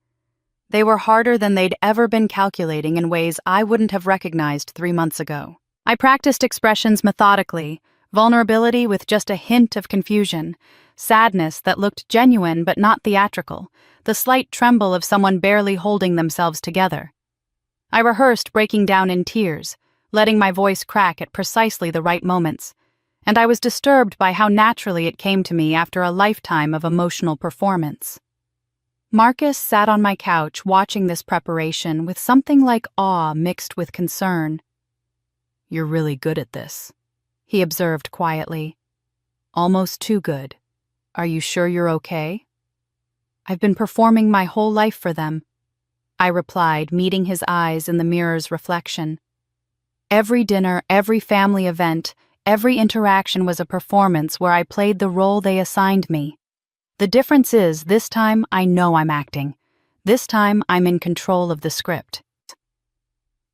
They were harder than they'd ever been, calculating in ways I wouldn't have recognized 3 months ago. I practiced expressions methodically, vulnerability with just a hint of confusion, sadness that looked genuine but not theatrical, the slight tremble of someone barely holding themselves together. I rehearsed breaking down in tears, letting my voice crack at precisely the right moments, and I was disturbed by how naturally it came to me after a lifetime of emotional performance. Marcus sat on my couch watching this preparation with something like awe mixed with concern. "You're really good at this," he observed quietly. "Almost too good. Are you sure you're okay?" "I've been performing my whole life for them," I replied, meeting his eyes in the mirror's reflection. Every dinner, every family event, every interaction was a performance where I played the role they assigned me. The difference is, this time I know I'm acting. This time I'm in control of the script.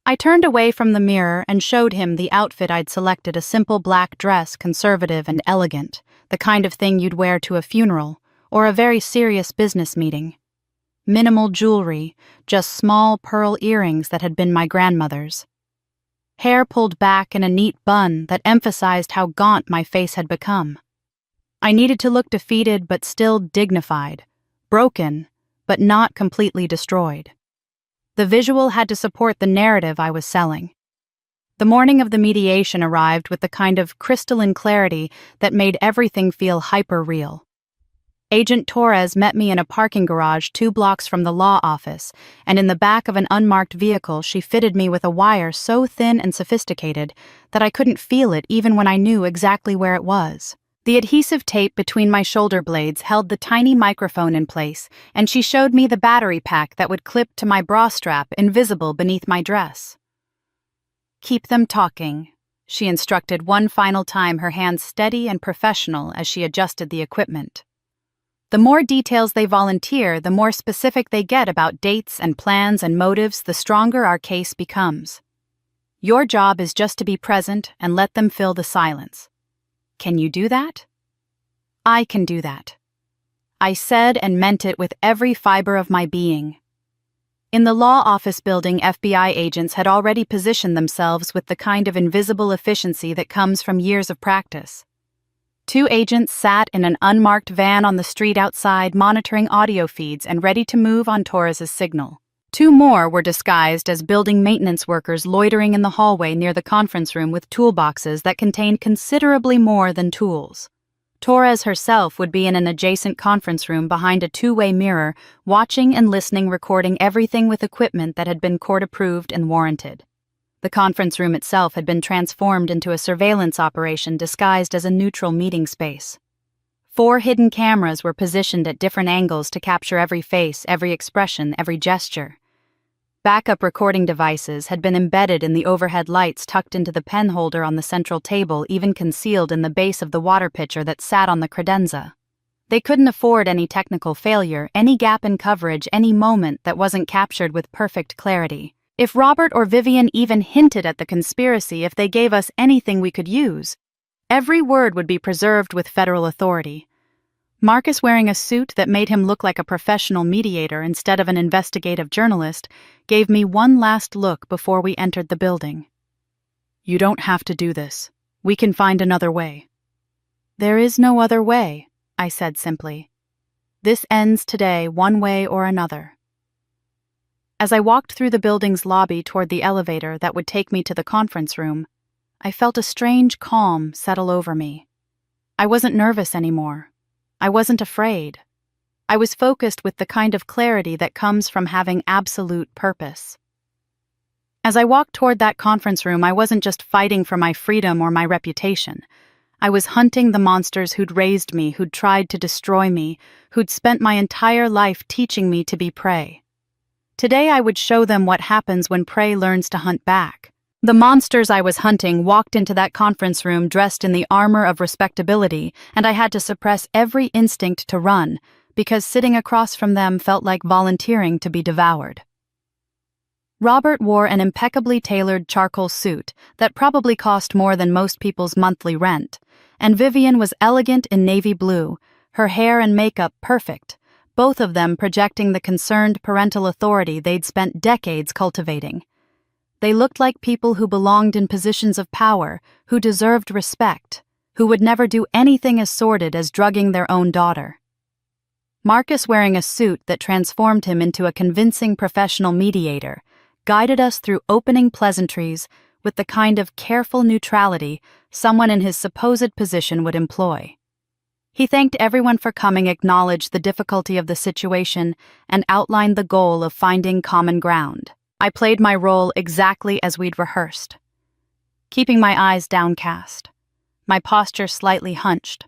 I turned away from the mirror and showed him the outfit I'd selected: a simple black dress, conservative and elegant, the kind of thing you'd wear to a funeral or a very serious business meeting. Minimal jewelry, just small pearl earrings that had been my grandmother's. Hair pulled back in a neat bun that emphasized how gaunt my face had become. I needed to look defeated but still dignified, broken but not completely destroyed. The visual had to support the narrative I was selling. The morning of the mediation arrived with the kind of crystalline clarity that made everything feel hyper-real. Agent Torres met me in a parking garage 2 blocks from the law office, and in the back of an unmarked vehicle she fitted me with a wire so thin and sophisticated that I couldn't feel it even when I knew exactly where it was. The adhesive tape between my shoulder blades held the tiny microphone in place, and she showed me the battery pack that would clip to my bra strap, invisible beneath my dress. "Keep them talking," she instructed one final time, her hands steady and professional as she adjusted the equipment. "The more details they volunteer, the more specific they get about dates and plans and motives, the stronger our case becomes. Your job is just to be present and let them fill the silence. Can you do that?" "I can do that." I said and meant it with every fiber of my being. In the law office building, FBI agents had already positioned themselves with the kind of invisible efficiency that comes from years of practice. 2 agents sat in an unmarked van on the street outside, monitoring audio feeds and ready to move on Torres's signal. 2 more were disguised as building maintenance workers loitering in the hallway near the conference room with toolboxes that contained considerably more than tools. Torres herself would be in an adjacent conference room behind a 2-way mirror, watching and listening, recording everything with equipment that had been court-approved and warranted. The conference room itself had been transformed into a surveillance operation disguised as a neutral meeting space. 4 hidden cameras were positioned at different angles to capture every face, every expression, every gesture. Backup recording devices had been embedded in the overhead lights tucked into the pen holder on the central table, even concealed in the base of the water pitcher that sat on the credenza. They couldn't afford any technical failure, any gap in coverage, any moment that wasn't captured with perfect clarity. If Robert or Vivian even hinted at the conspiracy, if they gave us anything we could use, every word would be preserved with federal authority. Marcus, wearing a suit that made him look like a professional mediator instead of an investigative journalist, gave me one last look before we entered the building. "You don't have to do this. We can find another way." "There is no other way," I said simply. "This ends today, one way or another." As I walked through the building's lobby toward the elevator that would take me to the conference room, I felt a strange calm settle over me. I wasn't nervous anymore. I wasn't afraid. I was focused with the kind of clarity that comes from having absolute purpose. As I walked toward that conference room, I wasn't just fighting for my freedom or my reputation. I was hunting the monsters who'd raised me, who'd tried to destroy me, who'd spent my entire life teaching me to be prey. Today I would show them what happens when prey learns to hunt back. The monsters I was hunting walked into that conference room dressed in the armor of respectability, and I had to suppress every instinct to run, because sitting across from them felt like volunteering to be devoured. Robert wore an impeccably tailored charcoal suit that probably cost more than most people's monthly rent, and Vivian was elegant in navy blue, her hair and makeup perfect, both of them projecting the concerned parental authority they'd spent decades cultivating. They looked like people who belonged in positions of power, who deserved respect, who would never do anything as sordid as drugging their own daughter. Marcus, wearing a suit that transformed him into a convincing professional mediator, guided us through opening pleasantries with the kind of careful neutrality someone in his supposed position would employ. He thanked everyone for coming, acknowledged the difficulty of the situation, and outlined the goal of finding common ground. I played my role exactly as we'd rehearsed, keeping my eyes downcast, my posture slightly hunched,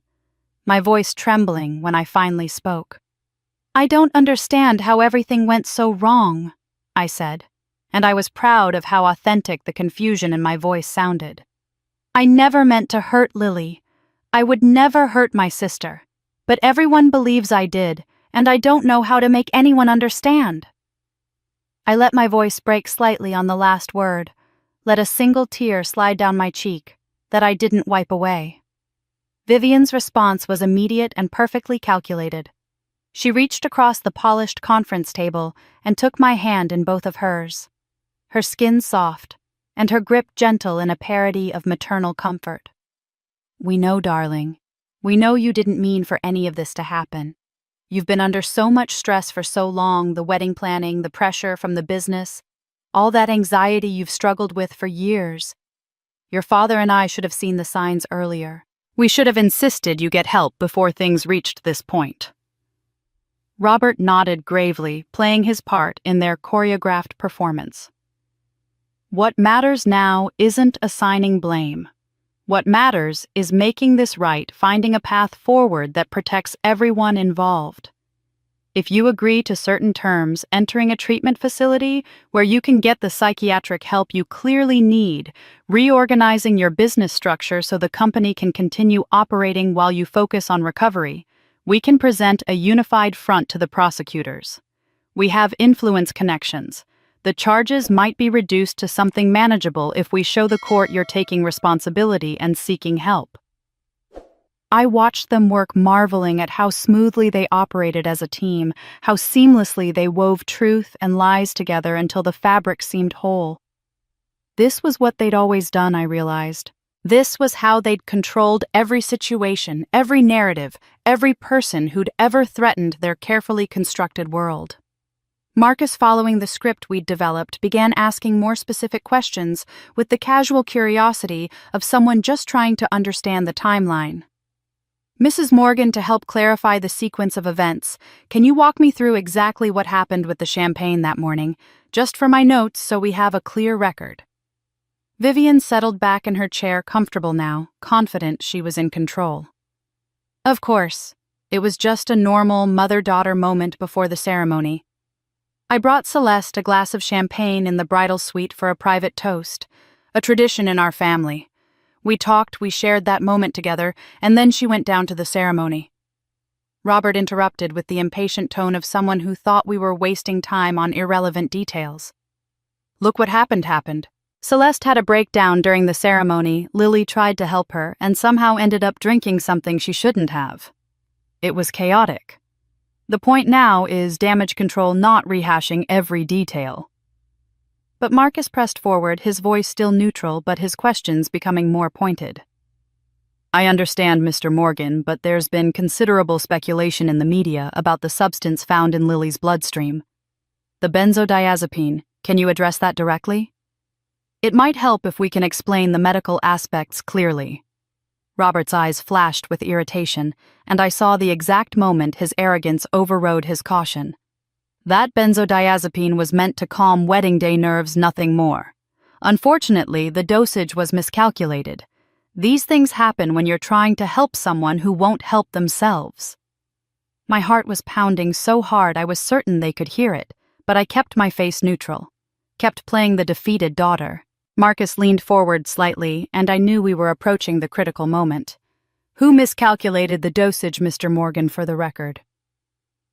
my voice trembling when I finally spoke. "I don't understand how everything went so wrong," I said, and I was proud of how authentic the confusion in my voice sounded. "I never meant to hurt Lily. I would never hurt my sister, but everyone believes I did, and I don't know how to make anyone understand." I let my voice break slightly on the last word, let a single tear slide down my cheek that I didn't wipe away. Vivian's response was immediate and perfectly calculated. She reached across the polished conference table and took my hand in both of hers, her skin soft and her grip gentle in a parody of maternal comfort. "We know, darling. We know you didn't mean for any of this to happen. You've been under so much stress for so long, the wedding planning, the pressure from the business, all that anxiety you've struggled with for years. Your father and I should have seen the signs earlier. We should have insisted you get help before things reached this point." Robert nodded gravely, playing his part in their choreographed performance. "What matters now isn't assigning blame. What matters is making this right, finding a path forward that protects everyone involved. If you agree to certain terms, entering a treatment facility where you can get the psychiatric help you clearly need, reorganizing your business structure so the company can continue operating while you focus on recovery, we can present a unified front to the prosecutors. We have influence connections. The charges might be reduced to something manageable if we show the court you're taking responsibility and seeking help." I watched them work, marveling at how smoothly they operated as a team, how seamlessly they wove truth and lies together until the fabric seemed whole. This was what they'd always done, I realized. This was how they'd controlled every situation, every narrative, every person who'd ever threatened their carefully constructed world. Marcus, following the script we'd developed, began asking more specific questions with the casual curiosity of someone just trying to understand the timeline. "Mrs. Morgan, to help clarify the sequence of events, can you walk me through exactly what happened with the champagne that morning, just for my notes so we have a clear record?" Vivian settled back in her chair, comfortable now, confident she was in control. "Of course. It was just a normal mother-daughter moment before the ceremony. I brought Celeste a glass of champagne in the bridal suite for a private toast, a tradition in our family. We talked, we shared that moment together, and then she went down to the ceremony." Robert interrupted with the impatient tone of someone who thought we were wasting time on irrelevant details. "Look what happened. Celeste had a breakdown during the ceremony. Lily tried to help her and somehow ended up drinking something she shouldn't have. It was chaotic. The point now is damage control, not rehashing every detail." But Marcus pressed forward, his voice still neutral but his questions becoming more pointed. "I understand, Mr. Morgan, but there's been considerable speculation in the media about the substance found in Lily's bloodstream. The benzodiazepine, can you address that directly? It might help if we can explain the medical aspects clearly." Robert's eyes flashed with irritation, and I saw the exact moment his arrogance overrode his caution. That benzodiazepine was meant to calm wedding day nerves, nothing more. Unfortunately, the dosage was miscalculated. These things happen when you're trying to help someone who won't help themselves. My heart was pounding so hard I was certain they could hear it, but I kept my face neutral, kept playing the defeated daughter. Marcus leaned forward slightly, and I knew we were approaching the critical moment. "Who miscalculated the dosage, Mr. Morgan, for the record?"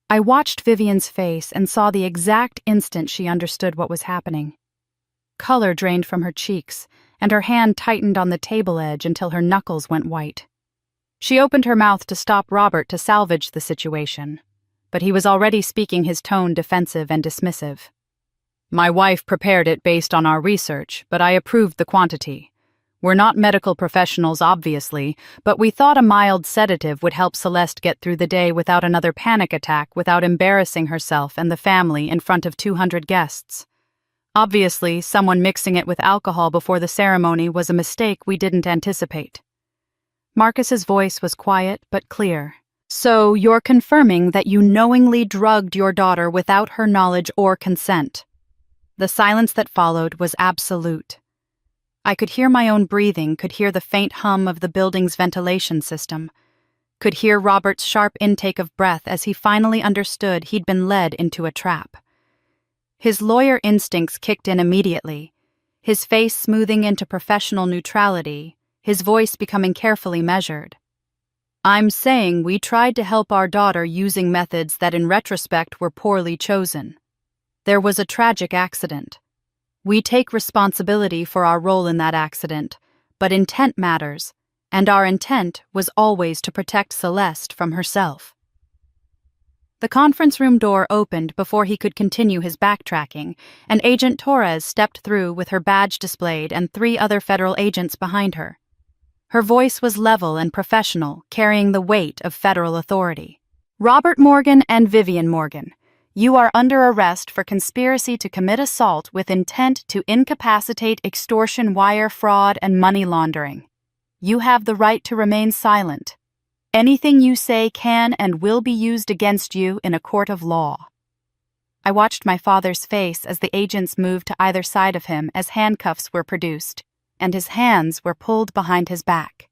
I watched Vivian's face and saw the exact instant she understood what was happening. Color drained from her cheeks, and her hand tightened on the table edge until her knuckles went white. She opened her mouth to stop Robert to salvage the situation, but he was already speaking, his tone defensive and dismissive. "My wife prepared it based on our research, but I approved the quantity. We're not medical professionals, obviously, but we thought a mild sedative would help Celeste get through the day without another panic attack, without embarrassing herself and the family in front of 200 guests. Obviously, someone mixing it with alcohol before the ceremony was a mistake we didn't anticipate." Marcus's voice was quiet but clear. "So you're confirming that you knowingly drugged your daughter without her knowledge or consent?" The silence that followed was absolute. I could hear my own breathing, could hear the faint hum of the building's ventilation system, could hear Robert's sharp intake of breath as he finally understood he'd been led into a trap. His lawyer instincts kicked in immediately, his face smoothing into professional neutrality, his voice becoming carefully measured. "I'm saying we tried to help our daughter using methods that in retrospect were poorly chosen. There was a tragic accident. We take responsibility for our role in that accident, but intent matters, and our intent was always to protect Celeste from herself." The conference room door opened before he could continue his backtracking, and Agent Torres stepped through with her badge displayed and 3 other federal agents behind her. Her voice was level and professional, carrying the weight of federal authority. Robert Morgan and Vivian Morgan, you are under arrest for conspiracy to commit assault with intent to incapacitate, extortion, wire fraud, and money laundering. You have the right to remain silent. Anything you say can and will be used against you in a court of law. I watched my father's face as the agents moved to either side of him as handcuffs were produced, and his hands were pulled behind his back.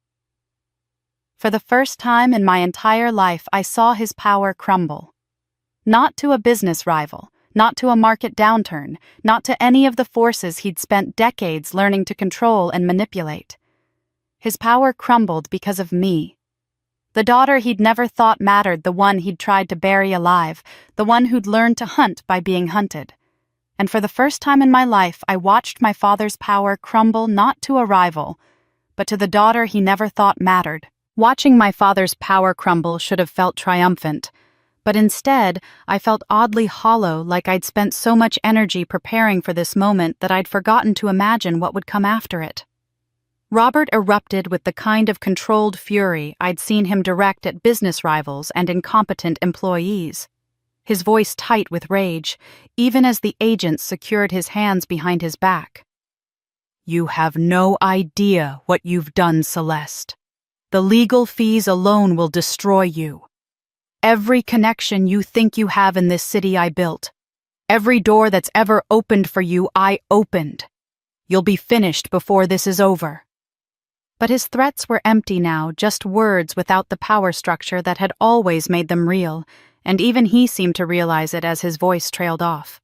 For the first time in my entire life, I saw his power crumble. Not to a business rival, not to a market downturn, not to any of the forces he'd spent decades learning to control and manipulate. His power crumbled because of me. The daughter he'd never thought mattered, the one he'd tried to bury alive, the one who'd learned to hunt by being hunted. And for the first time in my life, I watched my father's power crumble not to a rival, but to the daughter he never thought mattered. Watching my father's power crumble should have felt triumphant, but instead, I felt oddly hollow, like I'd spent so much energy preparing for this moment that I'd forgotten to imagine what would come after it. Robert erupted with the kind of controlled fury I'd seen him direct at business rivals and incompetent employees. His voice tight with rage, even as the agents secured his hands behind his back. "You have no idea what you've done, Celeste. The legal fees alone will destroy you. Every connection you think you have in this city I built. Every door that's ever opened for you, I opened. You'll be finished before this is over." But his threats were empty now, just words without the power structure that had always made them real, and even he seemed to realize it as his voice trailed off.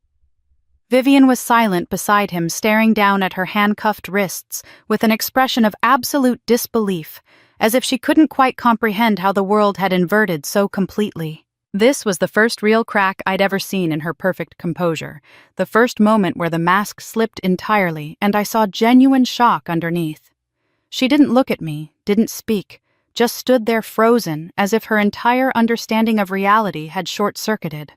Vivian was silent beside him, staring down at her handcuffed wrists with an expression of absolute disbelief, as if she couldn't quite comprehend how the world had inverted so completely. This was the first real crack I'd ever seen in her perfect composure, the first moment where the mask slipped entirely, and I saw genuine shock underneath. She didn't look at me, didn't speak, just stood there frozen, as if her entire understanding of reality had short-circuited.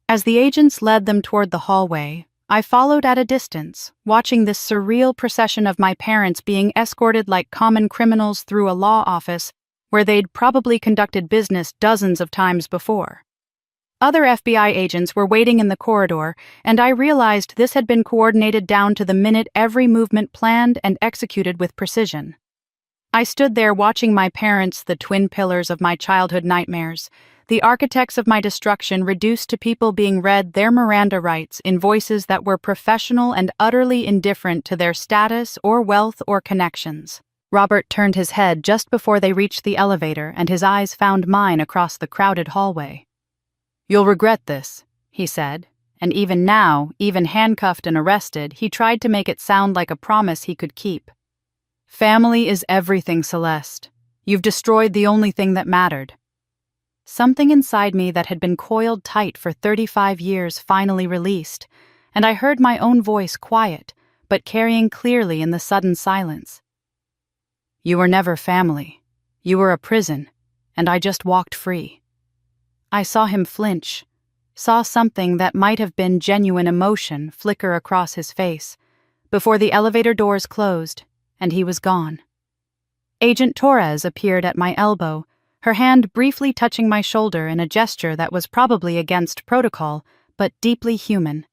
As the agents led them toward the hallway, I followed at a distance, watching this surreal procession of my parents being escorted like common criminals through a law office where they'd probably conducted business dozens of times before. Other FBI agents were waiting in the corridor, and I realized this had been coordinated down to the minute, every movement planned and executed with precision. I stood there watching my parents, the twin pillars of my childhood nightmares, the architects of my destruction, reduced to people being read their Miranda rights in voices that were professional and utterly indifferent to their status or wealth or connections. Robert turned his head just before they reached the elevator, and his eyes found mine across the crowded hallway. "You'll regret this," he said, and even now, even handcuffed and arrested, he tried to make it sound like a promise he could keep. "Family is everything, Celeste. You've destroyed the only thing that mattered." Something inside me that had been coiled tight for 35 years finally released, and I heard my own voice quiet, but carrying clearly in the sudden silence. "You were never family. You were a prison, and I just walked free." I saw him flinch, saw something that might have been genuine emotion flicker across his face, before the elevator doors closed, and he was gone. Agent Torres appeared at my elbow, her hand briefly touching my shoulder in a gesture that was probably against protocol, but deeply human.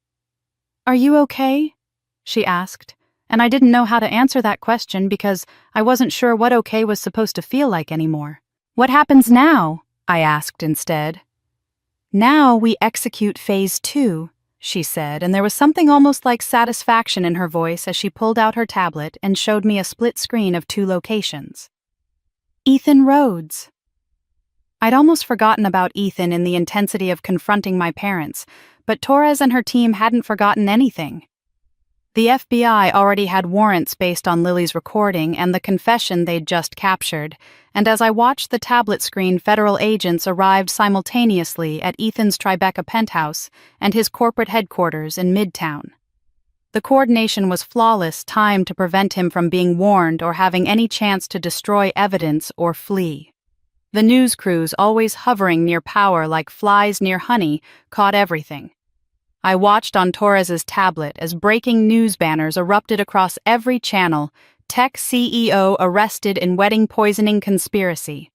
"Are you okay?" she asked, and I didn't know how to answer that question because I wasn't sure what okay was supposed to feel like anymore. "What happens now?" I asked instead. "Now we execute phase 2, she said, and there was something almost like satisfaction in her voice as she pulled out her tablet and showed me a split screen of 2 locations. Ethan Rhodes. I'd almost forgotten about Ethan in the intensity of confronting my parents, but Torres and her team hadn't forgotten anything. The FBI already had warrants based on Lily's recording and the confession they'd just captured, and as I watched the tablet screen, federal agents arrived simultaneously at Ethan's Tribeca penthouse and his corporate headquarters in Midtown. The coordination was flawless, timed to prevent him from being warned or having any chance to destroy evidence or flee. The news crews, always hovering near power like flies near honey, caught everything. I watched on Torres's tablet as breaking news banners erupted across every channel. Tech CEO arrested in wedding poisoning conspiracy.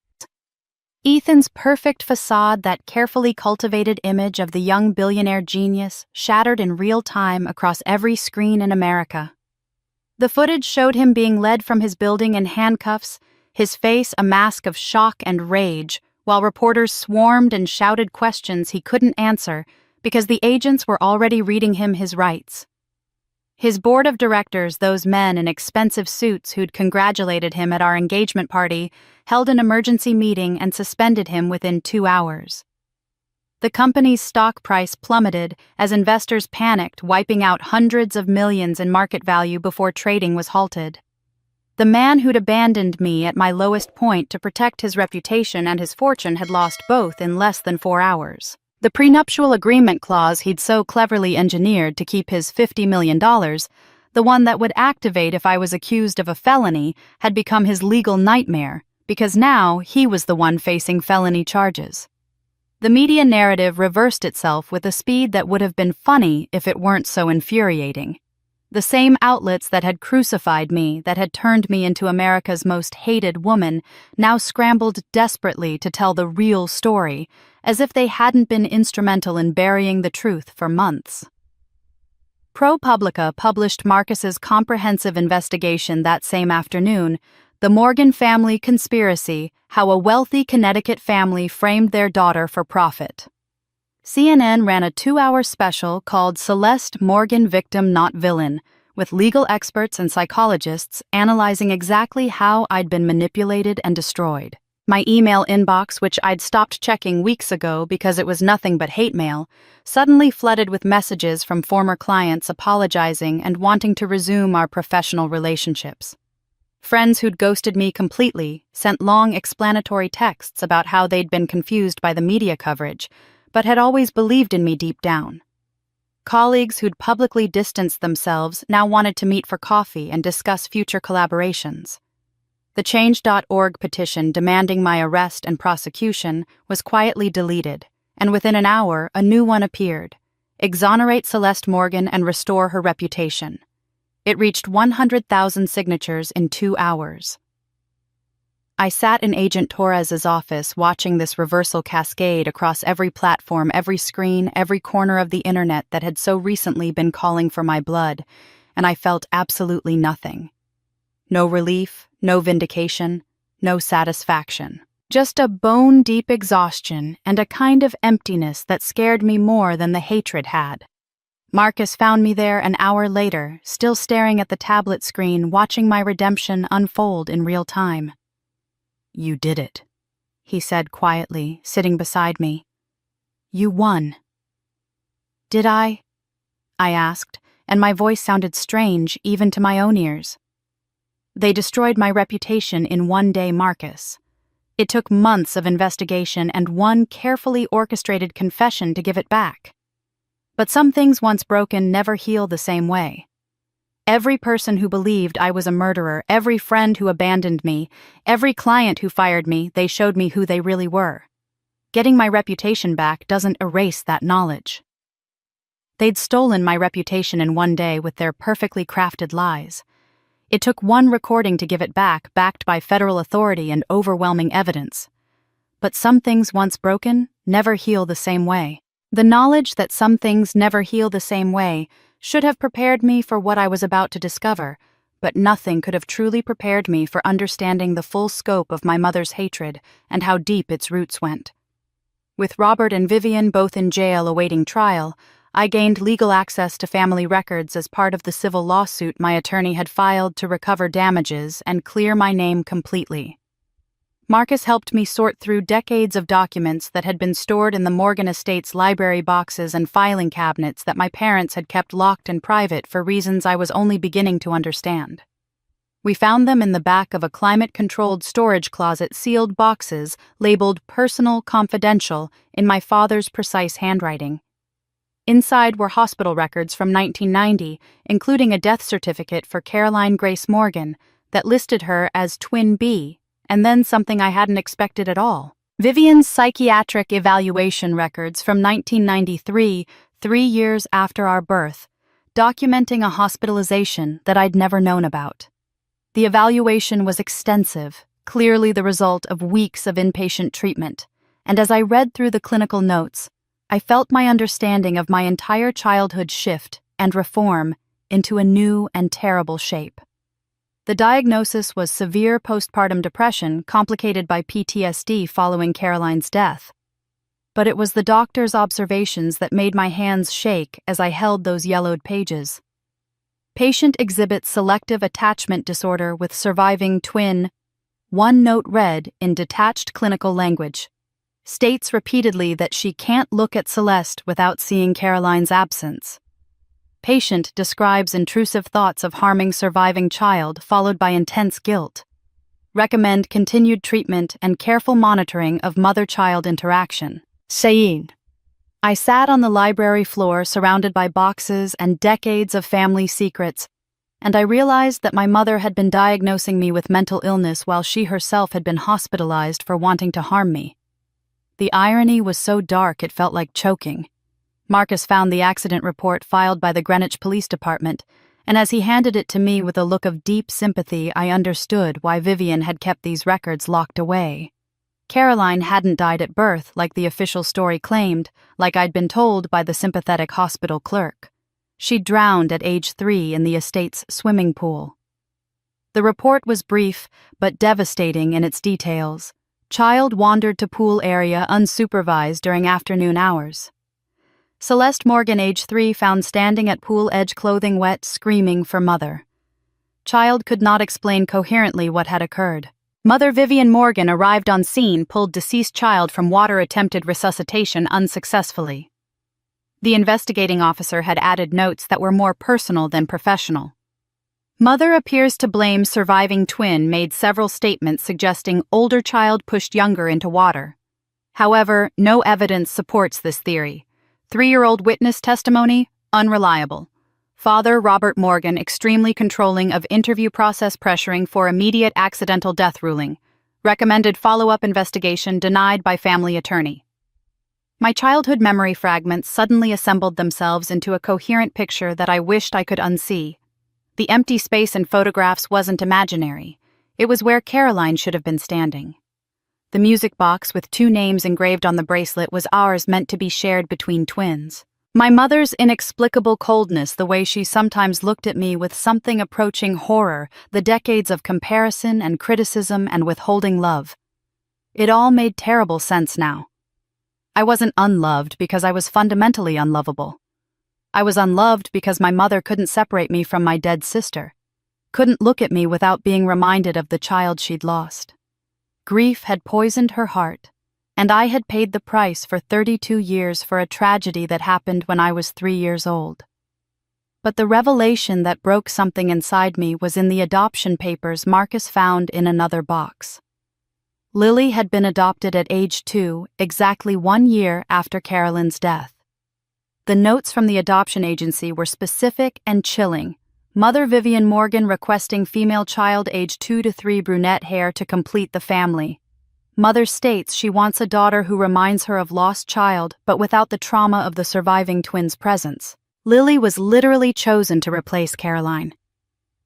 Ethan's perfect facade, that carefully cultivated image of the young billionaire genius, shattered in real time across every screen in America. The footage showed him being led from his building in handcuffs, his face a mask of shock and rage, while reporters swarmed and shouted questions he couldn't answer because the agents were already reading him his rights. His board of directors, those men in expensive suits who'd congratulated him at our engagement party, held an emergency meeting and suspended him within 2 hours. The company's stock price plummeted as investors panicked, wiping out hundreds of millions in market value before trading was halted. The man who'd abandoned me at my lowest point to protect his reputation and his fortune had lost both in less than 4 hours. The prenuptial agreement clause he'd so cleverly engineered to keep his $50 million, the one that would activate if I was accused of a felony, had become his legal nightmare, because now he was the one facing felony charges. The media narrative reversed itself with a speed that would have been funny if it weren't so infuriating. The same outlets that had crucified me, that had turned me into America's most hated woman, now scrambled desperately to tell the real story, as if they hadn't been instrumental in burying the truth for months. ProPublica published Marcus's comprehensive investigation that same afternoon, The Morgan Family Conspiracy: How a Wealthy Connecticut Family Framed Their Daughter for Profit. CNN ran a 2-hour special called Celeste Morgan Victim Not Villain, with legal experts and psychologists analyzing exactly how I'd been manipulated and destroyed. My email inbox, which I'd stopped checking weeks ago because it was nothing but hate mail, suddenly flooded with messages from former clients apologizing and wanting to resume our professional relationships. Friends who'd ghosted me completely sent long explanatory texts about how they'd been confused by the media coverage, but had always believed in me deep down. Colleagues who'd publicly distanced themselves now wanted to meet for coffee and discuss future collaborations. The Change.org petition demanding my arrest and prosecution was quietly deleted, and within an hour a new one appeared: Exonerate Celeste Morgan and Restore Her Reputation. It reached 100,000 signatures in 2 hours. I sat in Agent Torres's office watching this reversal cascade across every platform, every screen, every corner of the internet that had so recently been calling for my blood, and I felt absolutely nothing. No relief, no vindication, no satisfaction. Just a bone-deep exhaustion and a kind of emptiness that scared me more than the hatred had. Marcus found me there an hour later, still staring at the tablet screen, watching my redemption unfold in real time. "You did it," he said quietly, sitting beside me. "You won." "Did I?" I asked, and my voice sounded strange even to my own ears. "They destroyed my reputation in 1 day, Marcus. It took months of investigation and one carefully orchestrated confession to give it back. But some things once broken never heal the same way. Every person who believed I was a murderer, every friend who abandoned me, every client who fired me, they showed me who they really were. Getting my reputation back doesn't erase that knowledge. They'd stolen my reputation in 1 day with their perfectly crafted lies. It took one recording to give it back, backed by federal authority and overwhelming evidence. But some things once broken never heal the same way. The knowledge that some things never heal the same way should have prepared me for what I was about to discover, but nothing could have truly prepared me for understanding the full scope of my mother's hatred and how deep its roots went. With Robert and Vivian both in jail awaiting trial, I gained legal access to family records as part of the civil lawsuit my attorney had filed to recover damages and clear my name completely. Marcus helped me sort through decades of documents that had been stored in the Morgan Estate's library boxes and filing cabinets that my parents had kept locked and private for reasons I was only beginning to understand. We found them in the back of a climate-controlled storage closet, sealed boxes labeled Personal Confidential in my father's precise handwriting. Inside were hospital records from 1990, including a death certificate for Caroline Grace Morgan that listed her as Twin B, and then something I hadn't expected at all: Vivian's psychiatric evaluation records from 1993, 3 years after our birth, documenting a hospitalization that I'd never known about. The evaluation was extensive, clearly the result of weeks of inpatient treatment, and as I read through the clinical notes, I felt my understanding of my entire childhood shift and reform into a new and terrible shape. The diagnosis was severe postpartum depression complicated by PTSD following Caroline's death. But it was the doctor's observations that made my hands shake as I held those yellowed pages. Patient exhibits selective attachment disorder with surviving twin. One note read in detached clinical language. States repeatedly that she can't look at Celeste without seeing Caroline's absence. Patient describes intrusive thoughts of harming surviving child followed by intense guilt. Recommend continued treatment and careful monitoring of mother-child interaction. Saying. I sat on the library floor surrounded by boxes and decades of family secrets, and I realized that my mother had been diagnosing me with mental illness while she herself had been hospitalized for wanting to harm me. The irony was so dark it felt like choking. Marcus found the accident report filed by the Greenwich Police Department, and as he handed it to me with a look of deep sympathy, I understood why Vivian had kept these records locked away. Caroline hadn't died at birth like the official story claimed, like I'd been told by the sympathetic hospital clerk. She drowned at age 3 in the estate's swimming pool. The report was brief, but devastating in its details. Child wandered to pool area unsupervised during afternoon hours. Celeste Morgan, age 3, found standing at pool edge, clothing wet, screaming for mother. Child could not explain coherently what had occurred. Mother Vivian Morgan arrived on scene, pulled deceased child from water, attempted resuscitation unsuccessfully. The investigating officer had added notes that were more personal than professional. Mother appears to blame surviving twin, made several statements suggesting older child pushed younger into water. However, no evidence supports this theory. 3-year-old witness testimony, unreliable. Father Robert Morgan extremely controlling of interview process, pressuring for immediate accidental death ruling. Recommended follow-up investigation denied by family attorney. My childhood memory fragments suddenly assembled themselves into a coherent picture that I wished I could unsee. The empty space in photographs wasn't imaginary. It was where Caroline should have been standing. The music box with 2 names engraved on the bracelet was ours, meant to be shared between twins. My mother's inexplicable coldness, the way she sometimes looked at me with something approaching horror, the decades of comparison and criticism and withholding love. It all made terrible sense now. I wasn't unloved because I was fundamentally unlovable. I was unloved because my mother couldn't separate me from my dead sister, couldn't look at me without being reminded of the child she'd lost. Grief had poisoned her heart, and I had paid the price for 32 years for a tragedy that happened when I was 3 years old. But the revelation that broke something inside me was in the adoption papers Marcus found in another box. Lily had been adopted at age 2, exactly 1 year after Caroline's death. The notes from the adoption agency were specific and chilling. Mother Vivian Morgan requesting female child age 2 to 3, brunette hair to complete the family. Mother states she wants a daughter who reminds her of lost child but without the trauma of the surviving twins' presence. Lily was literally chosen to replace Caroline.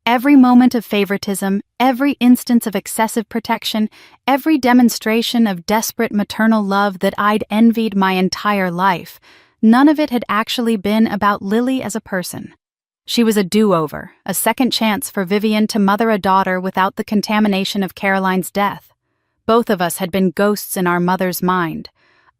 Every moment of favoritism, every instance of excessive protection, every demonstration of desperate maternal love that I'd envied my entire life, none of it had actually been about Lily as a person. She was a do-over, a second chance for Vivian to mother a daughter without the contamination of Caroline's death. Both of us had been ghosts in our mother's mind.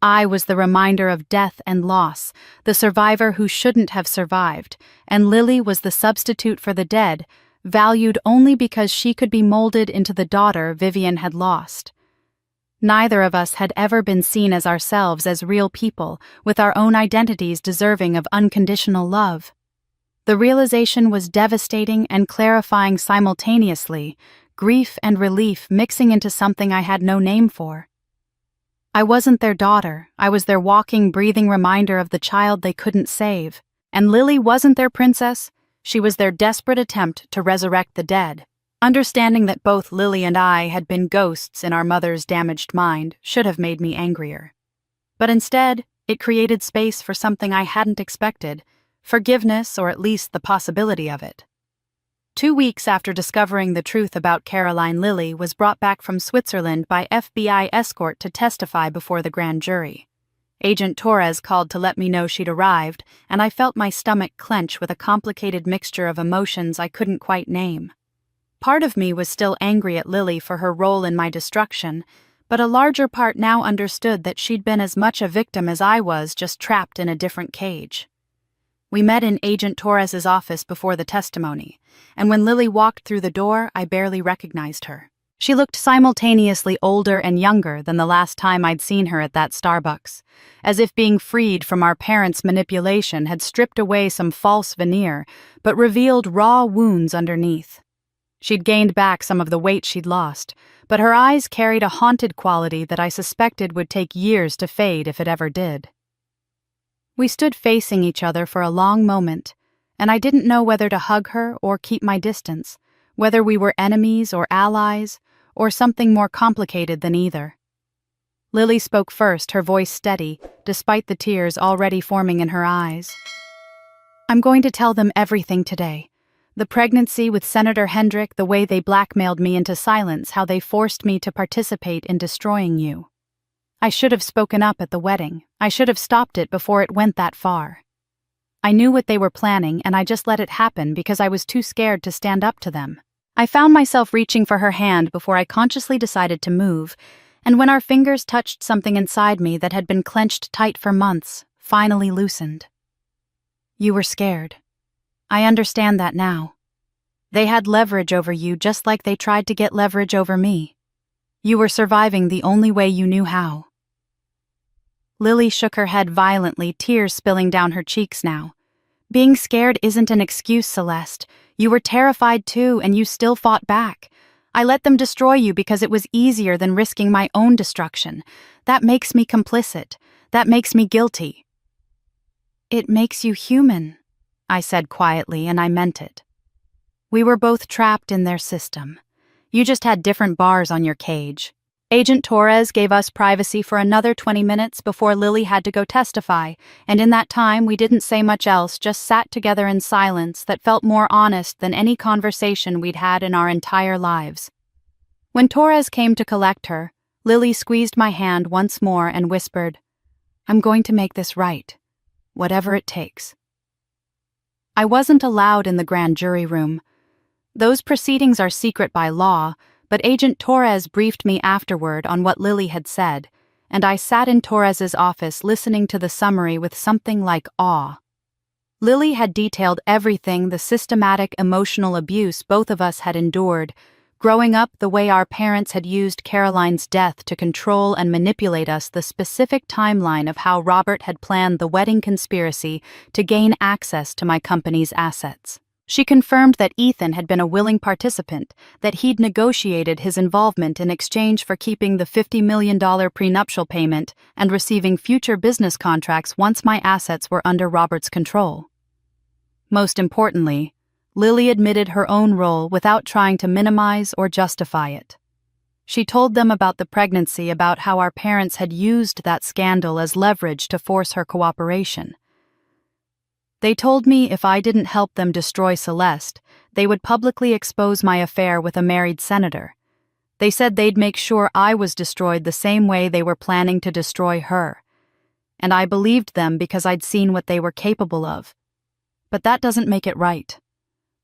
I was the reminder of death and loss, the survivor who shouldn't have survived, and Lily was the substitute for the dead, valued only because she could be molded into the daughter Vivian had lost. Neither of us had ever been seen as ourselves, as real people, with our own identities deserving of unconditional love. The realization was devastating and clarifying simultaneously, grief and relief mixing into something I had no name for. I wasn't their daughter, I was their walking, breathing reminder of the child they couldn't save. And Lily wasn't their princess, she was their desperate attempt to resurrect the dead. Understanding that both Lily and I had been ghosts in our mother's damaged mind should have made me angrier. But instead, it created space for something I hadn't expected, forgiveness, or at least the possibility of it. 2 weeks after discovering the truth about Caroline, Lily was brought back from Switzerland by FBI escort to testify before the grand jury. Agent Torres called to let me know she'd arrived, and I felt my stomach clench with a complicated mixture of emotions I couldn't quite name. Part of me was still angry at Lily for her role in my destruction, but a larger part now understood that she'd been as much a victim as I was, just trapped in a different cage. We met in Agent Torres's office before the testimony, and when Lily walked through the door, I barely recognized her. She looked simultaneously older and younger than the last time I'd seen her at that Starbucks, as if being freed from our parents' manipulation had stripped away some false veneer, but revealed raw wounds underneath. She'd gained back some of the weight she'd lost, but her eyes carried a haunted quality that I suspected would take years to fade if it ever did. We stood facing each other for a long moment, and I didn't know whether to hug her or keep my distance, whether we were enemies or allies, or something more complicated than either. Lily spoke first, her voice steady, despite the tears already forming in her eyes. "I'm going to tell them everything today. The pregnancy with Senator Hendrick, the way they blackmailed me into silence, how they forced me to participate in destroying you. I should have spoken up at the wedding. I should have stopped it before it went that far. I knew what they were planning, and I just let it happen because I was too scared to stand up to them." I found myself reaching for her hand before I consciously decided to move, and when our fingers touched something inside me that had been clenched tight for months, finally loosened. "You were scared. I understand that now. They had leverage over you just like they tried to get leverage over me. You were surviving the only way you knew how." Lily shook her head violently, tears spilling down her cheeks now. "Being scared isn't an excuse, Celeste. You were terrified too, and you still fought back. I let them destroy you because it was easier than risking my own destruction. That makes me complicit. That makes me guilty." "It makes you human," I said quietly, and I meant it. "We were both trapped in their system. You just had different bars on your cage." Agent Torres gave us privacy for another 20 minutes before Lily had to go testify, and in that time we didn't say much else, just sat together in silence that felt more honest than any conversation we'd had in our entire lives. When Torres came to collect her, Lily squeezed my hand once more and whispered, "I'm going to make this right, whatever it takes." I wasn't allowed in the grand jury room. Those proceedings are secret by law, but Agent Torres briefed me afterward on what Lily had said, and I sat in Torres's office listening to the summary with something like awe. Lily had detailed everything, the systematic emotional abuse both of us had endured, growing up the way our parents had used Caroline's death to control and manipulate us, the specific timeline of how Robert had planned the wedding conspiracy to gain access to my company's assets. She confirmed that Ethan had been a willing participant, that he'd negotiated his involvement in exchange for keeping the $50 million prenuptial payment and receiving future business contracts once my assets were under Robert's control. Most importantly, Lily admitted her own role without trying to minimize or justify it. She told them about the pregnancy, about how our parents had used that scandal as leverage to force her cooperation. They told me if I didn't help them destroy Celeste, they would publicly expose my affair with a married senator. They said they'd make sure I was destroyed the same way they were planning to destroy her. And I believed them because I'd seen what they were capable of. But that doesn't make it right.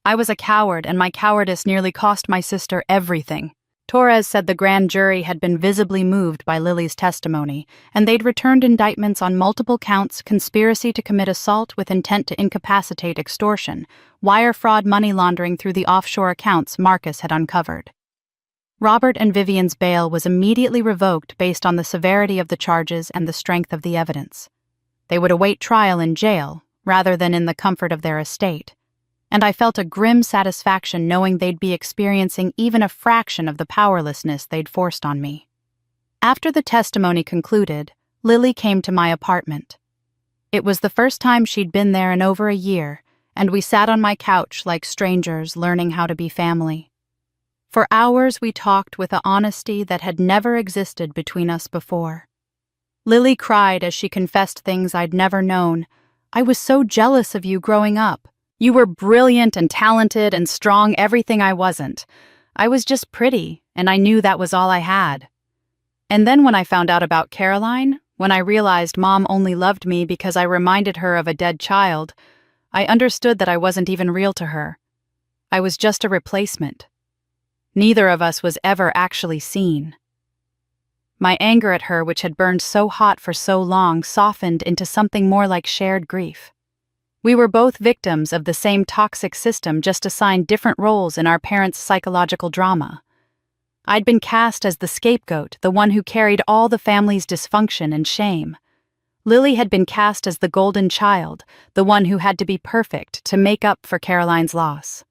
I was a coward, and my cowardice nearly cost my sister everything. Torres said the grand jury had been visibly moved by Lily's testimony, and they'd returned indictments on multiple counts: conspiracy to commit assault with intent to incapacitate, extortion, wire fraud, money laundering through the offshore accounts Marcus had uncovered. Robert and Vivian's bail was immediately revoked based on the severity of the charges and the strength of the evidence. They would await trial in jail, rather than in the comfort of their estate. And I felt a grim satisfaction knowing they'd be experiencing even a fraction of the powerlessness they'd forced on me. After the testimony concluded, Lily came to my apartment. It was the first time she'd been there in over a year, and we sat on my couch like strangers learning how to be family. For hours we talked with an honesty that had never existed between us before. Lily cried as she confessed things I'd never known. "I was so jealous of you growing up. You were brilliant and talented and strong, everything I wasn't. I was just pretty, and I knew that was all I had. And then when I found out about Caroline, when I realized Mom only loved me because I reminded her of a dead child, I understood that I wasn't even real to her. I was just a replacement. Neither of us was ever actually seen. My anger at her, which had burned so hot for so long, softened into something more like shared grief. We were both victims of the same toxic system, just assigned different roles in our parents' psychological drama. I'd been cast as the scapegoat, the one who carried all the family's dysfunction and shame. Lily had been cast as the golden child, the one who had to be perfect to make up for Caroline's loss.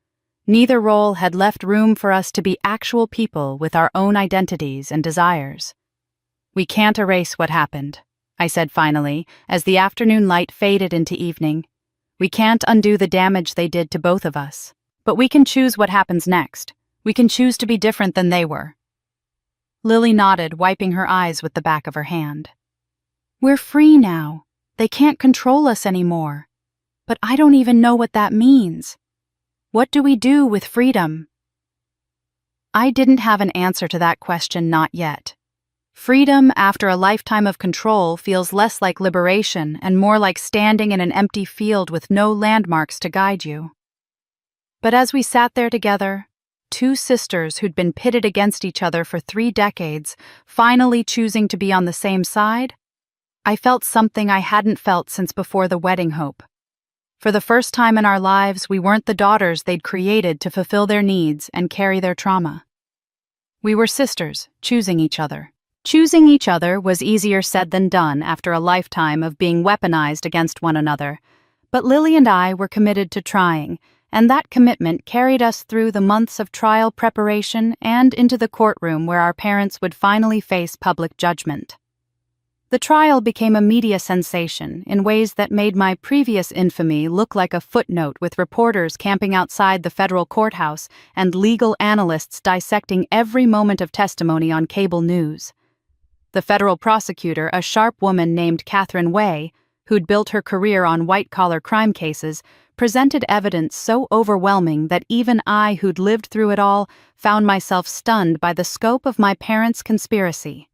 Neither role had left room for us to be actual people with our own identities and desires. "We can't erase what happened," I said finally, as the afternoon light faded into evening. "We can't undo the damage they did to both of us. But we can choose what happens next. We can choose to be different than they were." Lily nodded, wiping her eyes with the back of her hand. "We're free now. They can't control us anymore. But I don't even know what that means. What do we do with freedom?" I didn't have an answer to that question, not yet. Freedom after a lifetime of control feels less like liberation and more like standing in an empty field with no landmarks to guide you. But as we sat there together, two sisters who'd been pitted against each other for 3 decades, finally choosing to be on the same side, I felt something I hadn't felt since before the wedding hope. For the first time in our lives, we weren't the daughters they'd created to fulfill their needs and carry their trauma. We were sisters, choosing each other. Choosing each other was easier said than done after a lifetime of being weaponized against one another, but Lily and I were committed to trying, and that commitment carried us through the months of trial preparation and into the courtroom where our parents would finally face public judgment. The trial became a media sensation in ways that made my previous infamy look like a footnote, with reporters camping outside the federal courthouse and legal analysts dissecting every moment of testimony on cable news. The federal prosecutor, a sharp woman named Catherine Way, who'd built her career on white-collar crime cases, presented evidence so overwhelming that even I, who'd lived through it all, found myself stunned by the scope of my parents' conspiracy.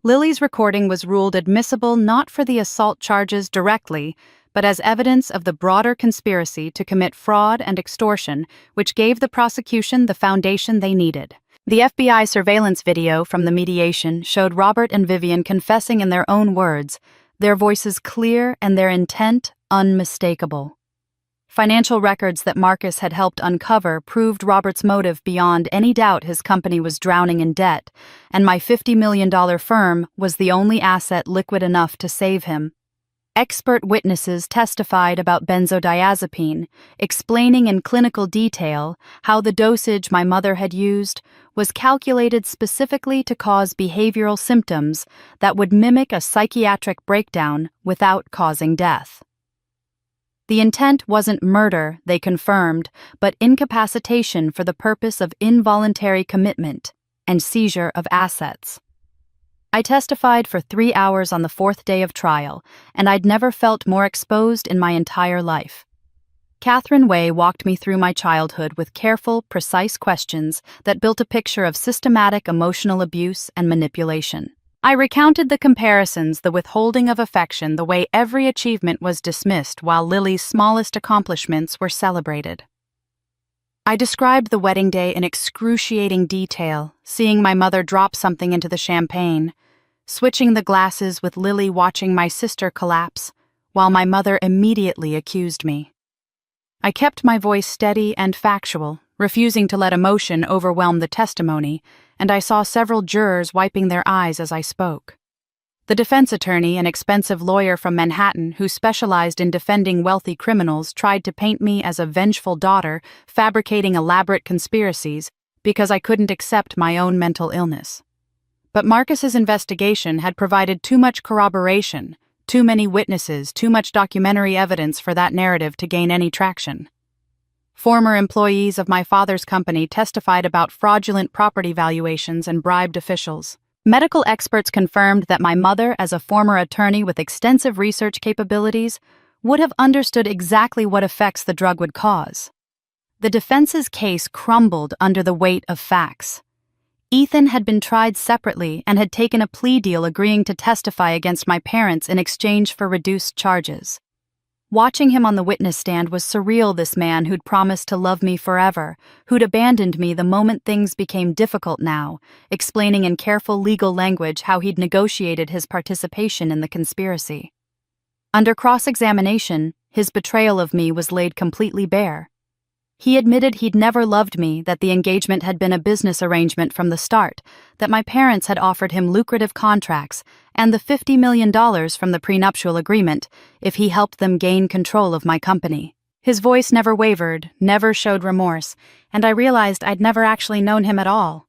Lily's recording was ruled admissible not for the assault charges directly, but as evidence of the broader conspiracy to commit fraud and extortion, which gave the prosecution the foundation they needed. The FBI surveillance video from the mediation showed Robert and Vivian confessing in their own words, their voices clear and their intent unmistakable. Financial records that Marcus had helped uncover proved Robert's motive beyond any doubt. His company was drowning in debt, and my $50 million firm was the only asset liquid enough to save him. Expert witnesses testified about benzodiazepine, explaining in clinical detail how the dosage my mother had used was calculated specifically to cause behavioral symptoms that would mimic a psychiatric breakdown without causing death. The intent wasn't murder, they confirmed, but incapacitation for the purpose of involuntary commitment and seizure of assets. I testified for 3 hours on the 4th day of trial, and I'd never felt more exposed in my entire life. Catherine Way walked me through my childhood with careful, precise questions that built a picture of systematic emotional abuse and manipulation. I recounted the comparisons, the withholding of affection, the way every achievement was dismissed while Lily's smallest accomplishments were celebrated. I described the wedding day in excruciating detail, seeing my mother drop something into the champagne, switching the glasses with Lily watching my sister collapse, while my mother immediately accused me. I kept my voice steady and factual, refusing to let emotion overwhelm the testimony, and I saw several jurors wiping their eyes as I spoke. The defense attorney, an expensive lawyer from Manhattan who specialized in defending wealthy criminals, tried to paint me as a vengeful daughter fabricating elaborate conspiracies because I couldn't accept my own mental illness. But Marcus's investigation had provided too much corroboration, too many witnesses, too much documentary evidence for that narrative to gain any traction. Former employees of my father's company testified about fraudulent property valuations and bribed officials. Medical experts confirmed that my mother, as a former attorney with extensive research capabilities, would have understood exactly what effects the drug would cause. The defense's case crumbled under the weight of facts. Ethan had been tried separately and had taken a plea deal agreeing to testify against my parents in exchange for reduced charges. Watching him on the witness stand was surreal. This man who'd promised to love me forever, who'd abandoned me the moment things became difficult now, explaining in careful legal language how he'd negotiated his participation in the conspiracy. Under cross-examination, his betrayal of me was laid completely bare. He admitted he'd never loved me, that the engagement had been a business arrangement from the start, that my parents had offered him lucrative contracts and the $50 million from the prenuptial agreement if he helped them gain control of my company. His voice never wavered, never showed remorse, and I realized I'd never actually known him at all.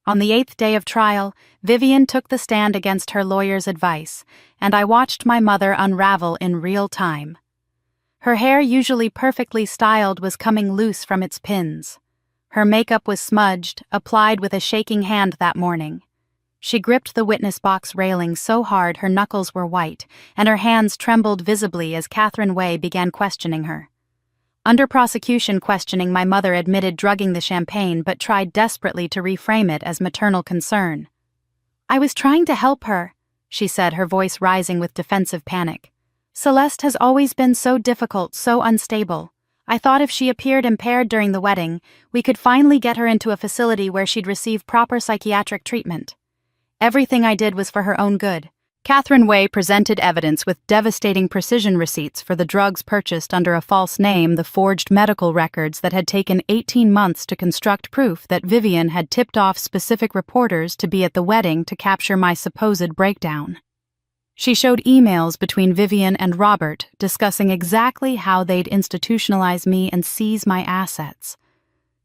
On the 8th day of trial, Vivian took the stand against her lawyer's advice, and I watched my mother unravel in real time. Her hair, usually perfectly styled, was coming loose from its pins. Her makeup was smudged, applied with a shaking hand that morning. She gripped the witness box railing so hard her knuckles were white, and her hands trembled visibly as Catherine Way began questioning her. Under prosecution questioning, my mother admitted drugging the champagne but tried desperately to reframe it as maternal concern. "I was trying to help her," she said, her voice rising with defensive panic. "Celeste has always been so difficult, so unstable. I thought if she appeared impaired during the wedding, we could finally get her into a facility where she'd receive proper psychiatric treatment. Everything I did was for her own good." Catherine Way presented evidence with devastating precision receipts for the drugs purchased under a false name, the forged medical records that had taken 18 months to construct proof that Vivian had tipped off specific reporters to be at the wedding to capture my supposed breakdown. She showed emails between Vivian and Robert discussing exactly how they'd institutionalize me and seize my assets.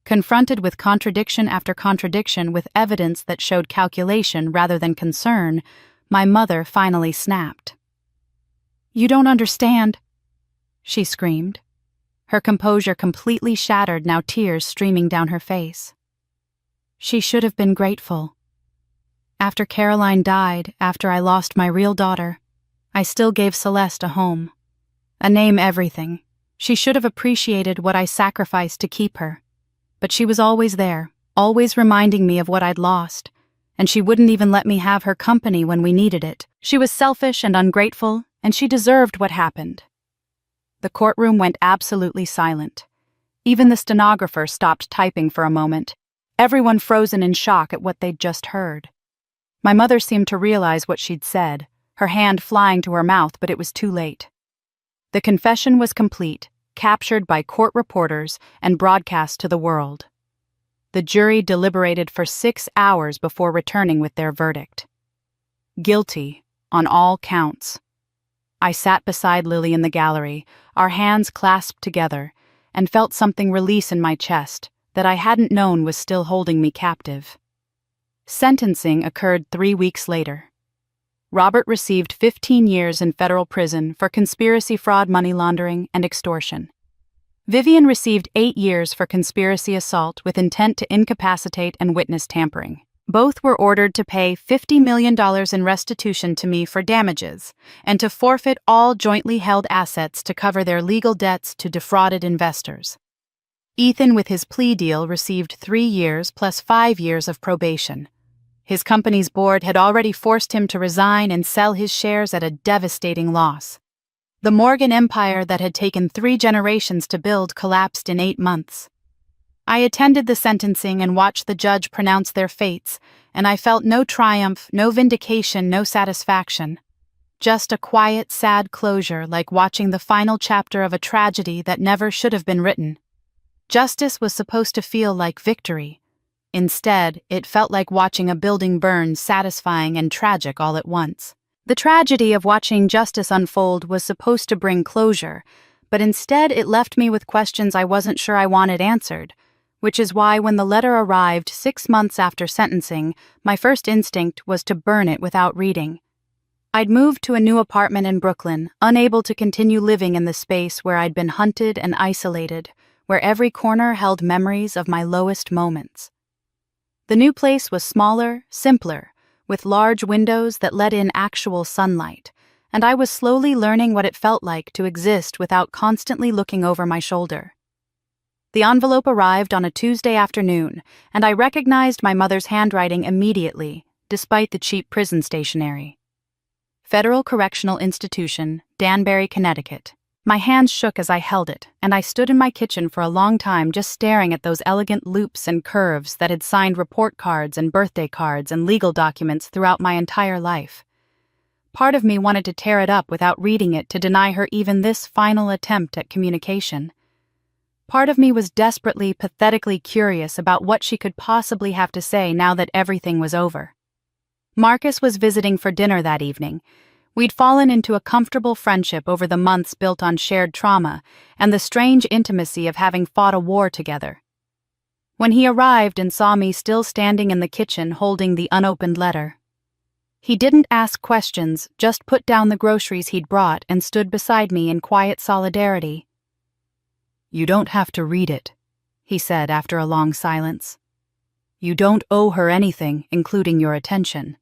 Confronted with contradiction after contradiction with evidence that showed calculation rather than concern, my mother finally snapped. "You don't understand," she screamed. Her composure completely shattered, now tears streaming down her face. "She should have been grateful. After Caroline died, after I lost my real daughter, I still gave Celeste a home. A name, everything. She should have appreciated what I sacrificed to keep her. But she was always there, always reminding me of what I'd lost, and she wouldn't even let me have her company when we needed it. She was selfish and ungrateful, and she deserved what happened." The courtroom went absolutely silent. Even the stenographer stopped typing for a moment, everyone frozen in shock at what they'd just heard. My mother seemed to realize what she'd said, her hand flying to her mouth, but it was too late. The confession was complete, captured by court reporters and broadcast to the world. The jury deliberated for 6 hours before returning with their verdict. Guilty on all counts. I sat beside Lily in the gallery, our hands clasped together, and felt something release in my chest that I hadn't known was still holding me captive. Sentencing occurred 3 weeks later. Robert received 15 years in federal prison for conspiracy, fraud, money laundering, and extortion. Vivian received 8 years for conspiracy assault with intent to incapacitate and witness tampering. Both were ordered to pay $50 million in restitution to me for damages and to forfeit all jointly held assets to cover their legal debts to defrauded investors. Ethan, with his plea deal, received 3 years plus 5 years of probation. His company's board had already forced him to resign and sell his shares at a devastating loss. The Morgan empire that had taken 3 generations to build collapsed in 8 months. I attended the sentencing and watched the judge pronounce their fates, and I felt no triumph, no vindication, no satisfaction. Just a quiet, sad closure, like watching the final chapter of a tragedy that never should have been written. Justice was supposed to feel like victory. Instead, it felt like watching a building burn, satisfying and tragic all at once. The tragedy of watching justice unfold was supposed to bring closure, but instead it left me with questions I wasn't sure I wanted answered, which is why when the letter arrived 6 months after sentencing, my first instinct was to burn it without reading. I'd moved to a new apartment in Brooklyn, unable to continue living in the space where I'd been hunted and isolated, where every corner held memories of my lowest moments. The new place was smaller, simpler, with large windows that let in actual sunlight, and I was slowly learning what it felt like to exist without constantly looking over my shoulder. The envelope arrived on a Tuesday afternoon, and I recognized my mother's handwriting immediately, despite the cheap prison stationery. Federal Correctional Institution, Danbury, Connecticut. My hands shook as I held it, and I stood in my kitchen for a long time just staring at those elegant loops and curves that had signed report cards and birthday cards and legal documents throughout my entire life. Part of me wanted to tear it up without reading it to deny her even this final attempt at communication. Part of me was desperately, pathetically curious about what she could possibly have to say now that everything was over. Marcus was visiting for dinner that evening. We'd fallen into a comfortable friendship over the months built on shared trauma and the strange intimacy of having fought a war together. When he arrived and saw me still standing in the kitchen holding the unopened letter, he didn't ask questions, just put down the groceries he'd brought and stood beside me in quiet solidarity. "You don't have to read it," he said after a long silence. "You don't owe her anything, including your attention.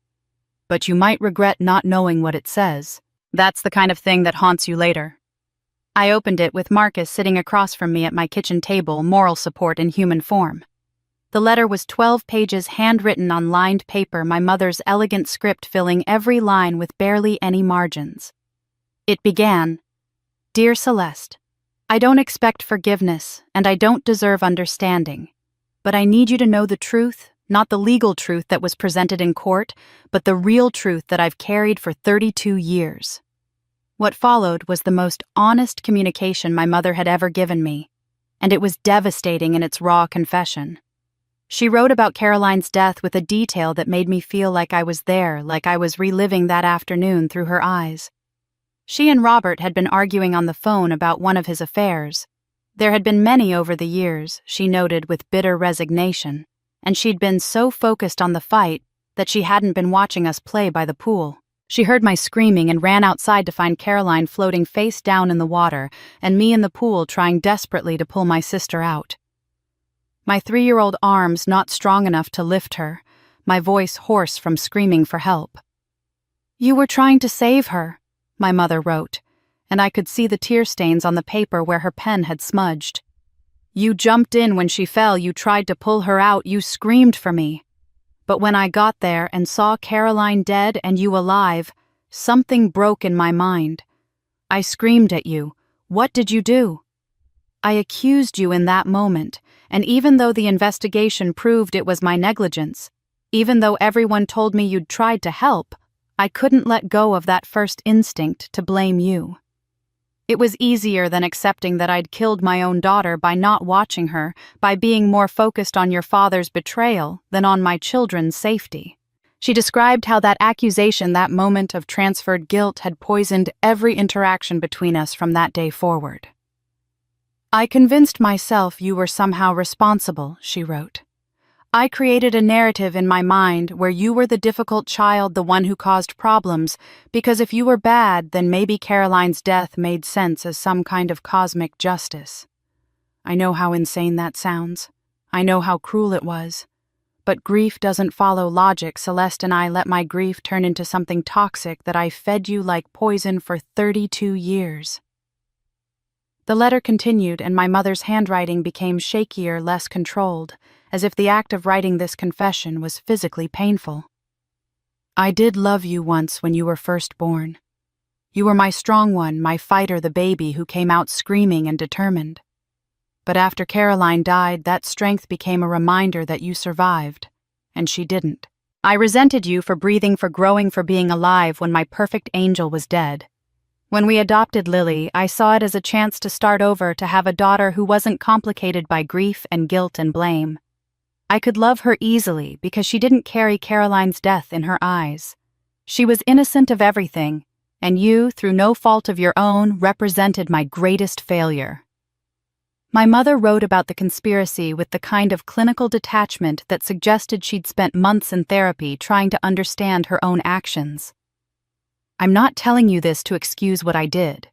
But you might regret not knowing what it says. That's the kind of thing that haunts you later." I opened it with Marcus sitting across from me at my kitchen table, moral support in human form. The letter was 12 pages handwritten on lined paper, my mother's elegant script filling every line with barely any margins. It began, "Dear Celeste, I don't expect forgiveness, and I don't deserve understanding. But I need you to know the truth, not the legal truth that was presented in court, but the real truth that I've carried for 32 years. What followed was the most honest communication my mother had ever given me, and it was devastating in its raw confession. She wrote about Caroline's death with a detail that made me feel like I was there, like I was reliving that afternoon through her eyes. She and Robert had been arguing on the phone about one of his affairs. There had been many over the years, she noted with bitter resignation, and she'd been so focused on the fight that she hadn't been watching us play by the pool. She heard my screaming and ran outside to find Caroline floating face down in the water and me in the pool trying desperately to pull my sister out. My 3-year-old arms not strong enough to lift her, my voice hoarse from screaming for help. "You were trying to save her," my mother wrote, and I could see the tear stains on the paper where her pen had smudged. "You jumped in when she fell, you tried to pull her out, you screamed for me. But when I got there and saw Caroline dead and you alive, something broke in my mind. I screamed at you. What did you do? I accused you in that moment, and even though the investigation proved it was my negligence, even though everyone told me you'd tried to help, I couldn't let go of that first instinct to blame you. It was easier than accepting that I'd killed my own daughter by not watching her, by being more focused on your father's betrayal than on my children's safety." She described how that accusation, that moment of transferred guilt, had poisoned every interaction between us from that day forward. "I convinced myself you were somehow responsible," she wrote. "I created a narrative in my mind where you were the difficult child, the one who caused problems, because if you were bad, then maybe Caroline's death made sense as some kind of cosmic justice. I know how insane that sounds. I know how cruel it was. But grief doesn't follow logic. Celeste and I let my grief turn into something toxic that I fed you like poison for 32 years. The letter continued, and my mother's handwriting became shakier, less controlled, as if the act of writing this confession was physically painful. "I did love you once when you were first born. You were my strong one, my fighter, the baby who came out screaming and determined. But after Caroline died, that strength became a reminder that you survived, and she didn't. I resented you for breathing, for growing, for being alive when my perfect angel was dead. When we adopted Lily, I saw it as a chance to start over, to have a daughter who wasn't complicated by grief and guilt and blame. I could love her easily because she didn't carry Caroline's death in her eyes. She was innocent of everything, and you, through no fault of your own, represented my greatest failure." My mother wrote about the conspiracy with the kind of clinical detachment that suggested she'd spent months in therapy trying to understand her own actions. "I'm not telling you this to excuse what I did.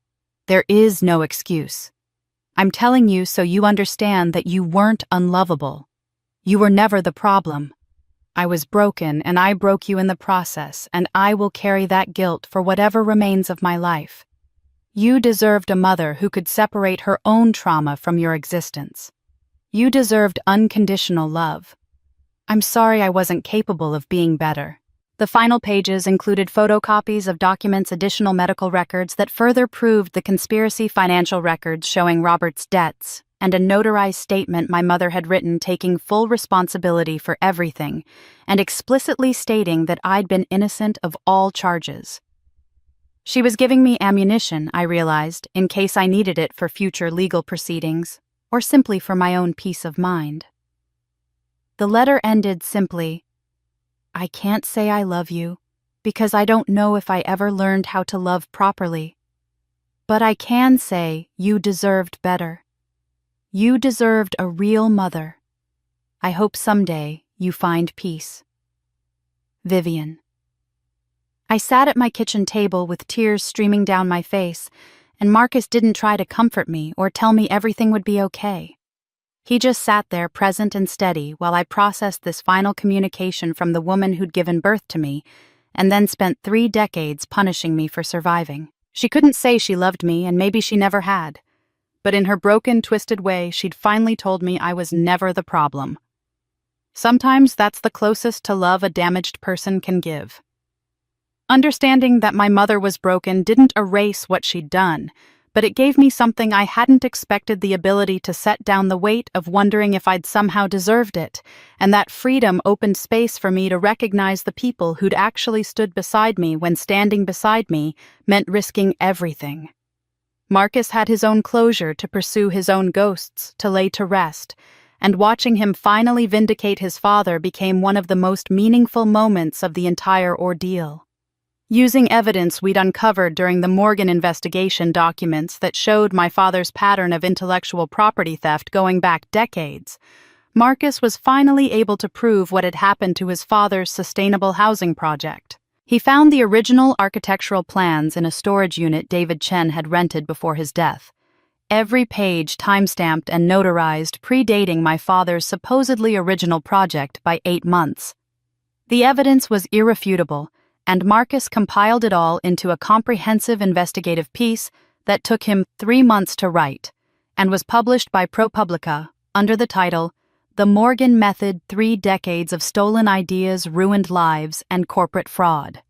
There is no excuse. I'm telling you so you understand that you weren't unlovable. You were never the problem. I was broken, and I broke you in the process, and I will carry that guilt for whatever remains of my life. You deserved a mother who could separate her own trauma from your existence. You deserved unconditional love. I'm sorry I wasn't capable of being better." The final pages included photocopies of documents, additional medical records that further proved the conspiracy, financial records showing Robert's debts, and a notarized statement my mother had written taking full responsibility for everything and explicitly stating that I'd been innocent of all charges. She was giving me ammunition, I realized, in case I needed it for future legal proceedings, or simply for my own peace of mind. The letter ended simply, "I can't say I love you, because I don't know if I ever learned how to love properly. But I can say you deserved better. You deserved a real mother. I hope someday you find peace. Vivian." I sat at my kitchen table with tears streaming down my face, and Marcus didn't try to comfort me or tell me everything would be okay. He just sat there present and steady while I processed this final communication from the woman who'd given birth to me and then spent 3 decades punishing me for surviving. She couldn't say she loved me, and maybe she never had. But in her broken, twisted way, she'd finally told me I was never the problem. Sometimes that's the closest to love a damaged person can give. Understanding that my mother was broken didn't erase what she'd done, but it gave me something I hadn't expected: the ability to set down the weight of wondering if I'd somehow deserved it, and that freedom opened space for me to recognize the people who'd actually stood beside me when standing beside me meant risking everything. Marcus had his own closure to pursue, his own ghosts to lay to rest, and watching him finally vindicate his father became one of the most meaningful moments of the entire ordeal. Using evidence we'd uncovered during the Morgan investigation, documents that showed my father's pattern of intellectual property theft going back decades, Marcus was finally able to prove what had happened to his father's sustainable housing project. He found the original architectural plans in a storage unit David Chen had rented before his death, every page timestamped and notarized, predating my father's supposedly original project by 8 months. The evidence was irrefutable, and Marcus compiled it all into a comprehensive investigative piece that took him 3 months to write and was published by ProPublica under the title "The Morgan Method: 3 Decades of Stolen Ideas, Ruined Lives, and Corporate Fraud."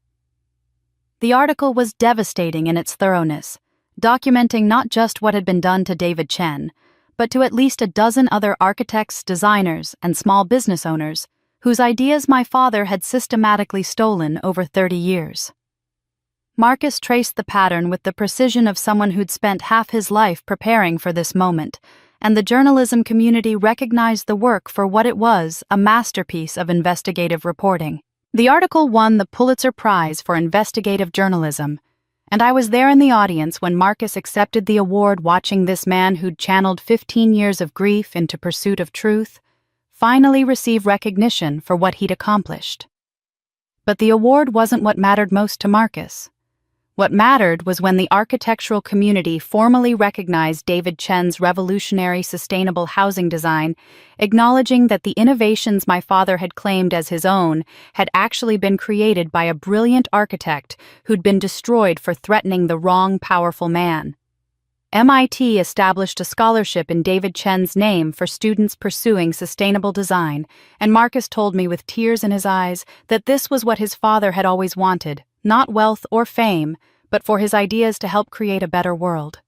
The article was devastating in its thoroughness, documenting not just what had been done to David Chen, but to at least a dozen other architects, designers, and small business owners whose ideas my father had systematically stolen over 30 years. Marcus traced the pattern with the precision of someone who'd spent half his life preparing for this moment, and the journalism community recognized the work for what it was: a masterpiece of investigative reporting. The article won the Pulitzer Prize for Investigative Journalism, and I was there in the audience when Marcus accepted the award, watching this man who'd channeled 15 years of grief into pursuit of truth finally receive recognition for what he'd accomplished. But the award wasn't what mattered most to Marcus. What mattered was when the architectural community formally recognized David Chen's revolutionary sustainable housing design, acknowledging that the innovations my father had claimed as his own had actually been created by a brilliant architect who'd been destroyed for threatening the wrong powerful man. MIT established a scholarship in David Chen's name for students pursuing sustainable design, and Marcus told me with tears in his eyes that this was what his father had always wanted: not wealth or fame, but for his ideas to help create a better world.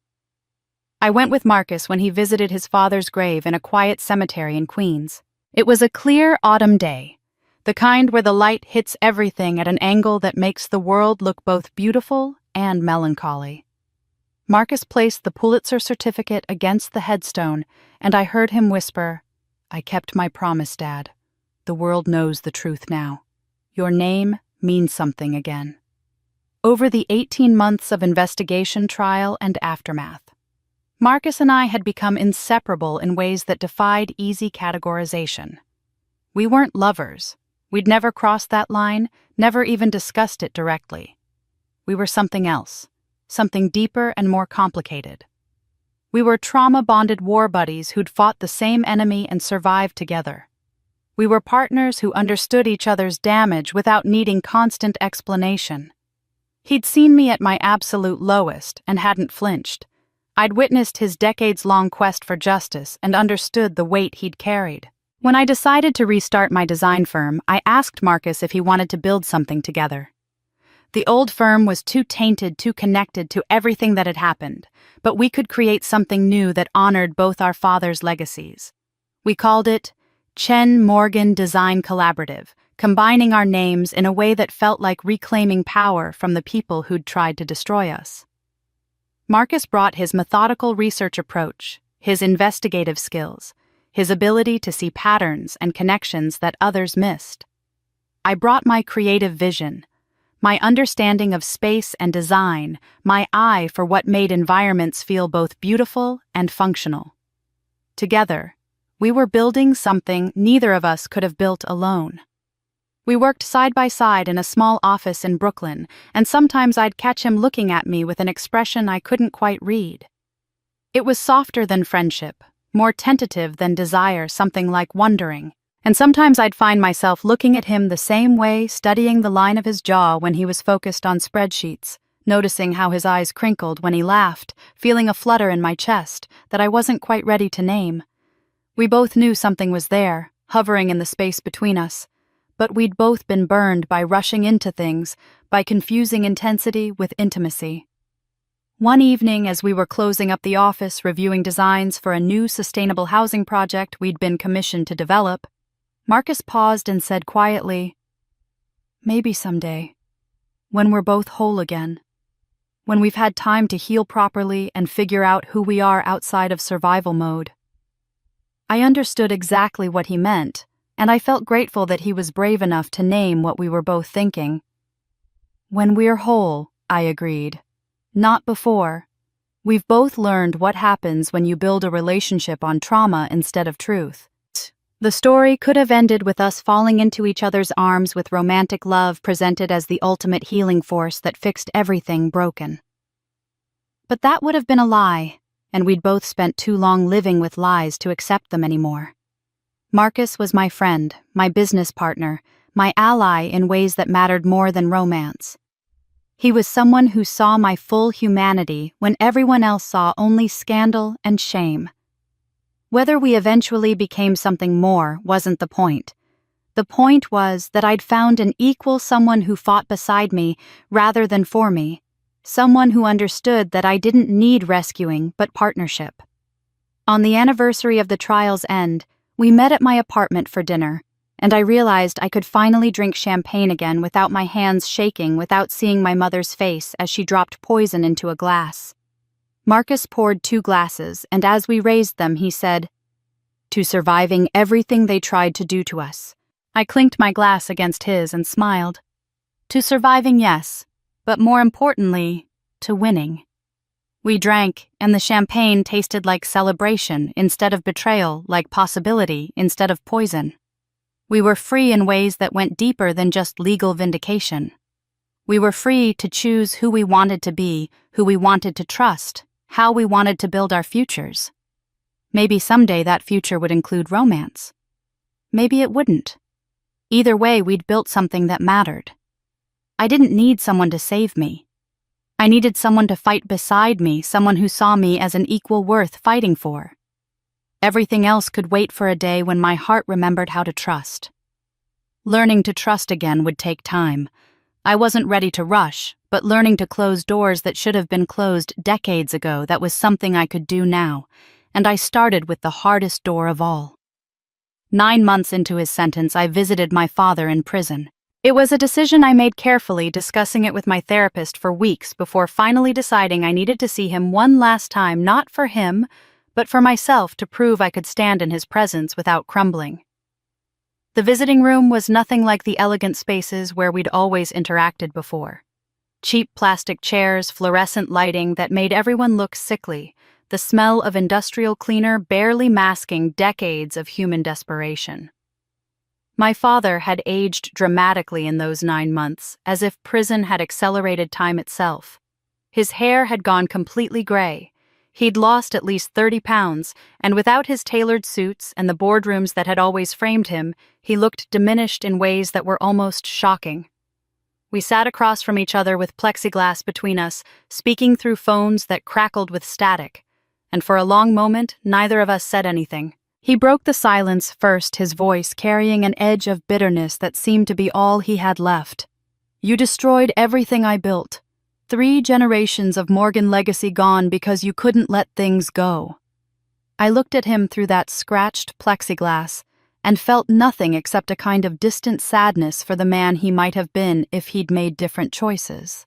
I went with Marcus when he visited his father's grave in a quiet cemetery in Queens. It was a clear autumn day, the kind where the light hits everything at an angle that makes the world look both beautiful and melancholy. Marcus placed the Pulitzer certificate against the headstone, and I heard him whisper, "I kept my promise, Dad. The world knows the truth now. Your name means something again." Over the 18 months of investigation, trial, and aftermath, Marcus and I had become inseparable in ways that defied easy categorization. We weren't lovers. We'd never crossed that line, never even discussed it directly. We were something else. Something deeper and more complicated. We were trauma-bonded war buddies who'd fought the same enemy and survived together. We were partners who understood each other's damage without needing constant explanation. He'd seen me at my absolute lowest and hadn't flinched. I'd witnessed his decades-long quest for justice and understood the weight he'd carried. When I decided to restart my design firm, I asked Marcus if he wanted to build something together. The old firm was too tainted, too connected to everything that had happened, but we could create something new that honored both our fathers' legacies. We called it Chen Morgan Design Collaborative, combining our names in a way that felt like reclaiming power from the people who'd tried to destroy us. Marcus brought his methodical research approach, his investigative skills, his ability to see patterns and connections that others missed. I brought my creative vision, my understanding of space and design, my eye for what made environments feel both beautiful and functional. Together, we were building something neither of us could have built alone. We worked side by side in a small office in Brooklyn, and sometimes I'd catch him looking at me with an expression I couldn't quite read. It was softer than friendship, more tentative than desire, something like wondering. And sometimes I'd find myself looking at him the same way, studying the line of his jaw when he was focused on spreadsheets, noticing how his eyes crinkled when he laughed, feeling a flutter in my chest that I wasn't quite ready to name. We both knew something was there, hovering in the space between us, but we'd both been burned by rushing into things, by confusing intensity with intimacy. One evening, as we were closing up the office reviewing designs for a new sustainable housing project we'd been commissioned to develop, Marcus paused and said quietly, "Maybe someday, when we're both whole again, when we've had time to heal properly and figure out who we are outside of survival mode." I understood exactly what he meant, and I felt grateful that he was brave enough to name what we were both thinking. "When we're whole," I agreed. "Not before. We've both learned what happens when you build a relationship on trauma instead of truth." The story could have ended with us falling into each other's arms with romantic love presented as the ultimate healing force that fixed everything broken. But that would have been a lie, and we'd both spent too long living with lies to accept them anymore. Marcus was my friend, my business partner, my ally in ways that mattered more than romance. He was someone who saw my full humanity when everyone else saw only scandal and shame. Whether we eventually became something more wasn't the point. The point was that I'd found an equal someone who fought beside me rather than for me, someone who understood that I didn't need rescuing but partnership. On the anniversary of the trial's end, we met at my apartment for dinner, and I realized I could finally drink champagne again without my hands shaking, without seeing my mother's face as she dropped poison into a glass. Marcus poured 2 glasses, and as we raised them, he said, "To surviving everything they tried to do to us." I clinked my glass against his and smiled. To surviving, yes, but more importantly, to winning. We drank, and the champagne tasted like celebration instead of betrayal, like possibility instead of poison. We were free in ways that went deeper than just legal vindication. We were free to choose who we wanted to be, who we wanted to trust, how we wanted to build our futures. Maybe someday that future would include romance. Maybe it wouldn't. Either way, we'd built something that mattered. I didn't need someone to save me. I needed someone to fight beside me, someone who saw me as an equal worth fighting for. Everything else could wait for a day when my heart remembered how to trust. Learning to trust again would take time. I wasn't ready to rush, but learning to close doors that should have been closed decades ago, that was something I could do now, and I started with the hardest door of all. 9 months into his sentence, I visited my father in prison. It was a decision I made carefully, discussing it with my therapist for weeks before finally deciding I needed to see him one last time, not for him, but for myself, to prove I could stand in his presence without crumbling. The visiting room was nothing like the elegant spaces where we'd always interacted before. Cheap plastic chairs, fluorescent lighting that made everyone look sickly, the smell of industrial cleaner barely masking decades of human desperation. My father had aged dramatically in those 9 months, as if prison had accelerated time itself. His hair had gone completely gray. He'd lost at least 30 pounds, and without his tailored suits and the boardrooms that had always framed him, he looked diminished in ways that were almost shocking. We sat across from each other with plexiglass between us, speaking through phones that crackled with static, and for a long moment, neither of us said anything. He broke the silence first, his voice carrying an edge of bitterness that seemed to be all he had left. "You destroyed everything I built. 3 generations of Morgan legacy gone because you couldn't let things go." I looked at him through that scratched plexiglass and felt nothing except a kind of distant sadness for the man he might have been if he'd made different choices.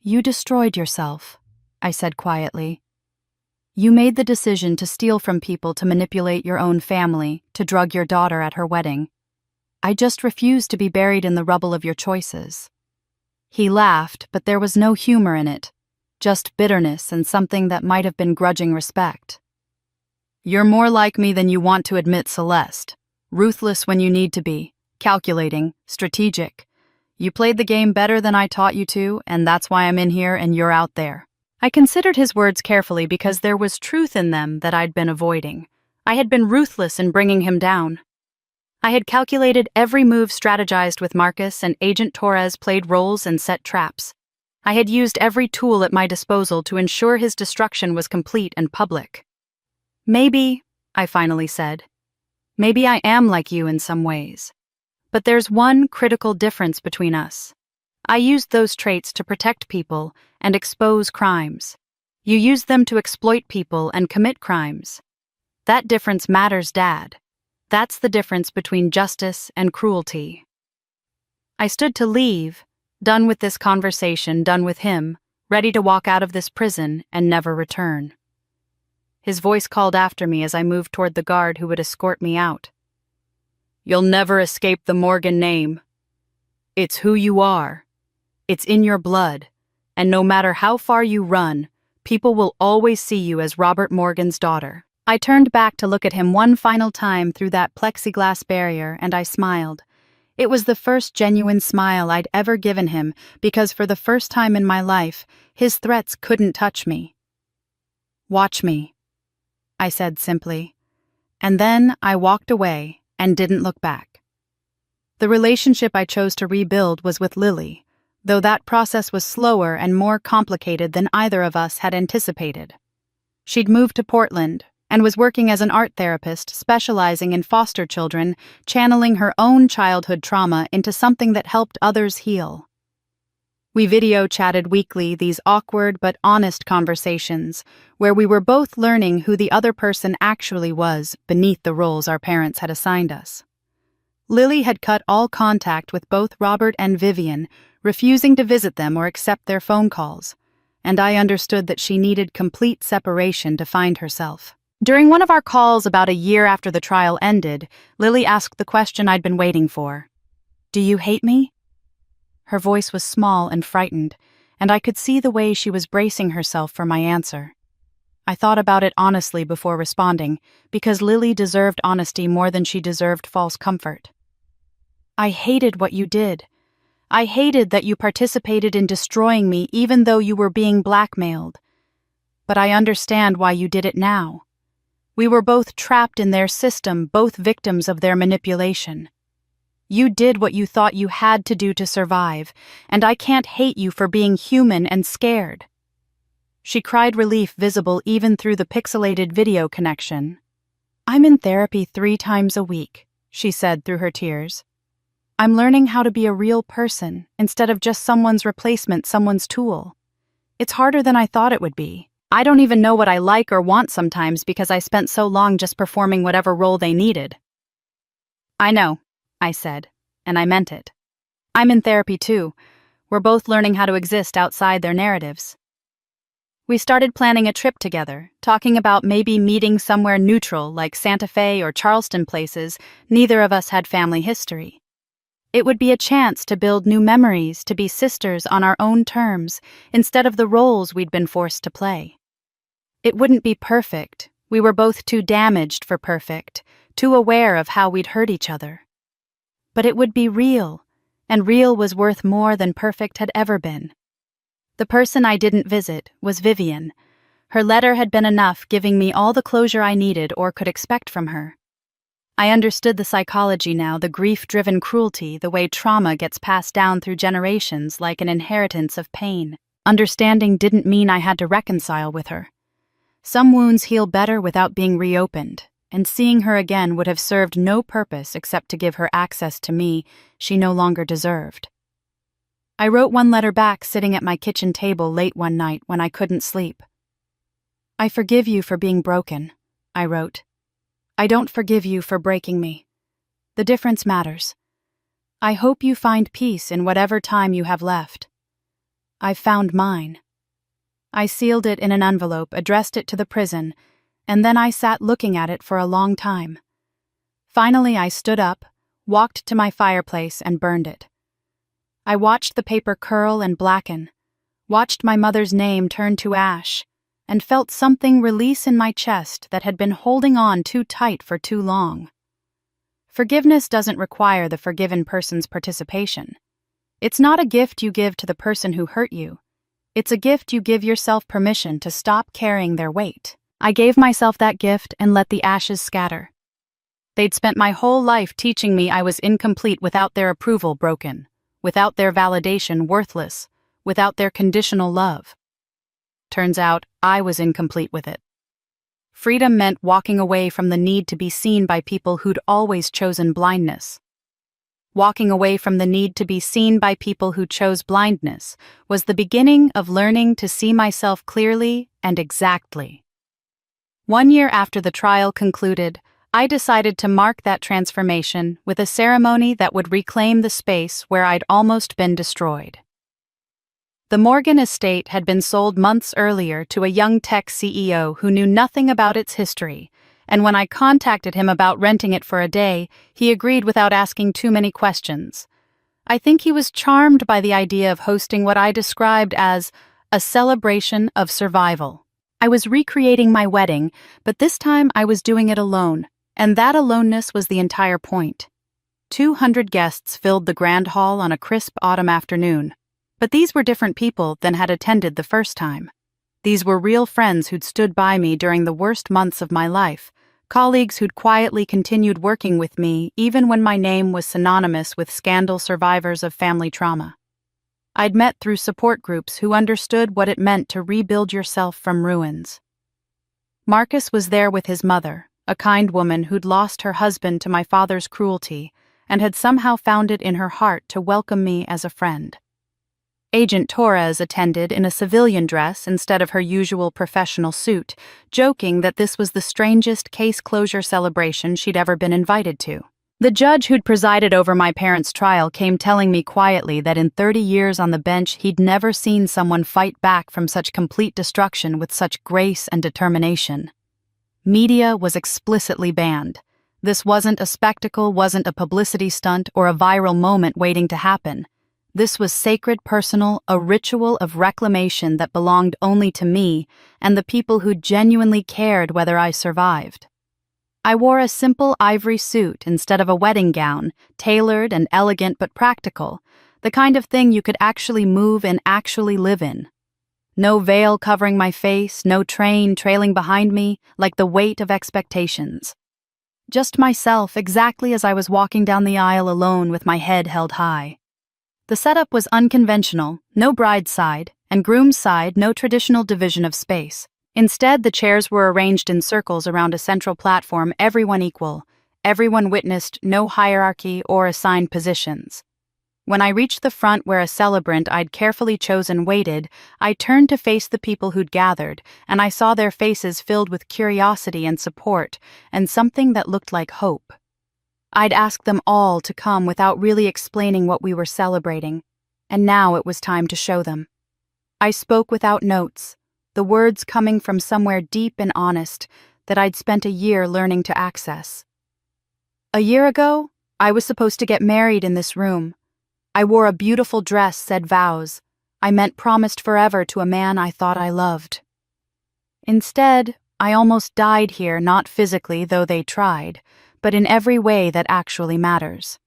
"You destroyed yourself," I said quietly. "You made the decision to steal from people to manipulate your own family, to drug your daughter at her wedding. I just refuse to be buried in the rubble of your choices." He laughed, but there was no humor in it, just bitterness and something that might have been grudging respect. "You're more like me than you want to admit, Celeste. Ruthless when you need to be, calculating, strategic. You played the game better than I taught you to, and that's why I'm in here and you're out there." I considered his words carefully because there was truth in them that I'd been avoiding. I had been ruthless in bringing him down. I had calculated every move, strategized with Marcus, and Agent Torres played roles and set traps. I had used every tool at my disposal to ensure his destruction was complete and public. "Maybe," I finally said, "maybe I am like you in some ways. But there's one critical difference between us. I used those traits to protect people and expose crimes. You used them to exploit people and commit crimes. That difference matters, Dad. That's the difference between justice and cruelty." I stood to leave, done with this conversation, done with him, ready to walk out of this prison and never return. His voice called after me as I moved toward the guard who would escort me out. "You'll never escape the Morgan name. It's who you are. It's in your blood, and no matter how far you run, people will always see you as Robert Morgan's daughter." I turned back to look at him one final time through that plexiglass barrier, and I smiled. It was the first genuine smile I'd ever given him because for the first time in my life, his threats couldn't touch me. "Watch me," I said simply. And then I walked away and didn't look back. The relationship I chose to rebuild was with Lily, though that process was slower and more complicated than either of us had anticipated. She'd moved to Portland and was working as an art therapist specializing in foster children, channeling her own childhood trauma into something that helped others heal. We video chatted weekly, these awkward but honest conversations, where we were both learning who the other person actually was beneath the roles our parents had assigned us. Lily had cut all contact with both Robert and Vivian, refusing to visit them or accept their phone calls, and I understood that she needed complete separation to find herself. During one of our calls about a year after the trial ended, Lily asked the question I'd been waiting for. "Do you hate me?" Her voice was small and frightened, and I could see the way she was bracing herself for my answer. I thought about it honestly before responding, because Lily deserved honesty more than she deserved false comfort. "I hated what you did. I hated that you participated in destroying me even though you were being blackmailed. But I understand why you did it now. We were both trapped in their system, both victims of their manipulation. You did what you thought you had to do to survive, and I can't hate you for being human and scared." She cried, relief visible even through the pixelated video connection. "I'm in therapy 3 times a week," she said through her tears. "I'm learning how to be a real person instead of just someone's replacement, someone's tool. It's harder than I thought it would be. I don't even know what I like or want sometimes because I spent so long just performing whatever role they needed." "I know," I said, and I meant it. "I'm in therapy too. We're both learning how to exist outside their narratives." We started planning a trip together, talking about maybe meeting somewhere neutral like Santa Fe or Charleston places neither of us had family history. It would be a chance to build new memories, to be sisters on our own terms, instead of the roles we'd been forced to play. It wouldn't be perfect. We were both too damaged for perfect, too aware of how we'd hurt each other. But it would be real, and real was worth more than perfect had ever been. The person I didn't visit was Vivian. Her letter had been enough, giving me all the closure I needed or could expect from her. I understood the psychology now, the grief-driven cruelty, the way trauma gets passed down through generations like an inheritance of pain. Understanding didn't mean I had to reconcile with her. Some wounds heal better without being reopened, and seeing her again would have served no purpose except to give her access to me she no longer deserved. I wrote one letter back sitting at my kitchen table late one night when I couldn't sleep. "I forgive you for being broken," I wrote. "I don't forgive you for breaking me. The difference matters. I hope you find peace in whatever time you have left. I've found mine." I sealed it in an envelope, addressed it to the prison, and then I sat looking at it for a long time. Finally, I stood up, walked to my fireplace, and burned it. I watched the paper curl and blacken, watched my mother's name turn to ash, and felt something release in my chest that had been holding on too tight for too long. Forgiveness doesn't require the forgiven person's participation. It's not a gift you give to the person who hurt you. It's a gift you give yourself permission to stop carrying their weight. I gave myself that gift and let the ashes scatter. They'd spent my whole life teaching me I was incomplete without their approval, broken, without their validation, worthless, without their conditional love. Turns out, I was incomplete with it. Freedom meant walking away from the need to be seen by people who'd always chosen blindness. Walking away from the need to be seen by people who chose blindness was the beginning of learning to see myself clearly and exactly. 1 year after the trial concluded, I decided to mark that transformation with a ceremony that would reclaim the space where I'd almost been destroyed. The Morgan estate had been sold months earlier to a young tech CEO who knew nothing about its history, and when I contacted him about renting it for a day, he agreed without asking too many questions. I think he was charmed by the idea of hosting what I described as a celebration of survival. I was recreating my wedding, but this time I was doing it alone, and that aloneness was the entire point. 200 guests filled the grand hall on a crisp autumn afternoon. But these were different people than had attended the first time. These were real friends who'd stood by me during the worst months of my life, colleagues who'd quietly continued working with me even when my name was synonymous with scandal survivors of family trauma. I'd met through support groups who understood what it meant to rebuild yourself from ruins. Marcus was there with his mother, a kind woman who'd lost her husband to my father's cruelty and had somehow found it in her heart to welcome me as a friend. Agent Torres attended in a civilian dress instead of her usual professional suit, joking that this was the strangest case closure celebration she'd ever been invited to. The judge who'd presided over my parents' trial came telling me quietly that in 30 years on the bench he'd never seen someone fight back from such complete destruction with such grace and determination. Media was explicitly banned. This wasn't a spectacle, wasn't a publicity stunt or a viral moment waiting to happen. This was sacred, personal, a ritual of reclamation that belonged only to me and the people who genuinely cared whether I survived. I wore a simple ivory suit instead of a wedding gown, tailored and elegant but practical, the kind of thing you could actually move and actually live in. No veil covering my face, no train trailing behind me like the weight of expectations. Just myself, exactly as I was walking down the aisle alone with my head held high. The setup was unconventional, no bride's side, and groom's side, no traditional division of space. Instead, the chairs were arranged in circles around a central platform, everyone equal. Everyone witnessed, no hierarchy or assigned positions. When I reached the front where a celebrant I'd carefully chosen waited, I turned to face the people who'd gathered, and I saw their faces filled with curiosity and support, and something that looked like hope. I'd asked them all to come without really explaining what we were celebrating, and now it was time to show them. I spoke without notes, the words coming from somewhere deep and honest that I'd spent a year learning to access. A year ago, I was supposed to get married in this room. I wore a beautiful dress, said vows. I meant promised forever to a man I thought I loved. Instead, I almost died here, not physically, though they tried, but in every way that actually matters.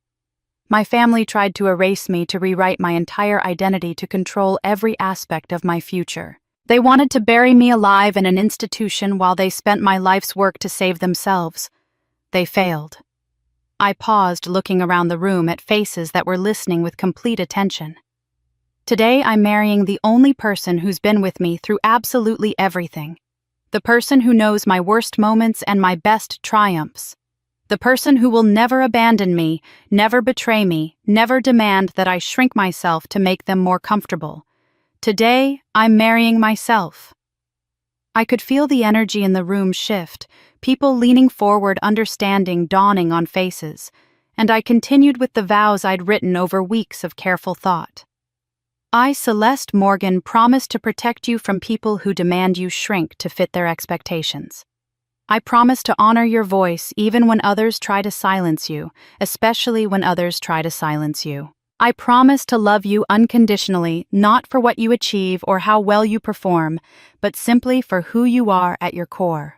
My family tried to erase me, to rewrite my entire identity, to control every aspect of my future. They wanted to bury me alive in an institution while they spent my life's work to save themselves. They failed. I paused, looking around the room at faces that were listening with complete attention. Today I'm marrying the only person who's been with me through absolutely everything. The person who knows my worst moments and my best triumphs. The person who will never abandon me, never betray me, never demand that I shrink myself to make them more comfortable. Today, I'm marrying myself. I could feel the energy in the room shift, people leaning forward, understanding dawning on faces, and I continued with the vows I'd written over weeks of careful thought. I, Celeste Morgan, promise to protect you from people who demand you shrink to fit their expectations. I promise to honor your voice even when others try to silence you, especially when others try to silence you. I promise to love you unconditionally, not for what you achieve or how well you perform, but simply for who you are at your core.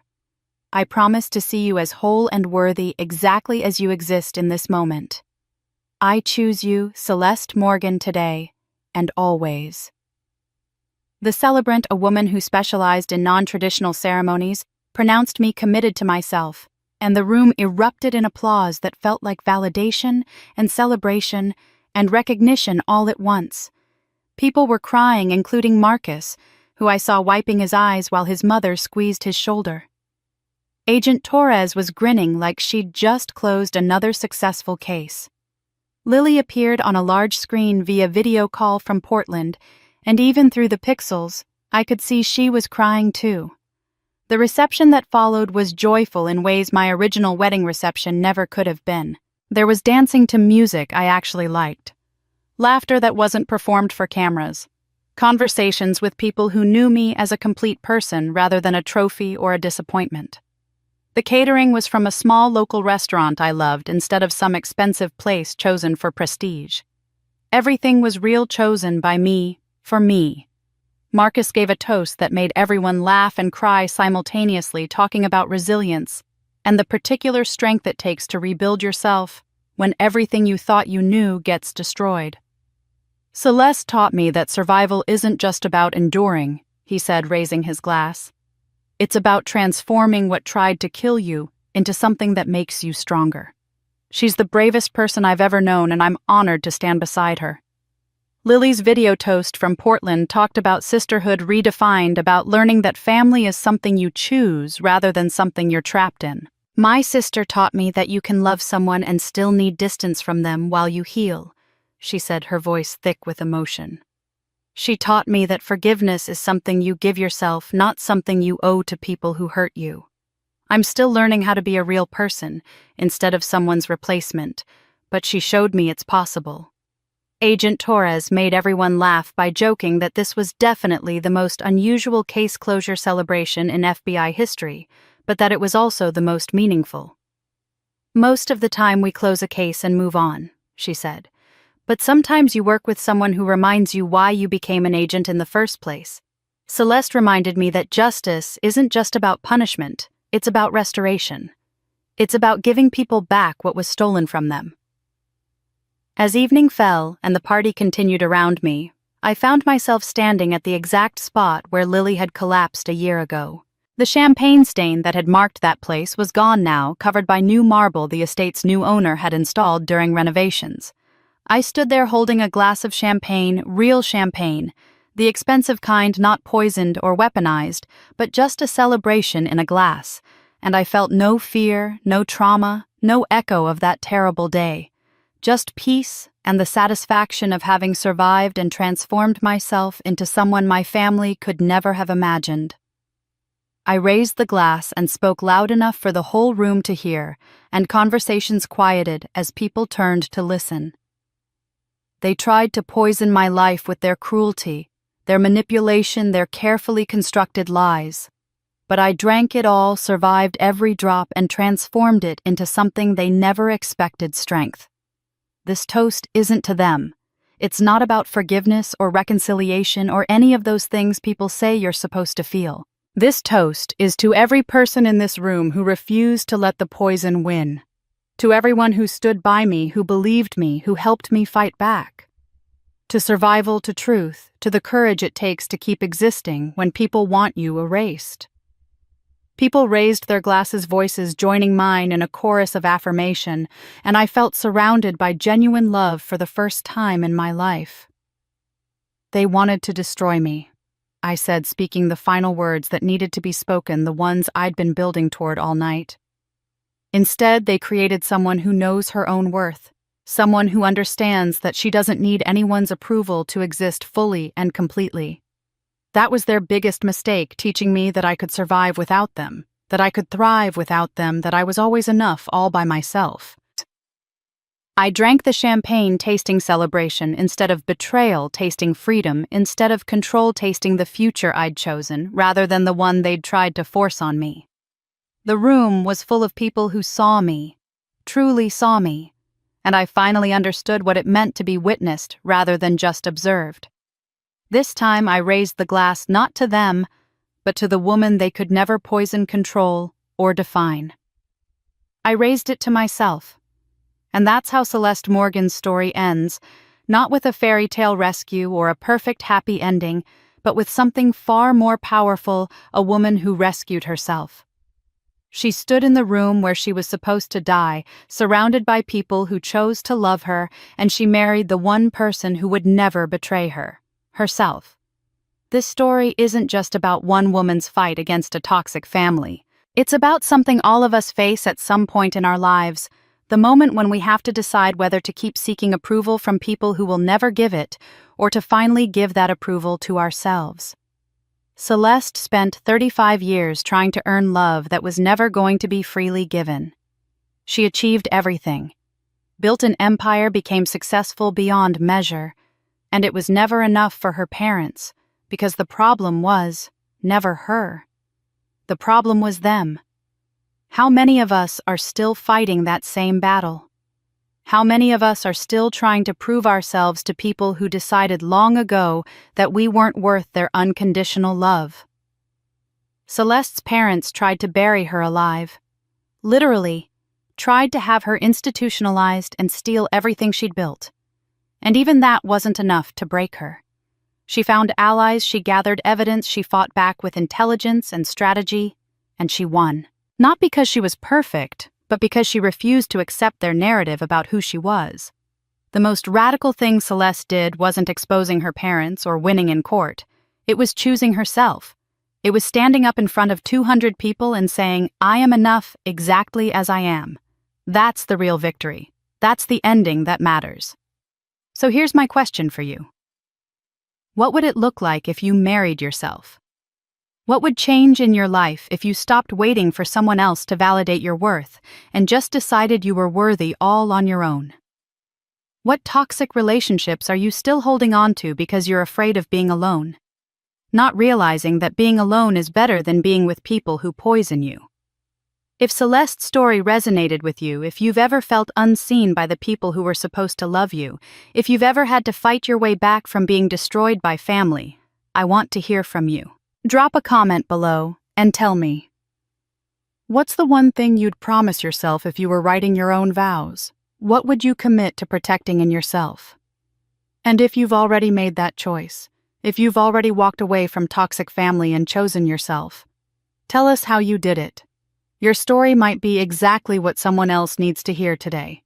I promise to see you as whole and worthy exactly as you exist in this moment. I choose you, Celeste Morgan, today and always. The celebrant, a woman who specialized in non-traditional ceremonies, pronounced me committed to myself, and the room erupted in applause that felt like validation and celebration and recognition all at once. People were crying, including Marcus, who I saw wiping his eyes while his mother squeezed his shoulder. Agent Torres was grinning like she'd just closed another successful case. Lily appeared on a large screen via video call from Portland, and even through the pixels, I could see she was crying too. The reception that followed was joyful in ways my original wedding reception never could have been. There was dancing to music I actually liked. Laughter that wasn't performed for cameras. Conversations with people who knew me as a complete person rather than a trophy or a disappointment. The catering was from a small local restaurant I loved instead of some expensive place chosen for prestige. Everything was real, chosen by me, for me. Marcus gave a toast that made everyone laugh and cry simultaneously, talking about resilience and the particular strength it takes to rebuild yourself when everything you thought you knew gets destroyed. Celeste taught me that survival isn't just about enduring, he said, raising his glass. It's about transforming what tried to kill you into something that makes you stronger. She's the bravest person I've ever known, and I'm honored to stand beside her. Lily's video toast from Portland talked about sisterhood redefined, about learning that family is something you choose rather than something you're trapped in. My sister taught me that you can love someone and still need distance from them while you heal, she said, her voice thick with emotion. She taught me that forgiveness is something you give yourself, not something you owe to people who hurt you. I'm still learning how to be a real person instead of someone's replacement, but she showed me it's possible. Agent Torres made everyone laugh by joking that this was definitely the most unusual case closure celebration in FBI history, but that it was also the most meaningful. Most of the time we close a case and move on, she said. But sometimes you work with someone who reminds you why you became an agent in the first place. Celeste reminded me that justice isn't just about punishment, it's about restoration. It's about giving people back what was stolen from them. As evening fell and the party continued around me, I found myself standing at the exact spot where Lily had collapsed a year ago. The champagne stain that had marked that place was gone now, covered by new marble the estate's new owner had installed during renovations. I stood there holding a glass of champagne, real champagne, the expensive kind not poisoned or weaponized, but just a celebration in a glass, and I felt no fear, no trauma, no echo of that terrible day. Just peace and the satisfaction of having survived and transformed myself into someone my family could never have imagined. I raised the glass and spoke loud enough for the whole room to hear, and conversations quieted as people turned to listen. They tried to poison my life with their cruelty, their manipulation, their carefully constructed lies. But I drank it all, survived every drop, and transformed it into something they never expected: strength. This toast isn't to them. It's not about forgiveness or reconciliation or any of those things people say you're supposed to feel. This toast is to every person in this room who refused to let the poison win. To everyone who stood by me, who believed me, who helped me fight back. to survival, to truth, to the courage it takes to keep existing when people want you erased. People raised their glasses, voices joining mine in a chorus of affirmation, and I felt surrounded by genuine love for the first time in my life. They wanted to destroy me, I said, speaking the final words that needed to be spoken, the ones I'd been building toward all night. Instead, they created someone who knows her own worth, someone who understands that she doesn't need anyone's approval to exist fully and completely. That was their biggest mistake, teaching me that I could survive without them, that I could thrive without them, that I was always enough all by myself. I drank the champagne tasting celebration instead of betrayal tasting freedom, instead of control tasting the future I'd chosen, rather than the one they'd tried to force on me. The room was full of people who saw me, truly saw me, and I finally understood what it meant to be witnessed rather than just observed. This time I raised the glass not to them, but to the woman they could never poison, control, or define. I raised it to myself. And that's how Celeste Morgan's story ends, not with a fairy tale rescue or a perfect happy ending, but with something far more powerful, a woman who rescued herself. She stood in the room where she was supposed to die, surrounded by people who chose to love her, and she married the one person who would never betray her, herself. This story isn't just about one woman's fight against a toxic family. It's about something all of us face at some point in our lives, the moment when we have to decide whether to keep seeking approval from people who will never give it, or to finally give that approval to ourselves. Celeste spent 35 years trying to earn love that was never going to be freely given. She achieved everything, built an empire, became successful beyond measure, and it was never enough for her parents, because the problem was never her. The problem was them. How many of us are still fighting that same battle? How many of us are still trying to prove ourselves to people who decided long ago that we weren't worth their unconditional love? Celeste's parents tried to bury her alive. Literally, tried to have her institutionalized and steal everything she'd built. And even that wasn't enough to break her. She found allies, she gathered evidence, she fought back with intelligence and strategy, and she won. Not because she was perfect, but because she refused to accept their narrative about who she was. The most radical thing Celeste did wasn't exposing her parents or winning in court. It was choosing herself. It was standing up in front of 200 people and saying, "I am enough exactly as I am." That's the real victory. That's the ending that matters. So here's my question for you. What would it look like if you married yourself? What would change in your life if you stopped waiting for someone else to validate your worth and just decided you were worthy all on your own? What toxic relationships are you still holding on to because you're afraid of being alone? Not realizing that being alone is better than being with people who poison you. If Celeste's story resonated with you, if you've ever felt unseen by the people who were supposed to love you, if you've ever had to fight your way back from being destroyed by family, I want to hear from you. Drop a comment below and tell me. What's the one thing you'd promise yourself if you were writing your own vows? What would you commit to protecting in yourself? And if you've already made that choice, if you've already walked away from toxic family and chosen yourself, tell us how you did it. Your story might be exactly what someone else needs to hear today.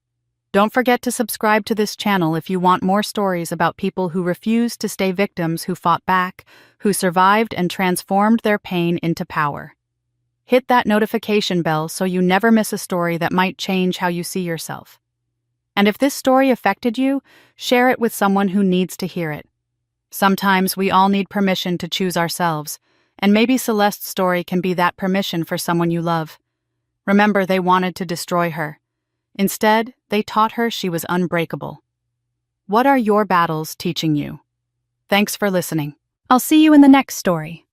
Don't forget to subscribe to this channel if you want more stories about people who refused to stay victims, who fought back, who survived and transformed their pain into power. Hit that notification bell so you never miss a story that might change how you see yourself. And if this story affected you, share it with someone who needs to hear it. Sometimes we all need permission to choose ourselves, and maybe Celeste's story can be that permission for someone you love. Remember, they wanted to destroy her. Instead, they taught her she was unbreakable. What are your battles teaching you? Thanks for listening. I'll see you in the next story.